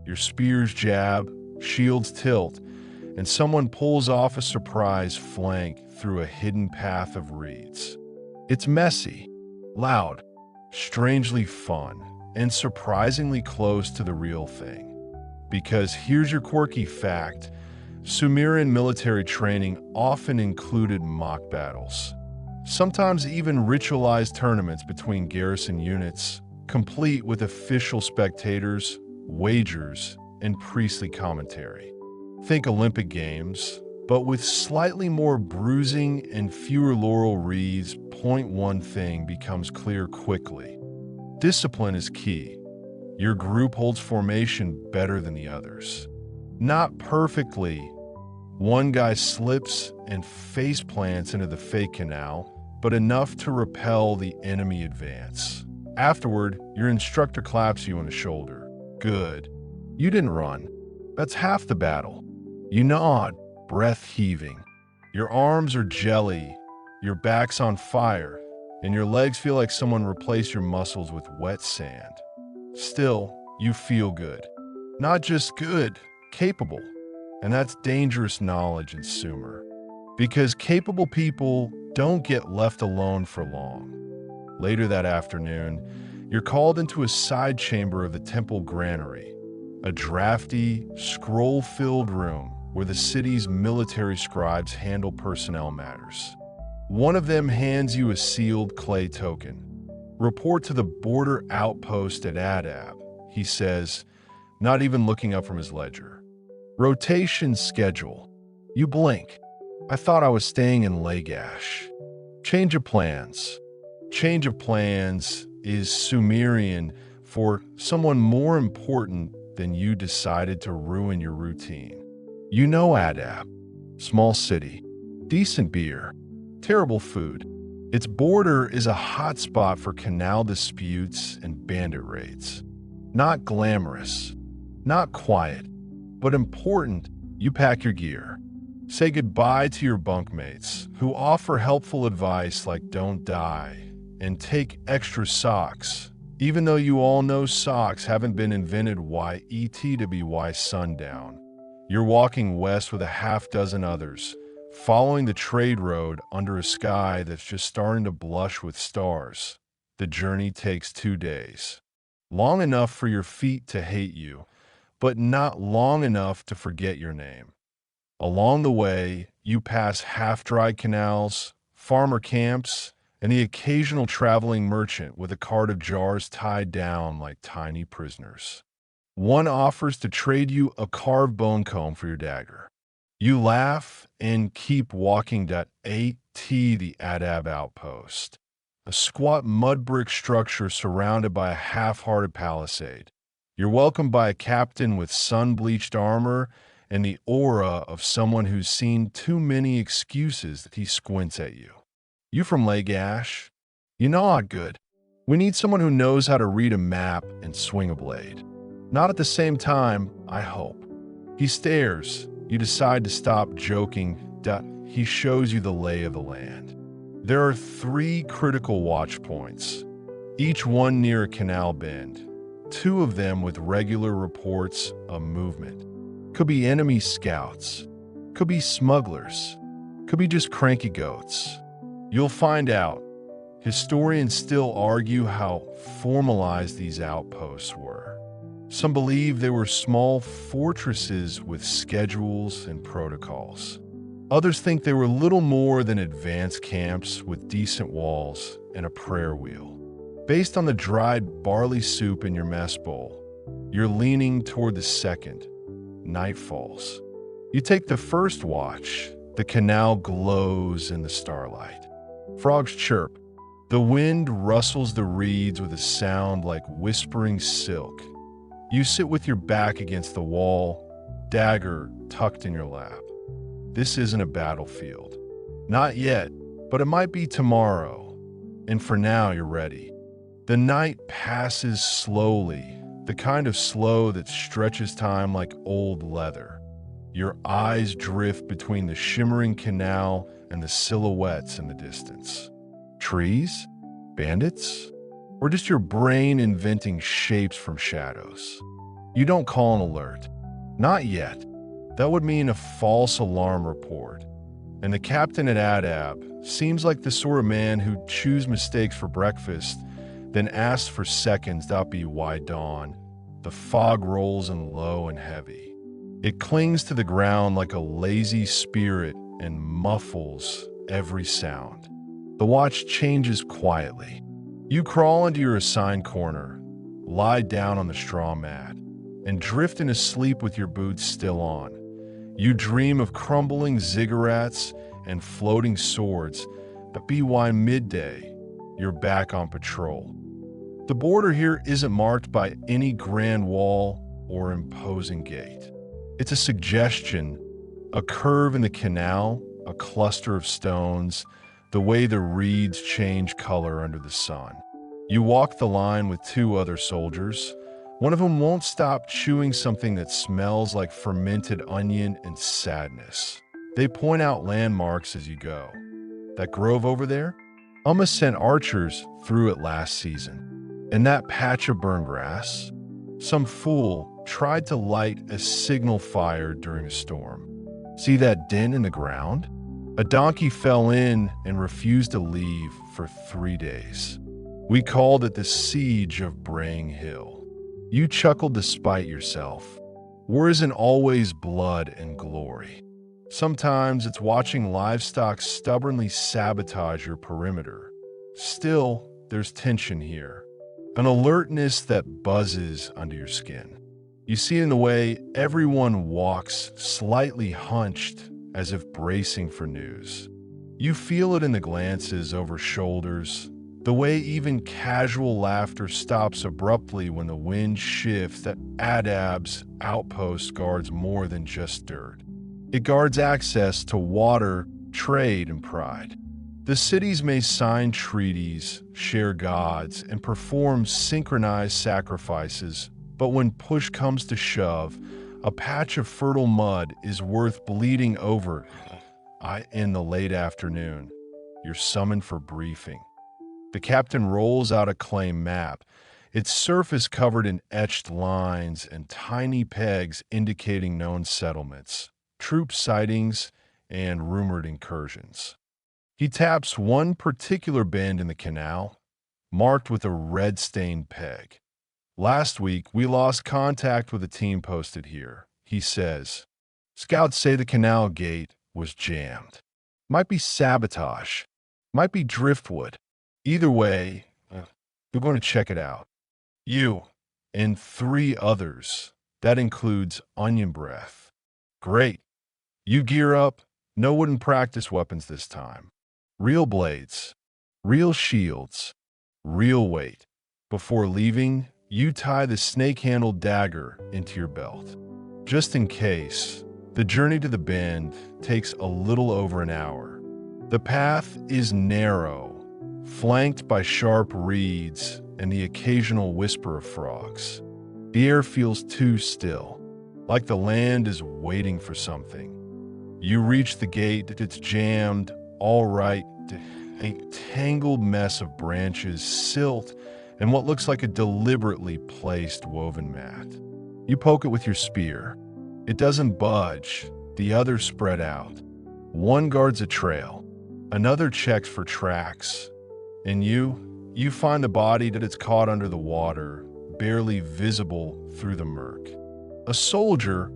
Your spears jab, shields tilt, and someone pulls off a surprise flank through a hidden path of reeds. It's messy, loud, strangely fun, and surprisingly close to the real thing. Because here's your quirky fact, Sumerian military training often included mock battles, sometimes even ritualized tournaments between garrison units, complete with official spectators, wagers, and priestly commentary. Think Olympic Games, but with slightly more bruising and fewer laurel wreaths. Point one thing becomes clear quickly. Discipline is key. Your group holds formation better than the others. Not perfectly. One guy slips and face plants into the fake canal, but enough to repel the enemy advance. Afterward, your instructor claps you on the shoulder. Good. You didn't run. That's half the battle. You nod, breath heaving. Your arms are jelly, your back's on fire, and your legs feel like someone replaced your muscles with wet sand. Still, you feel good. Not just good, capable. And that's dangerous knowledge in Sumer. Because capable people don't get left alone for long. Later that afternoon, you're called into a side chamber of the temple granary, a drafty, scroll-filled room where the city's military scribes handle personnel matters. One of them hands you a sealed clay token. Report to the border outpost at Adab, he says, not even looking up from his ledger. Rotation schedule. You blink. I thought I was staying in Lagash. Change of plans. Change of plans is Sumerian for someone more important than you decided to ruin your routine. You know Adab. Small city. Decent beer. Terrible food. Its border is a hotspot for canal disputes and bandit raids. Not glamorous. Not quiet. But important, you pack your gear. Say goodbye to your bunkmates, who offer helpful advice like don't die, and take extra socks, even though you all know socks haven't been invented yet sundown. You're walking west with a half dozen others, following the trade road under a sky that's just starting to blush with stars. The journey takes 2 days. Long enough for your feet to hate you, but not long enough to forget your name. Along the way, you pass half-dried canals, farmer camps, and the occasional traveling merchant with a cart of jars tied down like tiny prisoners. One offers to trade you a carved bone comb for your dagger. You laugh and keep walking to the Adab outpost, a squat mud brick structure surrounded by a half-hearted palisade. You're welcomed by a captain with sun-bleached armor and the aura of someone who's seen too many excuses that he squints at you. You from Lagash? You nod good. We need someone who knows how to read a map and swing a blade. Not at the same time, I hope. He stares. You decide to stop joking. he shows you the lay of the land. There are 3 critical watch points, each one near a canal bend, 2 of them with regular reports of movement. Could be enemy scouts, could be smugglers, could be just cranky goats. You'll find out. Historians still argue how formalized these outposts were. Some believe they were small fortresses with schedules and protocols. Others think they were little more than advanced camps with decent walls and a prayer wheel. Based on the dried barley soup in your mess bowl, you're leaning toward the second. Night falls. You take the first watch. The canal glows in the starlight. Frogs chirp. The wind rustles the reeds with a sound like whispering silk. You sit with your back against the wall, dagger tucked in your lap. This isn't a battlefield. Not yet, but it might be tomorrow. And for now, you're ready. The night passes slowly, the kind of slow that stretches time like old leather. Your eyes drift between the shimmering canal and the silhouettes in the distance. Trees? Bandits? Or just your brain inventing shapes from shadows? You don't call an alert. Not yet. That would mean a false alarm report. And the captain at Adab seems like the sort of man who'd choose mistakes for breakfast, then asks for seconds that'll be wide dawn. The fog rolls in low and heavy. It clings to the ground like a lazy spirit and muffles every sound. The watch changes quietly. You crawl into your assigned corner, lie down on the straw mat, and drift into sleep with your boots still on. You dream of crumbling ziggurats and floating swords, but by midday, you're back on patrol. The border here isn't marked by any grand wall or imposing gate. It's a suggestion, a curve in the canal, a cluster of stones, the way the reeds change color under the sun. You walk the line with 2 other soldiers. One of them won't stop chewing something that smells like fermented onion and sadness. They point out landmarks as you go. That grove over there? Umma sent archers through it last season. And that patch of burned grass? Some fool tried to light a signal fire during a storm. See that dent in the ground? A donkey fell in and refused to leave for 3 days. We called it the Siege of Braying Hill. You chuckled to spite yourself. War isn't always blood and glory. Sometimes it's watching livestock stubbornly sabotage your perimeter. Still, there's tension here. An alertness that buzzes under your skin. You see it in the way everyone walks slightly hunched as if bracing for news. You feel it in the glances over shoulders, the way even casual laughter stops abruptly when the wind shifts that Adab's outpost guards more than just dirt. It guards access to water, trade, and pride. The cities may sign treaties, share gods, and perform synchronized sacrifices, but when push comes to shove, a patch of fertile mud is worth bleeding over. In the late afternoon, you're summoned for briefing. The captain rolls out a claim map, its surface covered in etched lines and tiny pegs indicating known settlements, troop sightings, and rumored incursions. He taps one particular bend in the canal, marked with a red-stained peg. Last week, we lost contact with a team posted here. He says, scouts say the canal gate was jammed. Might be sabotage. Might be driftwood. Either way, we're going to check it out. You and 3 others. That includes onion breath. Great. You gear up. No wooden practice weapons this time. Real blades. Real shields. Real weight. Before leaving, you tie the snake-handled dagger into your belt. Just in case, the journey to the bend takes a little over an hour. The path is narrow, flanked by sharp reeds and the occasional whisper of frogs. The air feels too still, like the land is waiting for something. You reach the gate, it's jammed, all right, a tangled mess of branches, silt, and what looks like a deliberately placed woven mat. You poke it with your spear. It doesn't budge. The others spread out. One guards a trail. Another checks for tracks. And you find the body that it's caught under the water, barely visible through the murk. A soldier,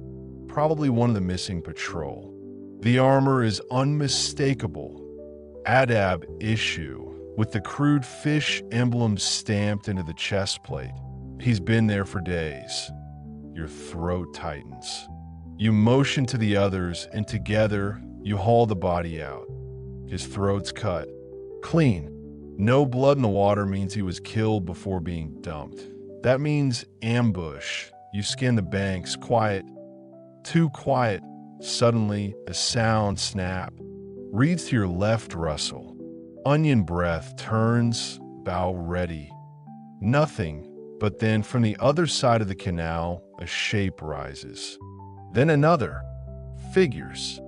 probably one of the missing patrol. The armor is unmistakable. Adab issue, with the crude fish emblem stamped into the chest plate. He's been there for days. Your throat tightens. You motion to the others, and together you haul the body out. His throat's cut. Clean. No blood in the water means he was killed before being dumped. That means ambush. You scan the banks, quiet. Too quiet. Suddenly, a sound snap. Reads to your left, rustle. Onion breath turns, bow ready. Nothing, but then from the other side of the canal, a shape rises. Then another. Figures.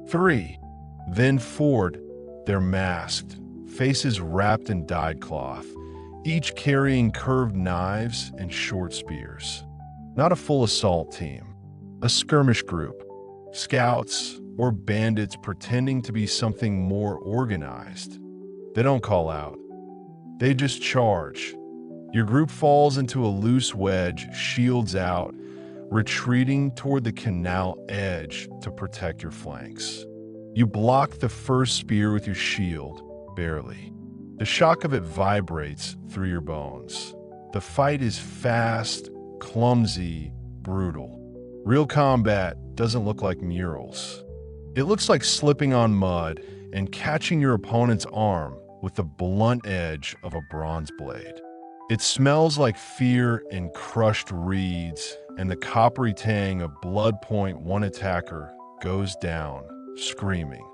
3. Then Ford. They're masked. Faces wrapped in dyed cloth. Each carrying curved knives and short spears. Not a full assault team. A skirmish group. Scouts or bandits pretending to be something more organized. They don't call out. They just charge. Your group falls into a loose wedge, shields out, retreating toward the canal edge to protect your flanks. You block the first spear with your shield, barely. The shock of it vibrates through your bones. The fight is fast, clumsy, brutal. Real combat doesn't look like murals. It looks like slipping on mud and catching your opponent's arm with the blunt edge of a bronze blade. It smells like fear and crushed reeds, and the coppery tang of blood point one attacker goes down, screaming.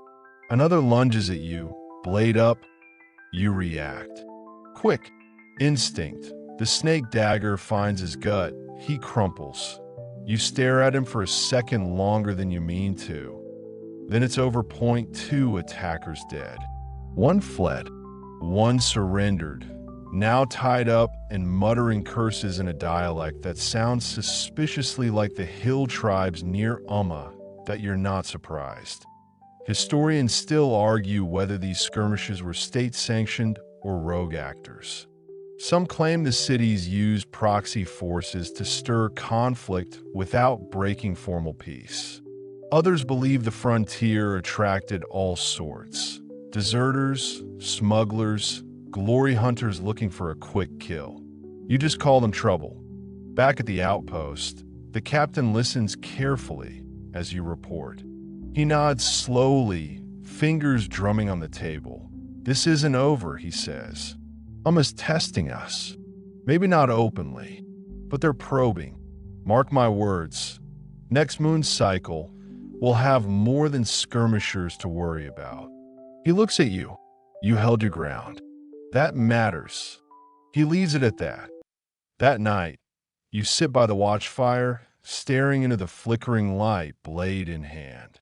Another lunges at you, blade up. You react. Quick. Instinct. The snake dagger finds his gut. He crumples. You stare at him for a second longer than you mean to. Then it's over. Point 2 attackers dead. One fled. One surrendered, now tied up and muttering curses in a dialect that sounds suspiciously like the hill tribes near Umma. That you're not surprised. Historians still argue whether these skirmishes were state-sanctioned or rogue actors. Some claim the cities used proxy forces to stir conflict without breaking formal peace. Others believe the frontier attracted all sorts. Deserters, smugglers, glory hunters looking for a quick kill. You just call them trouble. Back at the outpost, the captain listens carefully as you report. He nods slowly, fingers drumming on the table. This isn't over, he says. Umma's testing us. Maybe not openly, but they're probing. Mark my words. Next moon cycle, we'll have more than skirmishers to worry about. He looks at you. You held your ground. That matters. He leaves it at that. That night, you sit by the watchfire, staring into the flickering light, blade in hand.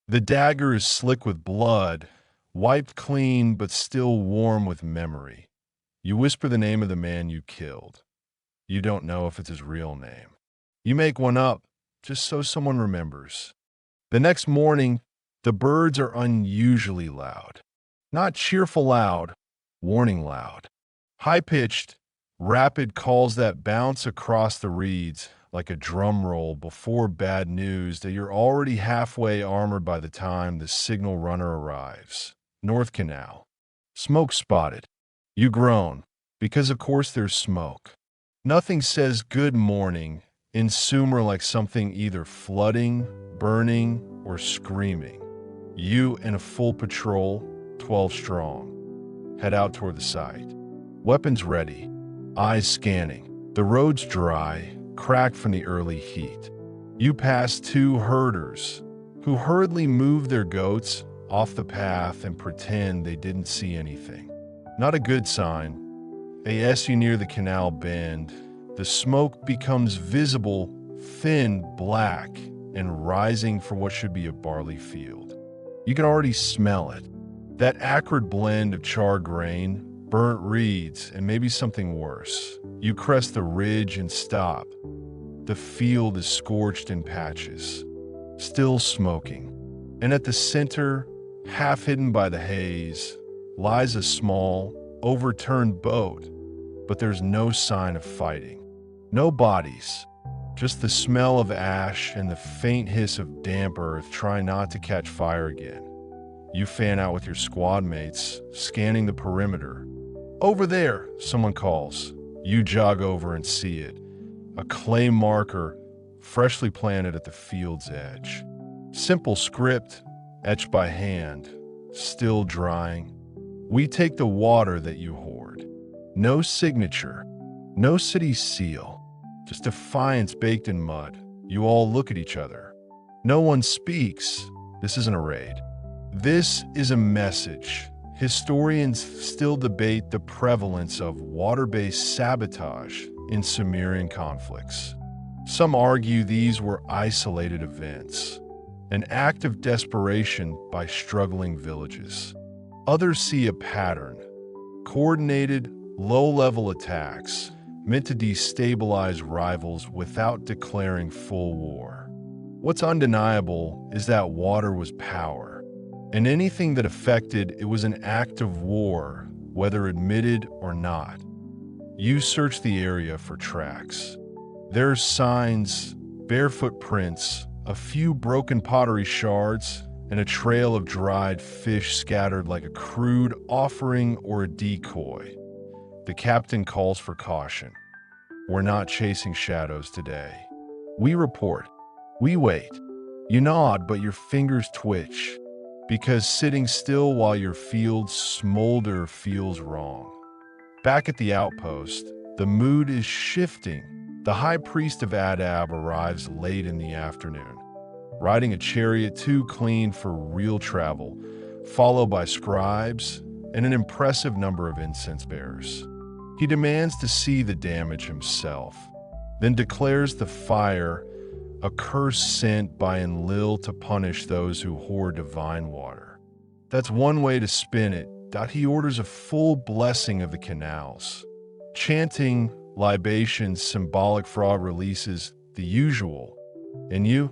The dagger is slick with blood, wiped clean but still warm with memory. You whisper the name of the man you killed. You don't know if it's his real name. You make one up, just so someone remembers. The next morning, the birds are unusually loud. Not cheerful loud, warning loud. High-pitched, rapid calls that bounce across the reeds like a drum roll before bad news that you're already halfway armored by the time the signal runner arrives. North Canal. Smoke spotted. You groan, because of course there's smoke. Nothing says good morning in Sumer like something either flooding, burning, or screaming. You and a full patrol, 12 strong, head out toward the site. Weapons ready, eyes scanning. The road's dry, cracked from the early heat. You pass 2 herders who hurriedly move their goats off the path and pretend they didn't see anything. Not a good sign. As you near the canal bend, the smoke becomes visible, thin, black, and rising for what should be a barley field. You can already smell it. That acrid blend of charred grain, burnt reeds, and maybe something worse. You crest the ridge and stop. The field is scorched in patches, still smoking. And at the center, half hidden by the haze, lies a small, overturned boat. But there's no sign of fighting. No bodies. Just the smell of ash and the faint hiss of damp earth trying not to catch fire again. You fan out with your squad mates, scanning the perimeter. "Over there," someone calls. You jog over and see it. A clay marker freshly planted at the field's edge. Simple script, etched by hand, still drying. "We take the water that you hoard." No signature, no city seal, just defiance baked in mud. You all look at each other. No one speaks. This isn't a raid. This is a message. Historians still debate the prevalence of water-based sabotage in Sumerian conflicts. Some argue these were isolated events, an act of desperation by struggling villages. Others see a pattern, coordinated, low-level attacks meant to destabilize rivals without declaring full war. What's undeniable is that water was power. And anything that affected it was an act of war, whether admitted or not. You search the area for tracks. There's signs, barefoot prints, a few broken pottery shards, and a trail of dried fish scattered like a crude offering or a decoy. The captain calls for caution. "We're not chasing shadows today." We report. We wait. You nod, but your fingers twitch. Because sitting still while your fields smolder feels wrong. Back at the outpost, the mood is shifting. The high priest of Adab arrives late in the afternoon, riding a chariot too clean for real travel, followed by scribes and an impressive number of incense bearers. He demands to see the damage himself, then declares the fire a curse sent by Enlil to punish those who hoard divine water. That's one way to spin it. He orders a full blessing of the canals. Chanting, libations, symbolic fraud releases, the usual. And you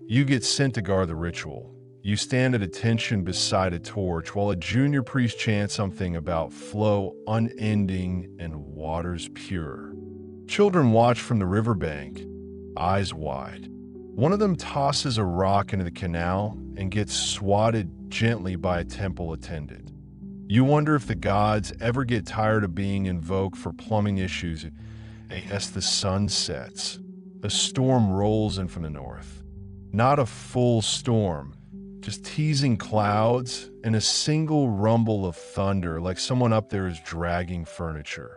get sent to guard the ritual. You stand at attention beside a torch while a junior priest chants something about flow unending and waters pure. Children watch from the riverbank, eyes wide. One of them tosses a rock into the canal and gets swatted gently by a temple attendant. You wonder if the gods ever get tired of being invoked for plumbing issues as the sun sets. A storm rolls in from the north. Not a full storm, just teasing clouds and a single rumble of thunder like someone up there is dragging furniture.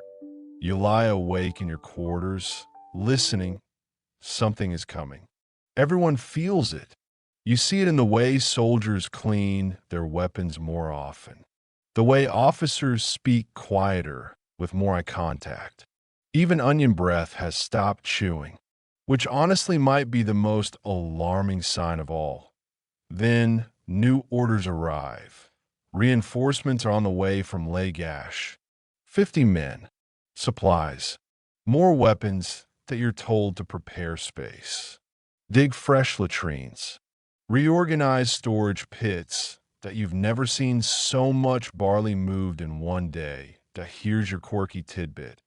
You lie awake in your quarters, listening. Something is coming. Everyone feels it. You see it in the way soldiers clean their weapons more often, the way officers speak quieter with more eye contact. Even Onion Breath has stopped chewing, which honestly might be the most alarming sign of all. Then new orders arrive. Reinforcements are on the way from Lagash. 50 men, supplies, more weapons that you're told to prepare space. Dig fresh latrines. Reorganize storage pits that you've never seen so much barley moved in one day. Here's your quirky tidbit.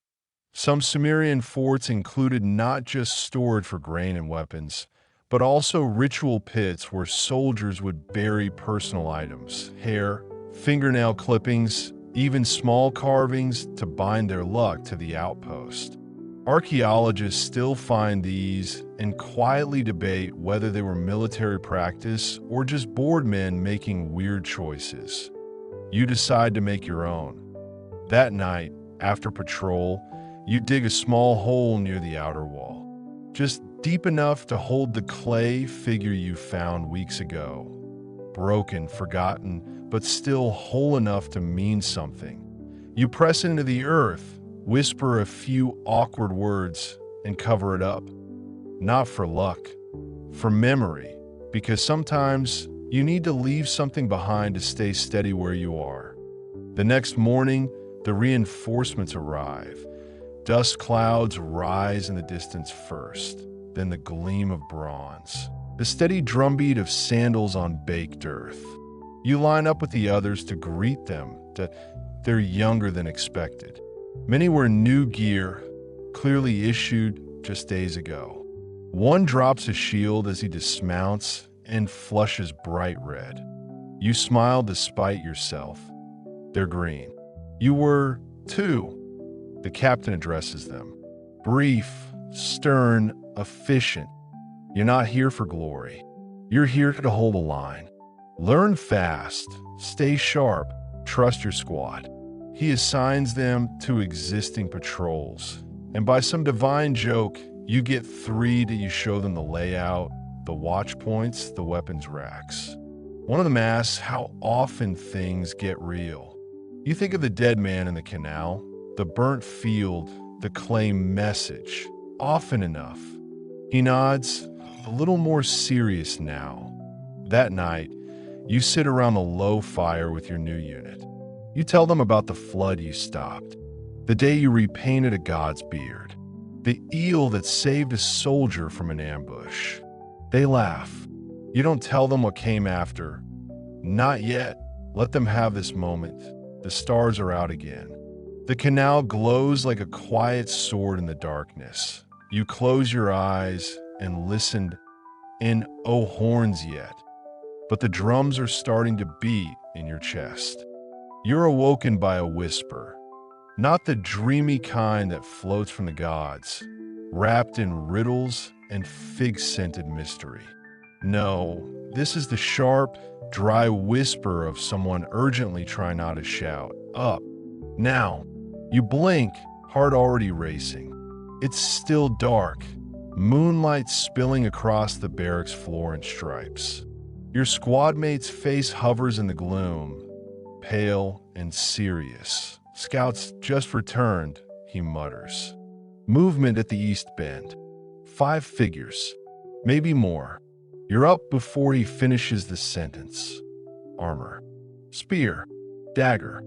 Some Sumerian forts included not just storage for grain and weapons, but also ritual pits where soldiers would bury personal items, hair, fingernail clippings, even small carvings to bind their luck to the outpost. Archaeologists still find these and quietly debate whether they were military practice or just bored men making weird choices. You decide to make your own. That night, after patrol, you dig a small hole near the outer wall, just deep enough to hold the clay figure you found weeks ago. Broken, forgotten, but still whole enough to mean something. You press into the earth, whisper a few awkward words, and cover it up. Not for luck, for memory, because sometimes You need to leave something behind to stay steady where you are. The next morning, the reinforcements arrive. Dust clouds rise in the distance first, then the gleam of bronze. The steady drumbeat of sandals on baked earth. You line up with the others to greet them. They're younger than expected. Many wear new gear, clearly issued just days ago. One drops a shield as he dismounts and flushes bright red. You smile despite yourself. They're green. You were too. The captain addresses them. Brief, stern, efficient. You're not here for glory. You're here to hold a line. Learn fast, stay sharp, trust your squad. He assigns them to existing patrols. And by some divine joke, you get 3 that you show them the layout, the watch points, the weapons racks. One of them asks how often things get real. You think of the dead man in the canal, the burnt field, the clay message. Often enough. He nods, a little more serious now. That night, you sit around the low fire with your new unit. You tell them about the flood you stopped, the day you repainted a god's beard, the eel that saved a soldier from an ambush. They laugh. You don't tell them what came after. Not yet. Let them have this moment. The stars are out again. The canal glows like a quiet sword in the darkness. You close your eyes and listen in oh horns yet. But the drums are starting to beat in your chest. You're awoken by a whisper. Not the dreamy kind that floats from the gods, wrapped in riddles and fig-scented mystery. No, this is the sharp, dry whisper of someone urgently trying not to shout. Up. Now. You blink, heart already racing. It's still dark. Moonlight spilling across the barracks floor in stripes. Your squad mate's face hovers in the gloom, pale and serious. Scouts just returned, he mutters. Movement at the east bend. 5 figures, maybe more. You're up before he finishes the sentence. Armor. Spear. Dagger.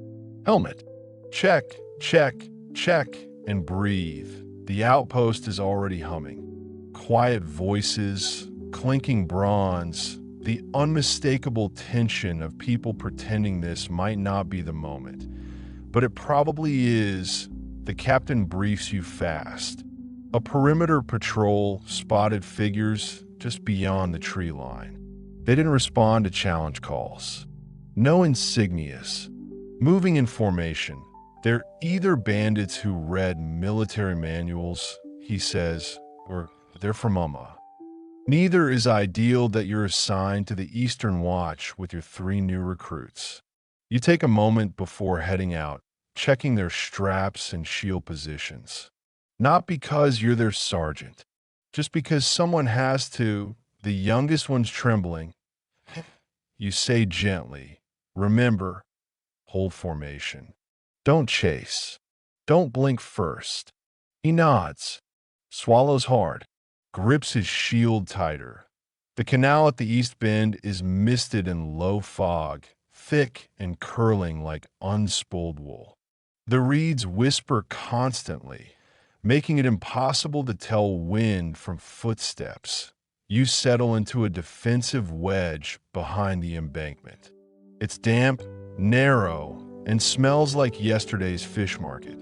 Helmet. Check, check, check, and breathe. The outpost is already humming. Quiet voices, clinking bronze, the unmistakable tension of people pretending this might not be the moment. But it probably is. The captain briefs you fast. A perimeter patrol spotted figures just beyond the tree line. They didn't respond to challenge calls. No insignias. Moving in formation. They're either bandits who read military manuals, he says, or they're from Umma. Neither is ideal that you're assigned to the Eastern Watch with your 3 new recruits. You take a moment before heading out, checking their straps and shield positions. Not because you're their sergeant, just because someone has to. The youngest one's trembling. You say gently, remember, hold formation. Don't chase. Don't blink first. He nods, swallows hard, grips his shield tighter. The canal at the east bend is misted in low fog, thick and curling like unspooled wool. The reeds whisper constantly, making it impossible to tell wind from footsteps. You settle into a defensive wedge behind the embankment. It's damp, narrow, and smells like yesterday's fish market.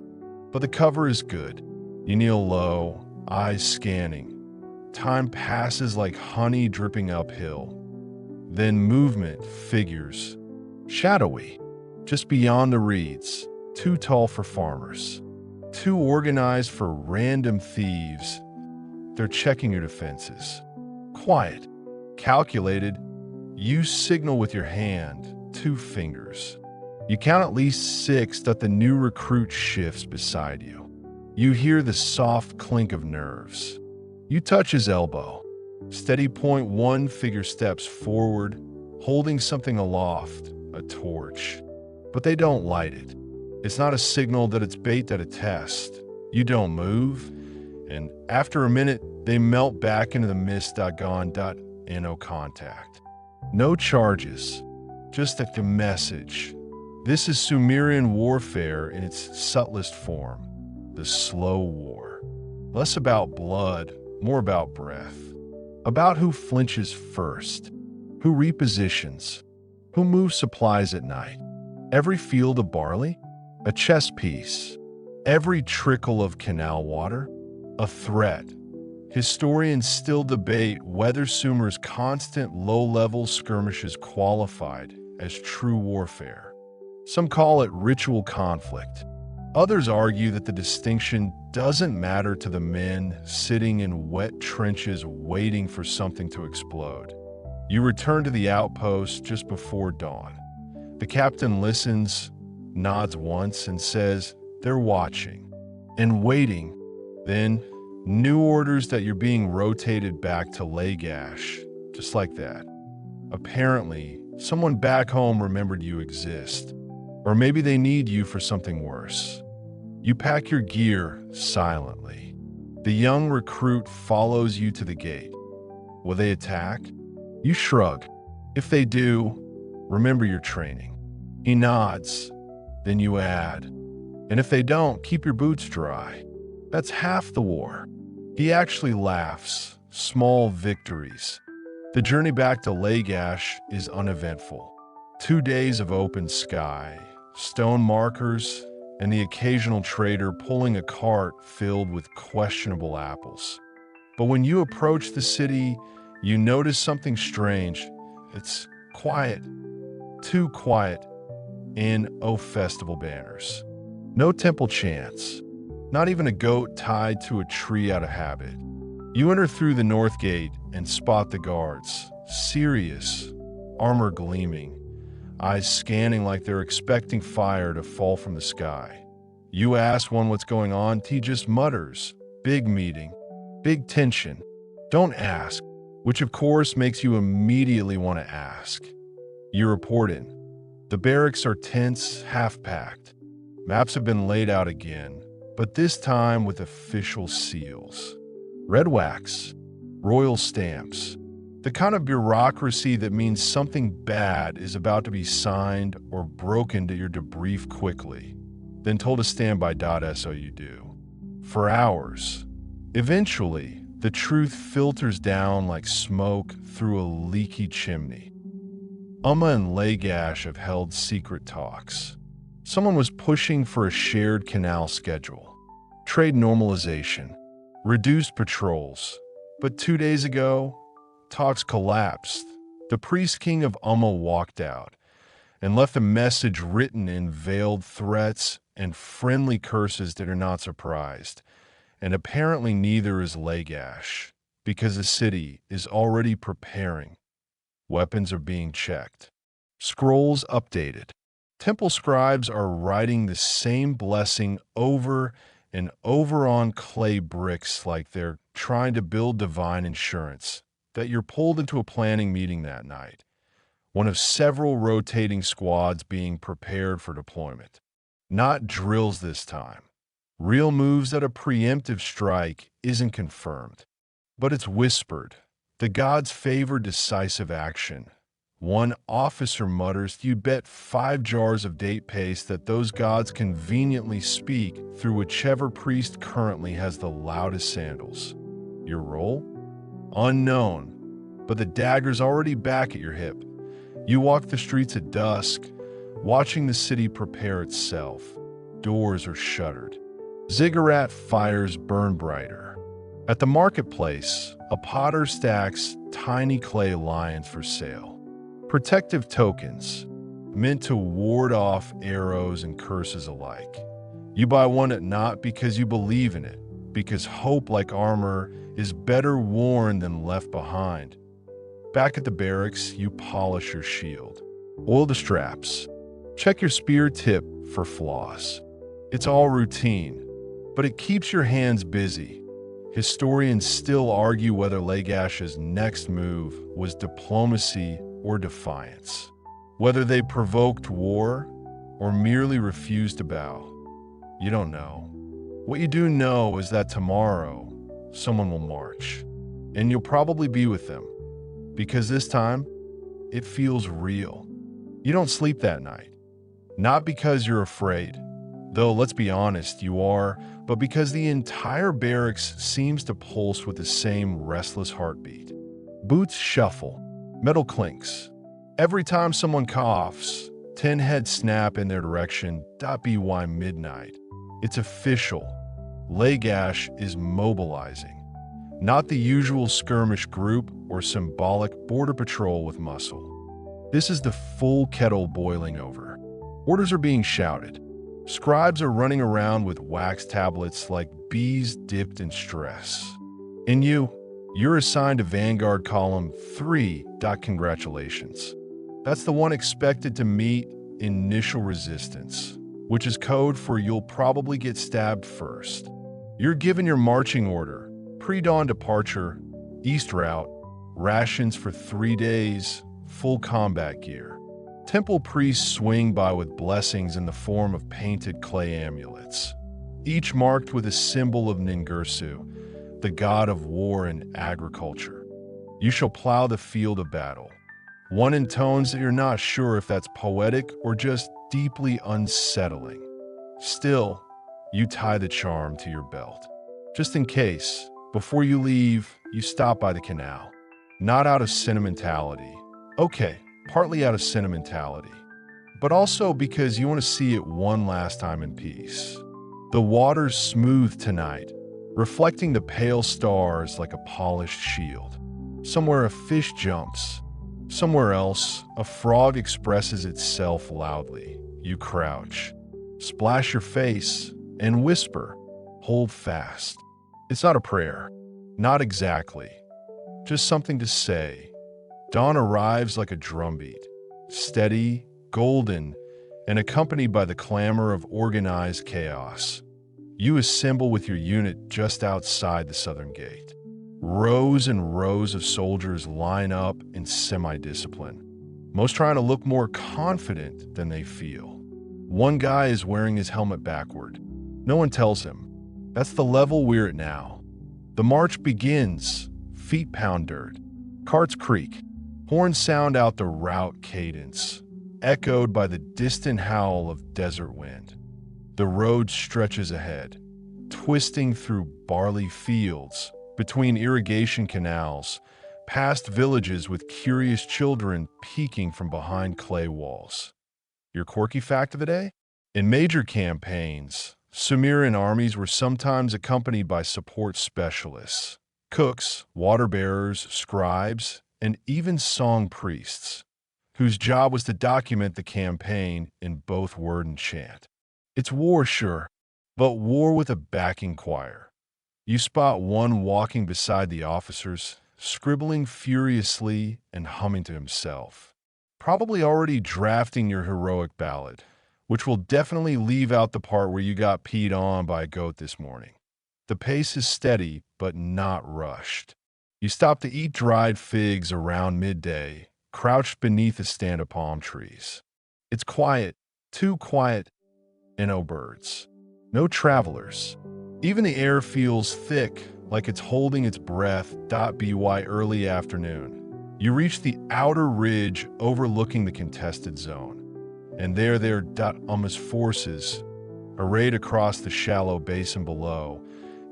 But the cover is good. You kneel low, eyes scanning. Time passes like honey dripping uphill. Then movement, figures. Shadowy, just beyond the reeds, too tall for farmers. Too organized for random thieves. They're checking your defenses. Quiet, calculated. You signal with your hand, 2 fingers. You count at least 6 that the new recruit shifts beside you. You hear the soft clink of nerves. You touch his elbow. Steady point 1 figure steps forward, holding something aloft, a torch. But they don't light it. It's not a signal that it's bait at a test. You don't move, and after a minute, they melt back into the mist. Gone. No contact. No charges, just a message. This is Sumerian warfare in its subtlest form, the slow war. Less about blood, more about breath. About who flinches first, who repositions, who moves supplies at night. Every field of barley, a chess piece. Every trickle of canal water, a threat. Historians still debate whether Sumer's constant low-level skirmishes qualified as true warfare. Some call it ritual conflict. Others argue that the distinction doesn't matter to the men sitting in wet trenches waiting for something to explode. You return to the outpost just before dawn. The captain listens, nods once, and says they're watching and waiting. Then, new orders that you're being rotated back to Lagash, just like that. Apparently, someone back home remembered you exist. Or maybe they need you for something worse. You pack your gear silently. The young recruit follows you to the gate. Will they attack? You shrug. If they do, remember your training. He nods. Then you add. And if they don't, keep your boots dry. That's half the war. He actually laughs. Small victories. The journey back to Lagash is uneventful. 2 days of open sky, stone markers, and the occasional trader pulling a cart filled with questionable apples. But when you approach the city, you notice something strange. It's quiet, too quiet, and festival banners. No temple chants, not even a goat tied to a tree out of habit. You enter through the north gate and spot the guards, serious, armor gleaming, eyes scanning like they're expecting fire to fall from the sky. You ask one what's going on, he just mutters, big meeting, big tension. Don't ask, which of course makes you immediately want to ask. You report in. The barracks are tense, half-packed. Maps have been laid out again, but this time with official seals. Red wax, royal stamps, the kind of bureaucracy that means something bad is about to be signed or broken to your debrief quickly, then told to stand by. So you do. For hours. Eventually, the truth filters down like smoke through a leaky chimney. Umma and Lagash have held secret talks. Someone was pushing for a shared canal schedule, trade normalization, reduced patrols. But 2 days ago, talks collapsed. The priest king of Umma walked out and left a message written in veiled threats and friendly curses that are not surprised. And apparently neither is Lagash, because the city is already preparing. Weapons are being checked. Scrolls updated. Temple scribes are writing the same blessing over and over on clay bricks like they're trying to build divine insurance that you're pulled into a planning meeting that night. One of several rotating squads being prepared for deployment. Not drills this time. Real moves that a preemptive strike isn't confirmed, but it's whispered. The gods favor decisive action. One officer mutters, "You'd bet 5 jars of date paste that those gods conveniently speak through whichever priest currently has the loudest sandals." Your role? Unknown, but the dagger's already back at your hip. You walk the streets at dusk, watching the city prepare itself. Doors are shuttered. Ziggurat fires burn brighter. At the marketplace, a potter stacks tiny clay lions for sale. Protective tokens, meant to ward off arrows and curses alike. You buy one not because you believe in it, because hope, like armor, is better worn than left behind. Back at the barracks, you polish your shield. Oil the straps. Check your spear tip for flaws. It's all routine, but it keeps your hands busy. Historians still argue whether Lagash's next move was diplomacy or defiance, whether they provoked war or merely refused to bow. You don't know. What you do know is that tomorrow, someone will march, and you'll probably be with them, because this time, it feels real. You don't sleep that night. Not because you're afraid, though let's be honest, you are, but because the entire barracks seems to pulse with the same restless heartbeat. Boots shuffle, metal clinks. Every time someone coughs, 10 heads snap in their direction. By midnight. It's official. Lagash is mobilizing. Not the usual skirmish group or symbolic border patrol with muscle. This is the full kettle boiling over. Orders are being shouted. Scribes are running around with wax tablets like bees dipped in stress. And you're assigned to Vanguard Column 3. Congratulations. That's the one expected to meet initial resistance, which is code for you'll probably get stabbed first. You're given your marching order, pre-dawn departure, east route, rations for 3 days, full combat gear. Temple priests swing by with blessings in the form of painted clay amulets, each marked with a symbol of Ningirsu, the god of war and agriculture. You shall plow the field of battle. One in tones that you're not sure if that's poetic or just deeply unsettling. Still, you tie the charm to your belt. Just in case, before you leave, you stop by the canal. Not out of sentimentality. Okay, partly out of sentimentality, but also because you want to see it one last time in peace. The water's smooth tonight, reflecting the pale stars like a polished shield. Somewhere a fish jumps. Somewhere else, a frog expresses itself loudly. You crouch, splash your face, and whisper, "Hold fast." It's not a prayer. Not exactly. Just something to say. Dawn arrives like a drumbeat, steady, golden, and accompanied by the clamor of organized chaos. You assemble with your unit just outside the southern gate. Rows and rows of soldiers line up in semi-discipline, most trying to look more confident than they feel. One guy is wearing his helmet backward. No one tells him. That's the level we're at now. The march begins. Feet pound dirt. Carts creak. Horns sound out the route cadence, echoed by the distant howl of desert wind. The road stretches ahead, twisting through barley fields, between irrigation canals, past villages with curious children peeking from behind clay walls. Your quirky fact of the day? In major campaigns, Sumerian armies were sometimes accompanied by support specialists, cooks, water bearers, scribes, and even song priests, whose job was to document the campaign in both word and chant. It's war, sure, but war with a backing choir. You spot one walking beside the officers, scribbling furiously and humming to himself, probably already drafting your heroic ballad, which will definitely leave out the part where you got peed on by a goat this morning. The pace is steady, but not rushed. You stop to eat dried figs around midday, crouched beneath a stand of palm trees. It's quiet, too quiet, and no birds. No travelers. Even the air feels thick, like it's holding its breath. By early afternoon. You reach the outer ridge overlooking the contested zone. And there Umma's forces, arrayed across the shallow basin below,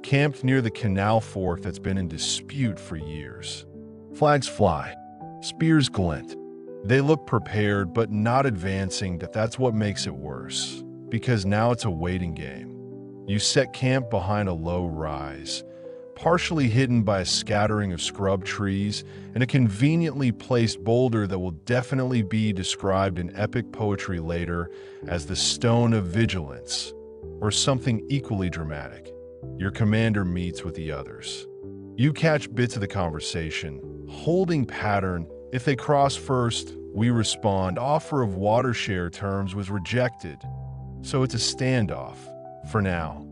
camped near the canal fork that's been in dispute for years. Flags fly. Spears glint. They look prepared, but not advancing. That's what makes it worse, because now it's a waiting game. You set camp behind a low rise, partially hidden by a scattering of scrub trees and a conveniently placed boulder that will definitely be described in epic poetry later as the Stone of Vigilance, or something equally dramatic. Your commander meets with the others. You catch bits of the conversation, holding pattern. If they cross first, we respond. Offer of water share terms was rejected, so it's a standoff. For now.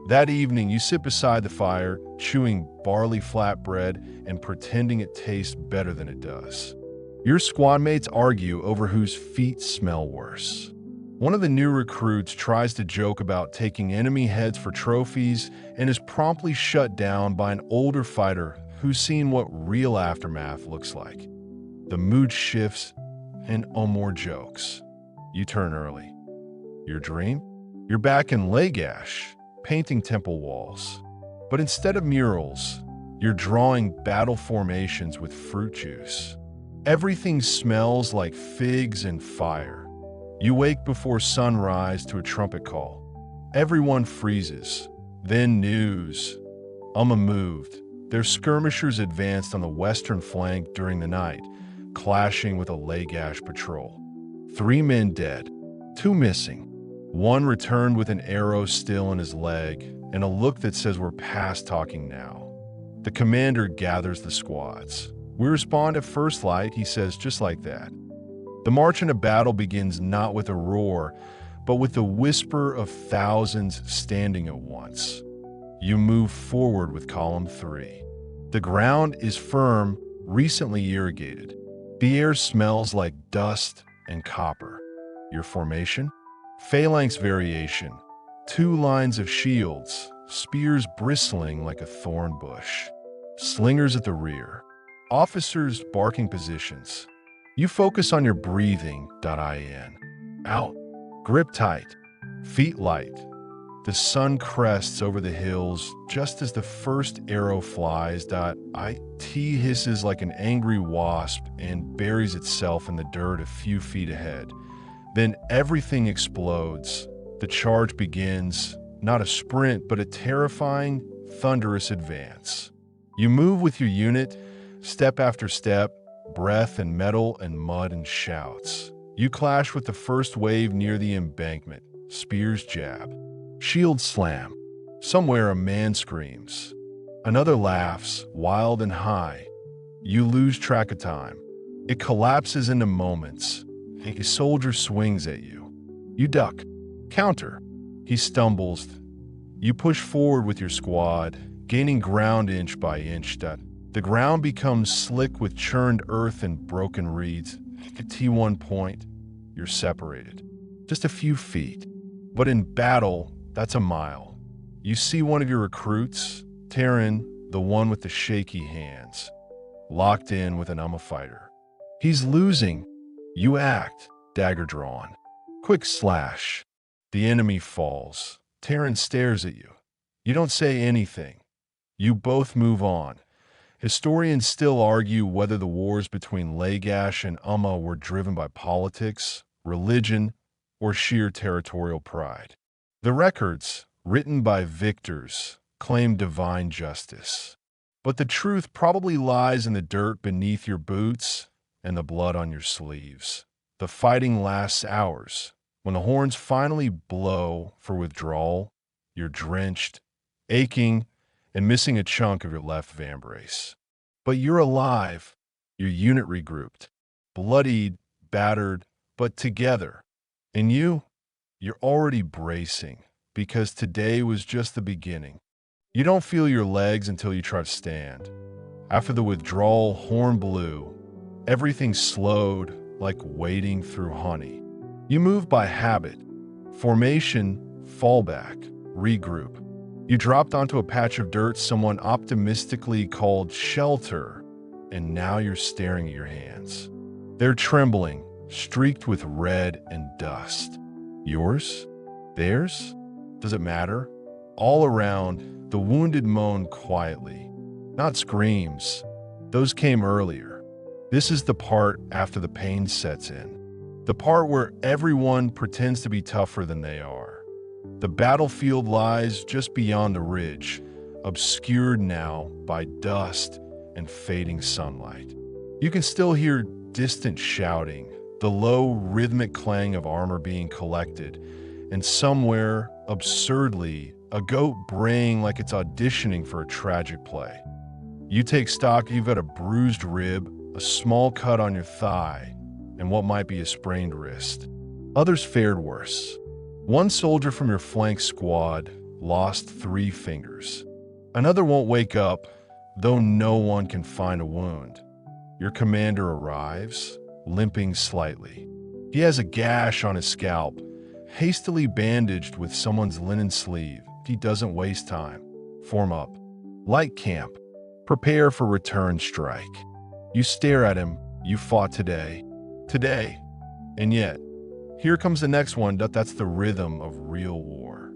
That evening, you sit beside the fire, chewing barley flatbread and pretending it tastes better than it does. Your squad mates argue over whose feet smell worse. One of the new recruits tries to joke about taking enemy heads for trophies and is promptly shut down by an older fighter who's seen what real aftermath looks like. The mood shifts, and oh, more jokes. You turn early. Your dream? You're back in Lagash, painting temple walls. But instead of murals, you're drawing battle formations with fruit juice. Everything smells like figs and fire. You wake before sunrise to a trumpet call. Everyone freezes. Then news. Umma moved. Their skirmishers advanced on the western flank during the night, clashing with a Lagash patrol. 3 men dead, 2 missing. 1 returned with an arrow still in his leg and a look that says we're past talking now. The commander gathers the squads. We respond at first light, he says, just like that. The march into battle begins not with a roar, but with the whisper of thousands standing at once. You move forward with column 3. The ground is firm, recently irrigated. The air smells like dust and copper. Your formation? Phalanx variation. 2 lines of shields, spears bristling like a thorn bush. Slingers at the rear. Officers barking positions. You focus on your breathing. In. Out. Grip tight. Feet light. The sun crests over the hills just as the first arrow flies. It hisses like an angry wasp and buries itself in the dirt a few feet ahead. Then everything explodes. The charge begins, not a sprint, but a terrifying, thunderous advance. You move with your unit, step after step, breath and metal and mud and shouts. You clash with the first wave near the embankment. Spears jab. Shield slam. Somewhere a man screams. Another laughs, wild and high. You lose track of time. It collapses into moments. A soldier swings at you. You duck. Counter. He stumbles. You push forward with your squad, gaining ground inch by inch. The ground becomes slick with churned earth and broken reeds. At T1 point, you're separated. Just a few feet. But in battle, that's a mile. You see one of your recruits, Terran, the one with the shaky hands, locked in with an Umma fighter. He's losing. You act, dagger drawn. Quick slash. The enemy falls. Terran stares at you. You don't say anything. You both move on. Historians still argue whether the wars between Lagash and Umma were driven by politics, religion, or sheer territorial pride. The records, written by victors, claim divine justice. But the truth probably lies in the dirt beneath your boots and the blood on your sleeves. The fighting lasts hours. When the horns finally blow for withdrawal, you're drenched, aching, and missing a chunk of your left vambrace. But you're alive, your unit regrouped, bloodied, battered, but together. And you're already bracing, because today was just the beginning. You don't feel your legs until you try to stand. After the withdrawal horn blew, everything slowed like wading through honey. You move by habit. Formation, fallback, regroup. You dropped onto a patch of dirt someone optimistically called shelter, and now you're staring at your hands. They're trembling, streaked with red and dust. Yours? Theirs? Does it matter? All around, the wounded moan quietly. Not screams. Those came earlier. This is the part after the pain sets in. The part where everyone pretends to be tougher than they are. The battlefield lies just beyond the ridge, obscured now by dust and fading sunlight. You can still hear distant shouting, the low rhythmic clang of armor being collected, and somewhere, absurdly, a goat braying like it's auditioning for a tragic play. You take stock, you've got a bruised rib, a small cut on your thigh, and what might be a sprained wrist. Others fared worse. One soldier from your flank squad lost 3 fingers. Another won't wake up, though no one can find a wound. Your commander arrives, limping slightly. He has a gash on his scalp, hastily bandaged with someone's linen sleeve. He doesn't waste time. Form up. Light camp. Prepare for return strike. You stare at him, You fought today. Today. And yet, here comes the next one that's the rhythm of real war.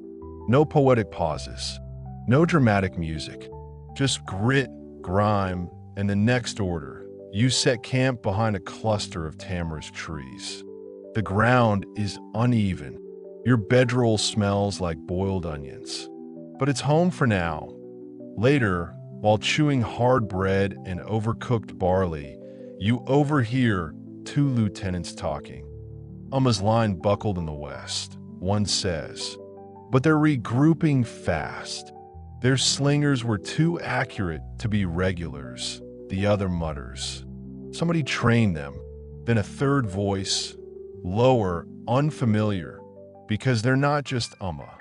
No poetic pauses. No dramatic music. Just grit, grime, and the next order. You set camp behind a cluster of tamarisk trees. The ground is uneven. Your bedroll smells like boiled onions. But it's home for now. Later, while chewing hard bread and overcooked barley, you overhear two lieutenants talking. Umma's line buckled in the west. One says, but they're regrouping fast. Their slingers were too accurate to be regulars, the other mutters. Somebody trained them. Then a third voice, lower, unfamiliar, because they're not just Umma.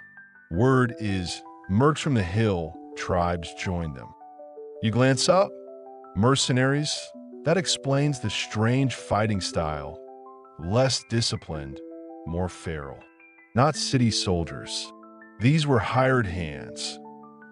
Word is, mercs from the hill, tribes joined them. You glance up, mercenaries, that explains the strange fighting style. Less disciplined, more feral. Not city soldiers. These were hired hands.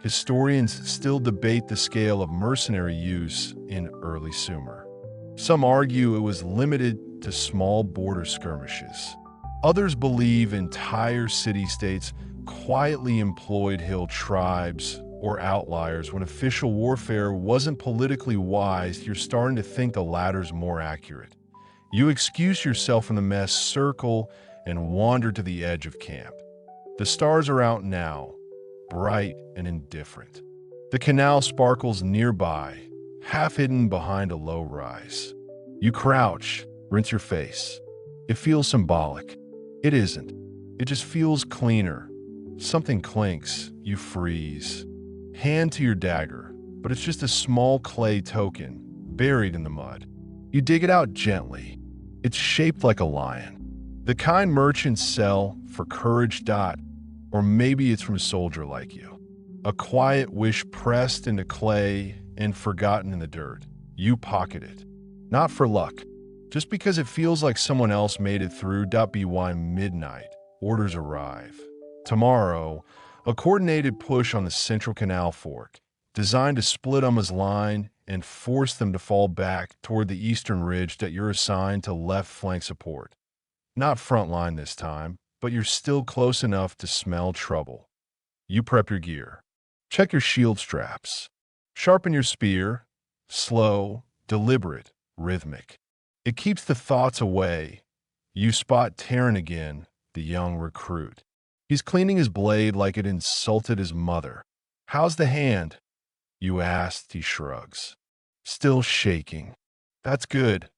Historians still debate the scale of mercenary use in early Sumer. Some argue it was limited to small border skirmishes. Others believe entire city-states quietly employed hill tribes or outliers. When official warfare wasn't politically wise, you're starting to think the latter's more accurate. You excuse yourself from the mess, circle, and wander to the edge of camp. The stars are out now, bright and indifferent. The canal sparkles nearby, half hidden behind a low rise. You crouch, rinse your face. It feels symbolic. It isn't. It just feels cleaner. Something clinks, you freeze. Hand to your dagger, but it's just a small clay token, buried in the mud. You dig it out gently. It's shaped like a lion. The kind merchants sell for courage. Or maybe it's from a soldier like you. A quiet wish pressed into clay and forgotten in the dirt. You pocket it. Not for luck. Just because it feels like someone else made it through. By midnight, orders arrive. Tomorrow, a coordinated push on the Central Canal Fork, designed to split Umma's line and force them to fall back toward the eastern ridge that you're assigned to left flank support. Not front line this time, but you're still close enough to smell trouble. You prep your gear. Check your shield straps. Sharpen your spear. Slow, deliberate, rhythmic. It keeps the thoughts away. You spot Taryn again, the young recruit. He's cleaning his blade like it insulted his mother. How's the hand? You asked. He shrugs. Still shaking. That's good.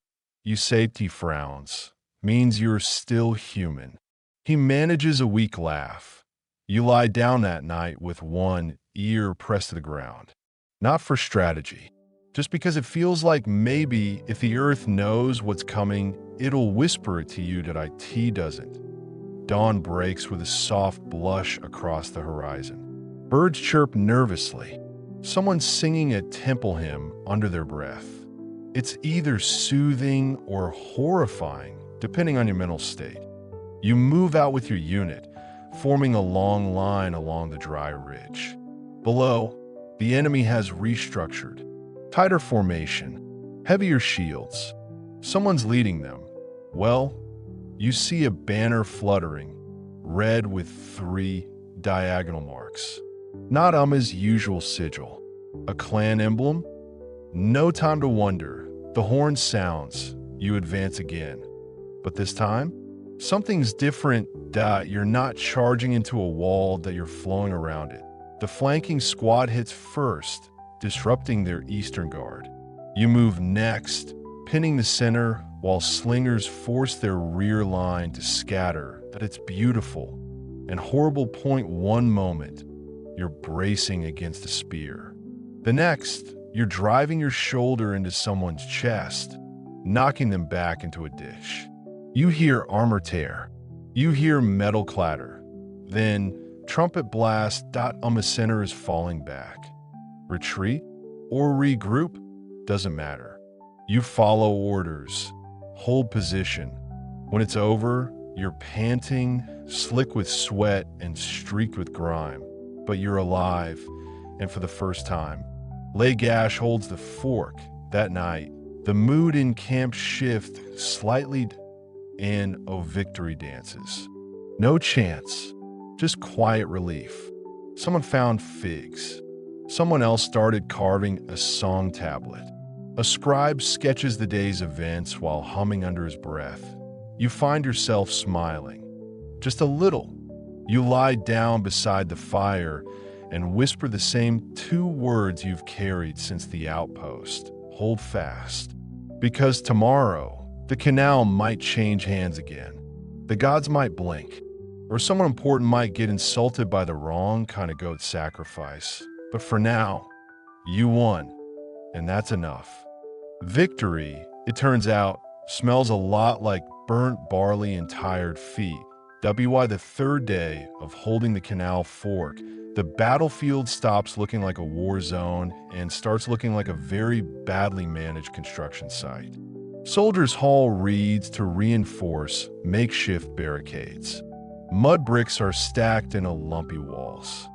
You say. He frowns. Means you're still human. He manages a weak laugh. You lie down that night with one ear pressed to the ground. Not for strategy. Just because it feels like maybe if the earth knows what's coming, it'll whisper it to you that IT doesn't. Dawn breaks with a soft blush across the horizon. Birds chirp nervously. Someone's singing a temple hymn under their breath. It's either soothing or horrifying, depending on your mental state. You move out with your unit, forming a long line along the dry ridge. Below, the enemy has restructured. Tighter formation, heavier shields. Someone's leading them. Well, you see a banner fluttering, red with 3 diagonal marks. Not Umma's usual sigil. A clan emblem? No time to wonder. The horn sounds. You advance again. But this time, something's different. You're not charging into a wall, that you're flowing around it. The flanking squad hits first, disrupting their eastern guard. You move next, pinning the center, while slingers force their rear line to scatter. That it's beautiful. And horrible. One moment, you're bracing against a spear. The next, you're driving your shoulder into someone's chest, knocking them back into a ditch. You hear armor tear. You hear metal clatter. Then, trumpet blast. Umma center is falling back. Retreat or regroup? Doesn't matter. You follow orders. Hold position. When it's over, you're panting, slick with sweat and streaked with grime. But you're alive, and for the first time. Lay Gash holds the fork. That night, The mood in camp shifts slightly, and victory dances. No chants, just quiet relief. Someone found figs. Someone else started carving a song tablet. A scribe sketches the day's events while humming under his breath. You find yourself smiling. Just a little. You lie down beside the fire and whisper the same 2 words you've carried since the outpost. Hold fast. Because tomorrow, the canal might change hands again. The gods might blink. Or someone important might get insulted by the wrong kind of goat sacrifice. But for now, you won. And that's enough. Victory, it turns out, smells a lot like burnt barley and tired feet. By the 3rd day of holding the canal fork, the battlefield stops looking like a war zone and starts looking like a very badly managed construction site. Soldiers haul reeds to reinforce makeshift barricades. Mud bricks are stacked in lumpy walls.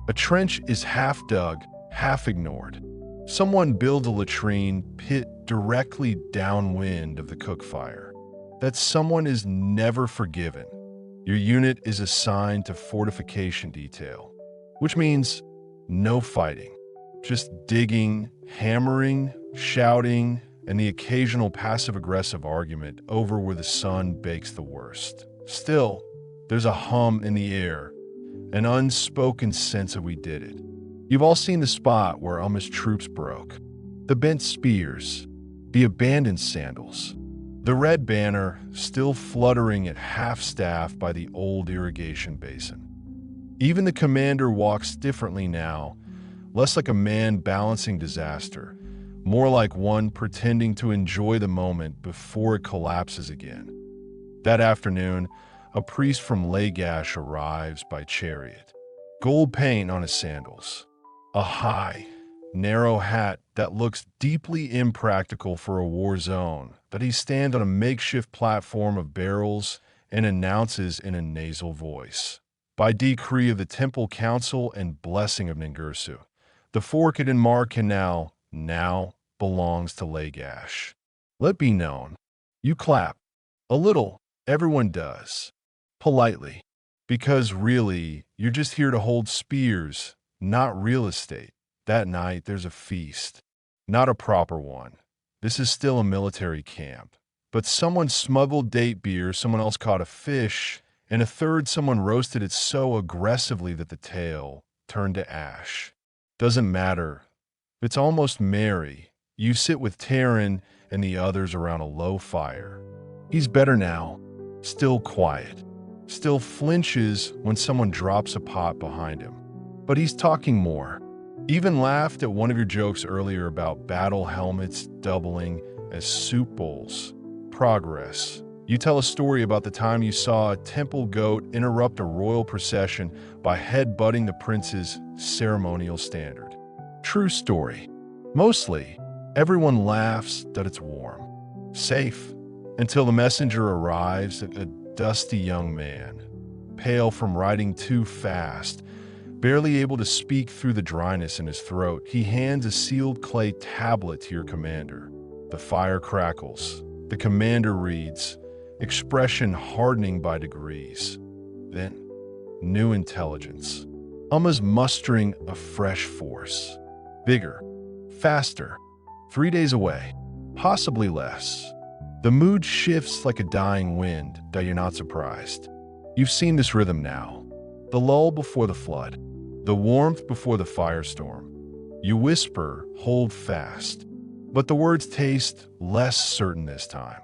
A trench is half dug, half ignored. Someone builds a latrine pit directly downwind of the cook fire. That someone is never forgiven. Your unit is assigned to fortification detail, which means no fighting, just digging, hammering, shouting, and the occasional passive-aggressive argument over where the sun bakes the worst. Still, there's a hum in the air, an unspoken sense of we did it. You've all seen the spot where Umma's troops broke. The bent spears, the abandoned sandals, the red banner still fluttering at half-staff by the old irrigation basin. Even the commander walks differently now, less like a man balancing disaster, more like one pretending to enjoy the moment before it collapses again. That afternoon, a priest from Lagash arrives by chariot. Gold paint on his sandals. A high, narrow hat that looks deeply impractical for a war zone, that he stands on a makeshift platform of barrels and announces in a nasal voice. By decree of the Temple Council and blessing of Ningirsu, the forked and Mar Canal now belongs to Lagash. Let be known. You clap. A little. Everyone does. Politely. Because really, you're just here to hold spears, not real estate. That night, there's a feast. Not a proper one. This is still a military camp. But someone smuggled date beer, someone else caught a fish, and a third someone roasted it so aggressively that the tail turned to ash. Doesn't matter. It's almost merry. You sit with Taryn and the others around a low fire. He's better now. Still quiet. Still flinches when someone drops a pot behind him. But he's talking more. Even laughed at one of your jokes earlier about battle helmets doubling as soup bowls. Progress. You tell a story about the time you saw a temple goat interrupt a royal procession by head-butting the prince's ceremonial standard. True story. Mostly, everyone laughs that it's warm. Safe. Until the messenger arrives, a dusty young man. Pale from riding too fast. Barely able to speak through the dryness in his throat, he hands a sealed clay tablet to your commander. The fire crackles. The commander reads, expression hardening by degrees. Then, new intelligence. Umma's mustering a fresh force. Bigger. Faster. 3 days away. Possibly less. The mood shifts like a dying wind, that you're not surprised. You've seen this rhythm now. The lull before the flood. The warmth before the firestorm. You whisper, hold fast. But the words taste less certain this time.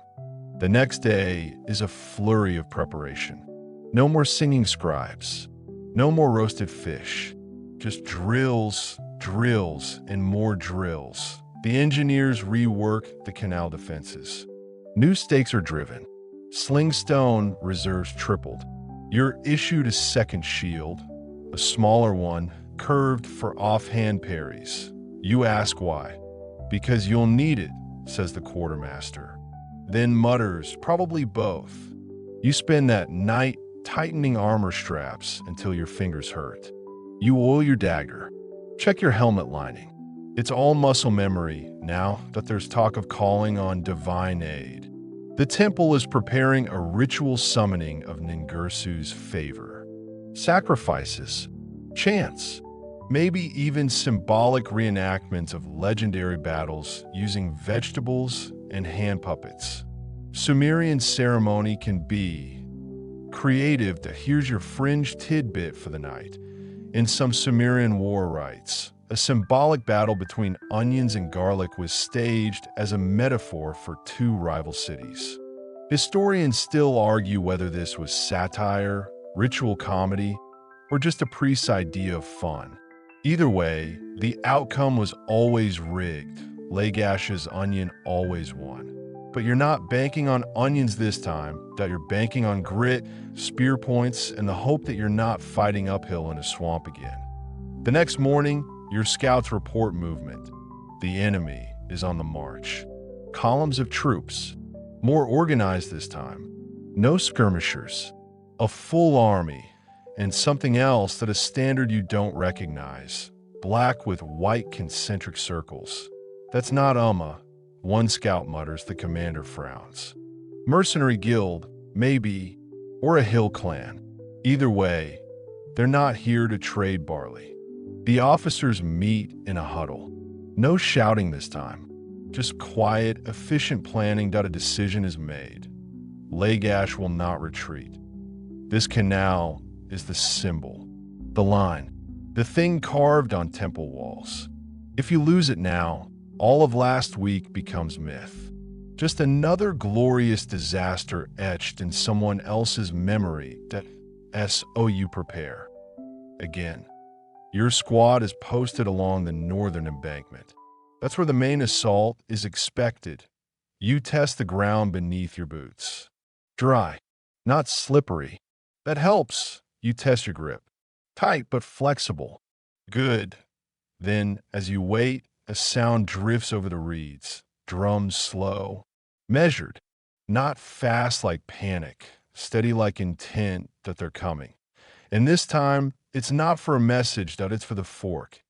The next day is a flurry of preparation. No more singing scribes. No more roasted fish. Just drills, drills, and more drills. The engineers rework the canal defenses. New stakes are driven. Sling stone reserves tripled. You're issued a second shield, a smaller one, curved for offhand parries. You ask why. Because you'll need it, says the quartermaster. Then mutters, probably both. You spend that night tightening armor straps until your fingers hurt. You oil your dagger. Check your helmet lining. It's all muscle memory now that there's talk of calling on divine aid. The temple is preparing a ritual summoning of Ningirsu's favor. Sacrifices, chants, maybe even symbolic reenactments of legendary battles using vegetables and hand puppets. Sumerian ceremony can be creative. Here's your fringe tidbit for the night. In some Sumerian war rites, a symbolic battle between onions and garlic was staged as a metaphor for two rival cities. Historians still argue whether this was satire, ritual comedy, or just a priest's idea of fun. Either way, the outcome was always rigged. Lagash's onion always won. But you're not banking on onions this time, that you're banking on grit, spear points, and the hope that you're not fighting uphill in a swamp again. The next morning, your scouts report movement. The enemy is on the march. Columns of troops, more organized this time. No skirmishers, a full army, and something else that a standard you don't recognize. Black with white concentric circles. That's not Umma, one scout mutters, the commander frowns. Mercenary guild, maybe, or a hill clan. Either way, they're not here to trade barley. The officers meet in a huddle. No shouting this time, just quiet, efficient planning that a decision is made. Lagash will not retreat. This canal is the symbol, the line, the thing carved on temple walls. If you lose it now, all of last week becomes myth. Just another glorious disaster etched in someone else's memory that you prepare. Again. Your squad is posted along the northern embankment. That's where the main assault is expected. You test the ground beneath your boots. Dry, not slippery. That helps. You test your grip. Tight but flexible. Good. Then, as you wait, a sound drifts over the reeds. Drums slow. Measured. Not fast like panic. Steady like intent that they're coming. And this time, it's not for a message, that it's for the fork.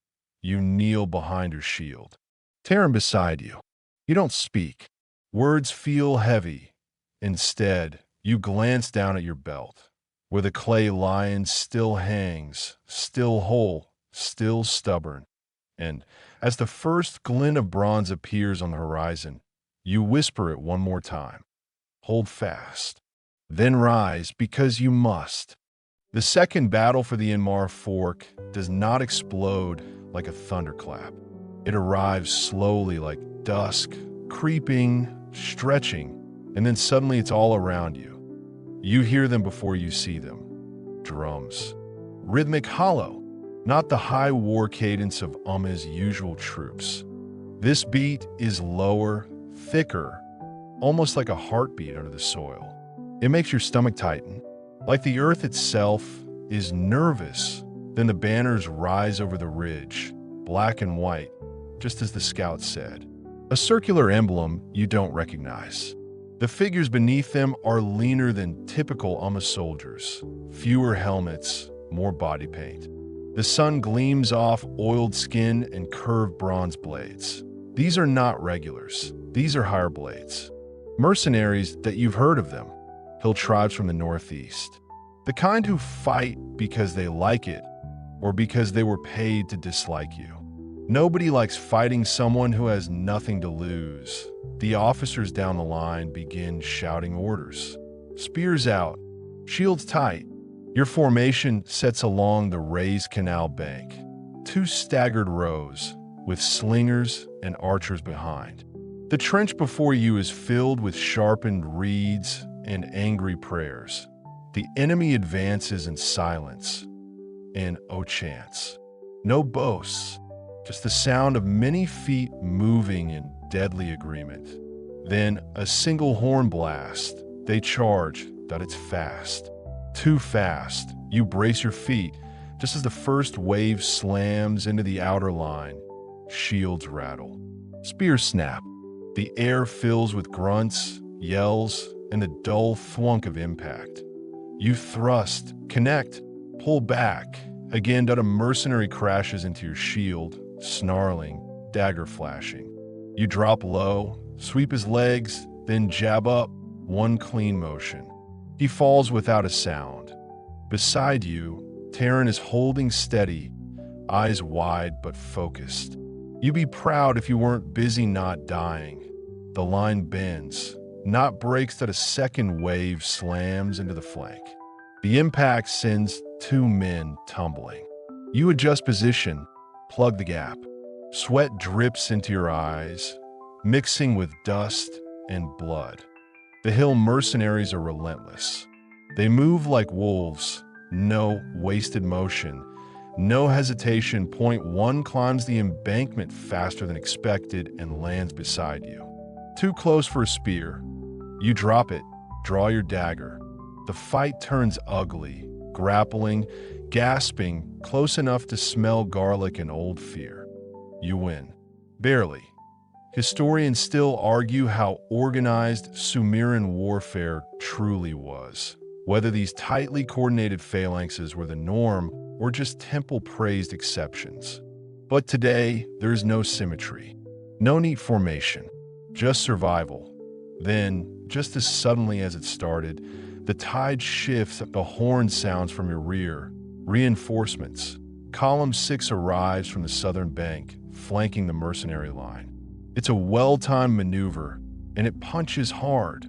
You kneel behind your shield. Terran beside you. You don't speak. Words feel heavy. Instead, you glance down at your belt, where the clay lion still hangs, still whole, still stubborn. And as the first glint of bronze appears on the horizon, you whisper it one more time. Hold fast. Then rise, because you must. The second battle for the Inmar fork does not explode like a thunderclap. It arrives slowly like dusk, creeping, stretching, and then suddenly it's all around you. You hear them before you see them. Drums. Rhythmic hollow, not the high war cadence of Umma's usual troops. This beat is lower, thicker, almost like a heartbeat under the soil. It makes your stomach tighten. Like the earth itself is nervous, then the banners rise over the ridge, black and white, just as the scout said. A circular emblem you don't recognize. The figures beneath them are leaner than typical Umma soldiers. Fewer helmets, more body paint. The sun gleams off oiled skin and curved bronze blades. These are not regulars. These are higher blades. Mercenaries that you've heard of them. Hill tribes from the northeast. The kind who fight because they like it or because they were paid to dislike you. Nobody likes fighting someone who has nothing to lose. The officers down the line begin shouting orders. Spears out, shields tight. Your formation sets along the raised canal bank. Two staggered rows with slingers and archers behind. The trench before you is filled with sharpened reeds and angry prayers. The enemy advances in silence and chants. No boasts, just the sound of many feet moving in deadly agreement. Then a single horn blast. They charge, that it's fast. Too fast. You brace your feet just as the first wave slams into the outer line. Shields rattle. Spears snap. The air fills with grunts, yells, and the dull thwunk of impact. You thrust, connect, pull back. Again, that a mercenary crashes into your shield, snarling, dagger flashing. You drop low, sweep his legs, then jab up, one clean motion. He falls without a sound. Beside you, Terran is holding steady, eyes wide but focused. You'd be proud if you weren't busy not dying. The line bends, not breaks that a second wave slams into the flank. The impact sends two men tumbling. You adjust position, plug the gap. Sweat drips into your eyes, mixing with dust and blood. The hill mercenaries are relentless. They move like wolves, no wasted motion, no hesitation. Point one climbs the embankment faster than expected and lands beside you. Too close for a spear. You drop it, draw your dagger. The fight turns ugly, grappling, gasping, close enough to smell garlic and old fear. You win. Barely. Historians still argue how organized Sumerian warfare truly was, whether these tightly coordinated phalanxes were the norm or just temple-praised exceptions. But today, there's no symmetry, no neat formation, just survival. Then, just as suddenly as it started, the tide shifts, the horn sounds from your rear. Reinforcements. Column 6 arrives from the southern bank, flanking the mercenary line. It's a well-timed maneuver, and it punches hard.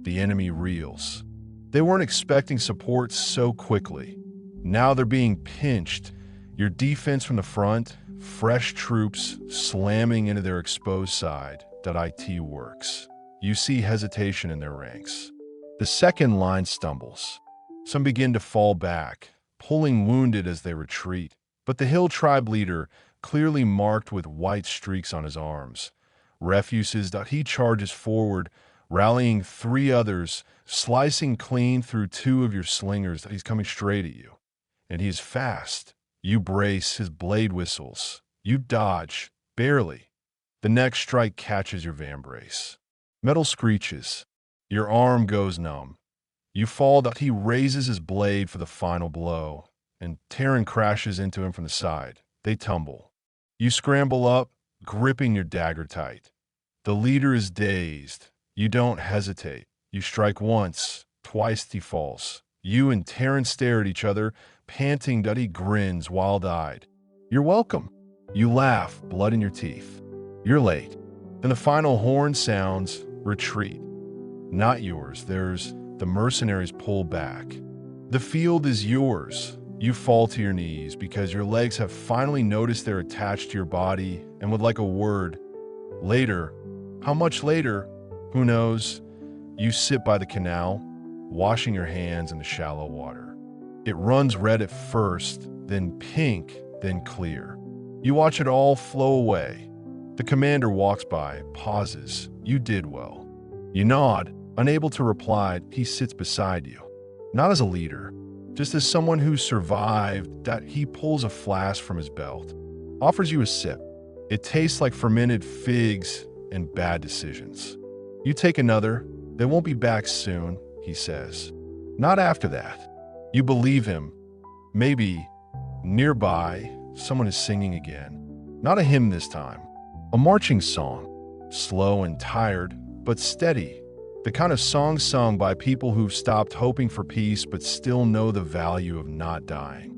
The enemy reels. They weren't expecting support so quickly. Now they're being pinched. Your defense from the front, fresh troops slamming into their exposed side. IT works. You see hesitation in their ranks. The second line stumbles. Some begin to fall back, pulling wounded as they retreat. But the hill tribe leader, clearly marked with white streaks on his arms, refuses. He charges forward, rallying three others, slicing clean through two of your slingers. He's coming straight at you. And he's fast. You brace, his blade whistles. You dodge, barely. The next strike catches your vambrace. Metal screeches. Your arm goes numb. You fall. He raises his blade for the final blow, and Terran crashes into him from the side. They tumble. You scramble up, gripping your dagger tight. The leader is dazed. You don't hesitate. You strike once, twice. He falls. You and Terran stare at each other, panting. He grins, wild-eyed. You're welcome. You laugh, blood in your teeth. You're late. Then the final horn sounds, retreat. Not yours. There's the mercenaries pull back. The field is yours. You fall to your knees because your legs have finally noticed they're attached to your body and would like a word. Later. How much later? Who knows? You sit by the canal, washing your hands in the shallow water. It runs red at first, then pink, then clear. You watch it all flow away. The commander walks by, pauses. You did well. You nod, unable to reply. He sits beside you. Not as a leader, just as someone who survived. He pulls a flask from his belt, offers you a sip. It tastes like fermented figs and bad decisions. You take another. They won't be back soon, he says. Not after that. You believe him. Maybe. Nearby, someone is singing again. Not a hymn this time. A marching song. Slow and tired, but steady. The kind of song sung by people who've stopped hoping for peace but still know the value of not dying.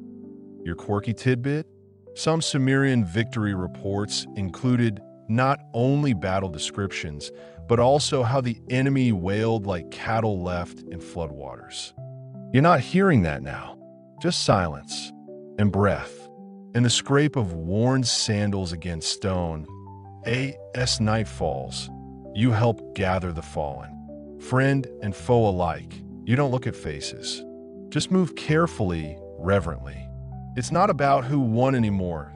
Your quirky tidbit? Some Sumerian victory reports included not only battle descriptions, but also how the enemy wailed like cattle left in floodwaters. You're not hearing that now. Just silence and breath and the scrape of worn sandals against stone. As night falls, you help gather the fallen. Friend and foe alike, you don't look at faces. Just move carefully, reverently. It's not about who won anymore.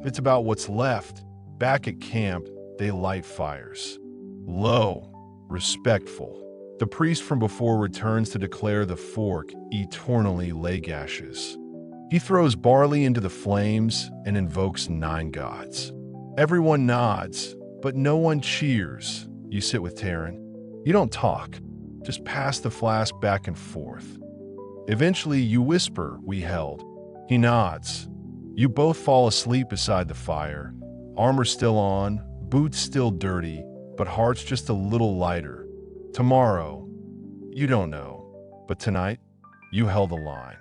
It's about what's left. Back at camp, they light fires. Low, respectful. The priest from before returns to declare the fork eternally lay gashes. He throws barley into the flames and invokes 9 gods. Everyone nods, but no one cheers. You sit with Terran. You don't talk, just pass the flask back and forth. Eventually, you whisper, "We held." He nods. You both fall asleep beside the fire, Armor still on, boots still dirty, but heart's just a little lighter. Tomorrow, you don't know, but tonight, you held the line.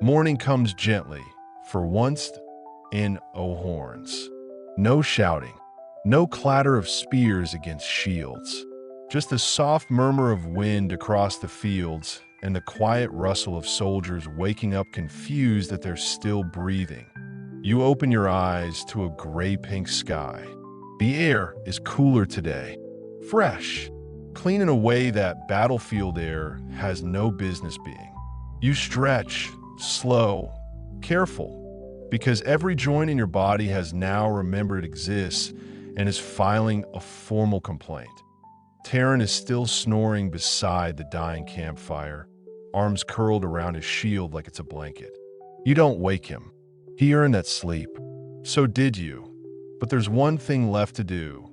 Morning comes gently, for once in horns. No shouting, no clatter of spears against shields, just the soft murmur of wind across the fields and the quiet rustle of soldiers waking up confused that they're still breathing. You open your eyes to a gray-pink sky. The air is cooler today, fresh, clean in a way that battlefield air has no business being. You stretch, slow, careful, because every joint in your body has now remembered it exists and is filing a formal complaint. Terran is still snoring beside the dying campfire, arms curled around his shield like it's a blanket. You don't wake him. He earned that sleep. So did you. But there's one thing left to do.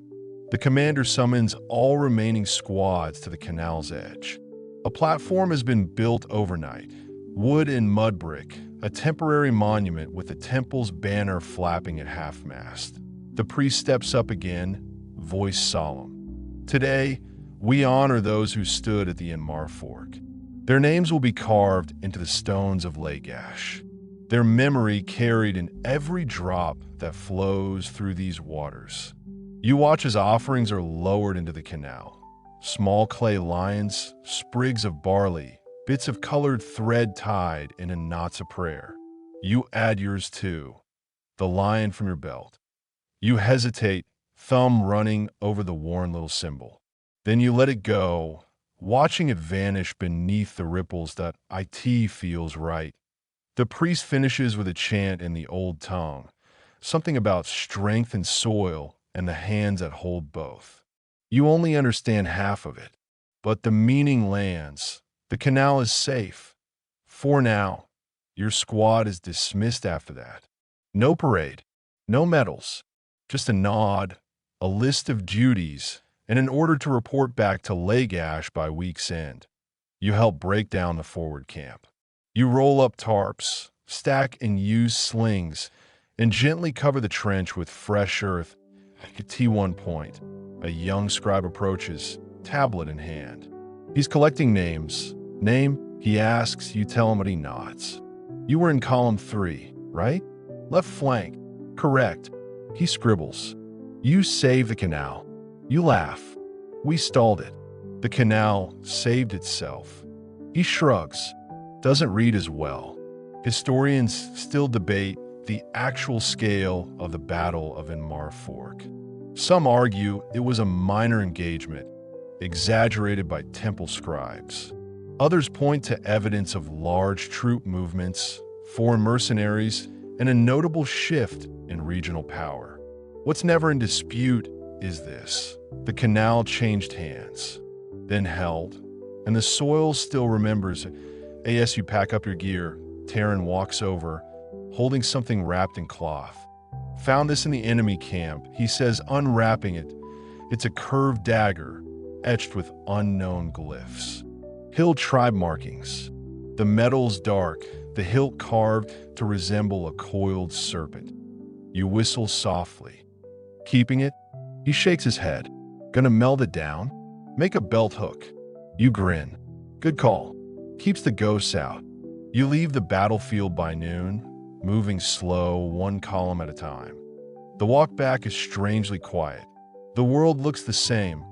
The commander summons all remaining squads to the canal's edge. A platform has been built overnight, wood and mud brick, a temporary monument with the temple's banner flapping at half-mast. The priest steps up again, voice solemn. Today, we honor those who stood at the Umma fork. Their names will be carved into the stones of Lagash. Their memory carried in every drop that flows through these waters. You watch as offerings are lowered into the canal. Small clay lions, sprigs of barley, bits of colored thread tied into knots of prayer. You add yours too, the lion from your belt. You hesitate, thumb running over the worn little symbol. Then you let it go, watching it vanish beneath the ripples that it feels right. The priest finishes with a chant in the old tongue, something about strength and soil and the hands that hold both. You only understand half of it, but the meaning lands. The canal is safe. For now, your squad is dismissed after that. No parade, no medals, just a nod, a list of duties, and an order to report back to Lagash by week's end. You help break down the forward camp. You roll up tarps, stack and use slings, and gently cover the trench with fresh earth. At T1 point, a young scribe approaches, tablet in hand. He's collecting names. Name, he asks, you tell him, but he nods. You were in column 3, right? Left flank. Correct. He scribbles. You saved the canal. You laugh. We stalled it. The canal saved itself. He shrugs. Doesn't read as well. Historians still debate the actual scale of the Battle of Umma Fork. Some argue it was a minor engagement, exaggerated by temple scribes. Others point to evidence of large troop movements, foreign mercenaries, and a notable shift in regional power. What's never in dispute is this. The canal changed hands, then held, and the soil still remembers. As you pack up your gear, Terran walks over, holding something wrapped in cloth. Found this in the enemy camp, he says, unwrapping it. It's a curved dagger, etched with unknown glyphs. Hill tribe markings. The metal's dark, the hilt carved to resemble a coiled serpent. You whistle softly. Keeping it? He shakes his head. Gonna meld it down? Make a belt hook. You grin. Good call. Keeps the ghosts out. You leave the battlefield by noon, moving slow, one column at a time. The walk back is strangely quiet. The world looks the same,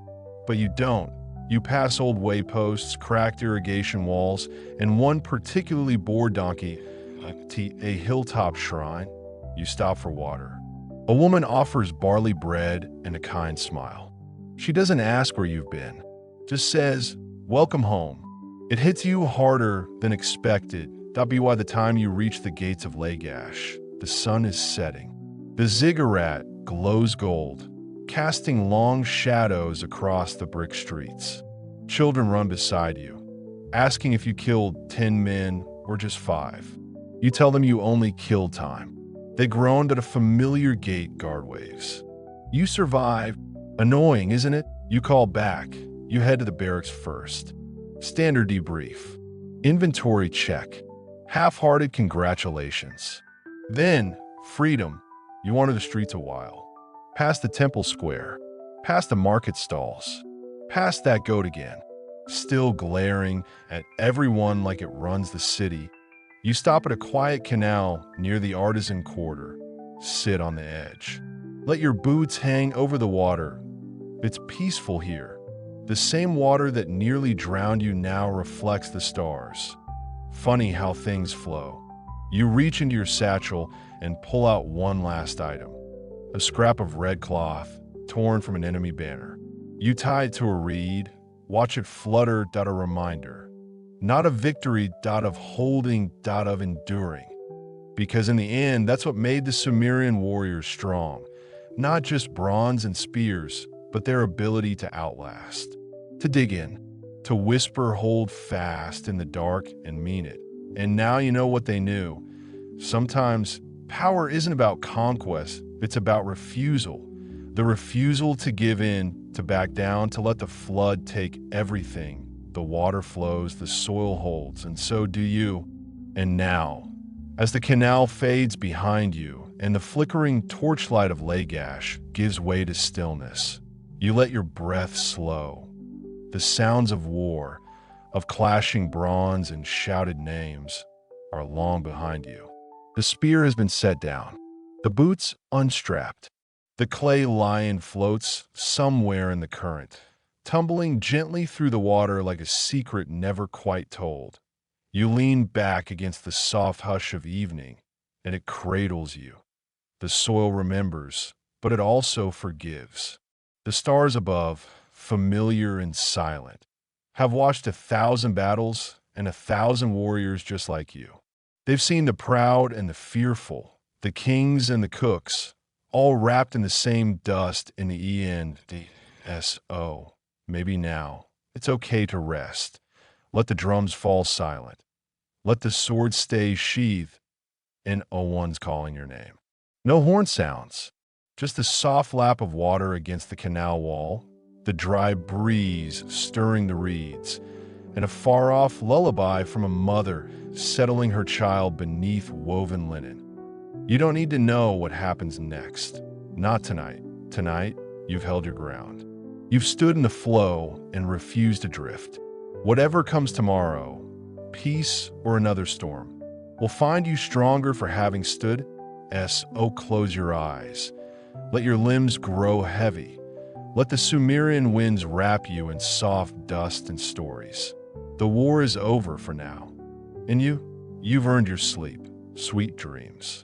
but you don't. You pass old wayposts, cracked irrigation walls, and one particularly bored donkey, a hilltop shrine. You stop for water. A woman offers barley bread and a kind smile. She doesn't ask where you've been, just says, welcome home. It hits you harder than expected. That'll be why the time you reach the gates of Lagash, the sun is setting. The ziggurat glows gold, casting long shadows across the brick streets. Children run beside you, asking if you killed 10 men or just 5. You tell them you only killed time. They groaned at a familiar gate guard waves. You survived. Annoying, isn't it? You call back. You head to the barracks first. Standard debrief. Inventory check. Half-hearted congratulations. Then, freedom. You wander the streets a while. past the temple square, past the market stalls, past that goat again, still glaring at everyone like it runs the city. You stop at a quiet canal near the artisan quarter, sit on the edge. Let your boots hang over the water. It's peaceful here. The same water that nearly drowned you now reflects the stars. Funny how things flow. You reach into your satchel and pull out one last item. A scrap of red cloth, torn from an enemy banner. You tie it to a reed, watch it flutter. A reminder. Not a victory. Of holding. Of enduring. Because in the end, that's what made the Sumerian warriors strong. Not just bronze and spears, but their ability to outlast. To dig in. To whisper, hold fast in the dark and mean it. And now you know what they knew. Sometimes power isn't about conquest, it's about refusal. The refusal to give in, to back down, to let the flood take everything. The water flows, the soil holds, and so do you. And now, as the canal fades behind you and the flickering torchlight of Lagash gives way to stillness, you let your breath slow. The sounds of war, of clashing bronze and shouted names, are long behind you. The spear has been set down, the boots unstrapped. The clay lion floats somewhere in the current, tumbling gently through the water like a secret never quite told. You lean back against the soft hush of evening, and it cradles you. The soil remembers, but it also forgives. The stars above, familiar and silent, have watched 1,000 battles and 1,000 warriors just like you. They've seen the proud and the fearful, the kings and the cooks, all wrapped in the same dust in the ENDSO. Maybe now, it's okay to rest. Let the drums fall silent. Let the sword stay sheathed, and no one's calling your name. No horn sounds, just the soft lap of water against the canal wall, the dry breeze stirring the reeds, and a far-off lullaby from a mother settling her child beneath woven linen. You don't need to know what happens next. Not tonight. Tonight, you've held your ground. You've stood in the flow and refused to drift. Whatever comes tomorrow, peace or another storm, will find you stronger for having stood. Close your eyes. Let your limbs grow heavy. Let the Sumerian winds wrap you in soft dust and stories. The war is over for now. And you've earned your sleep. Sweet dreams.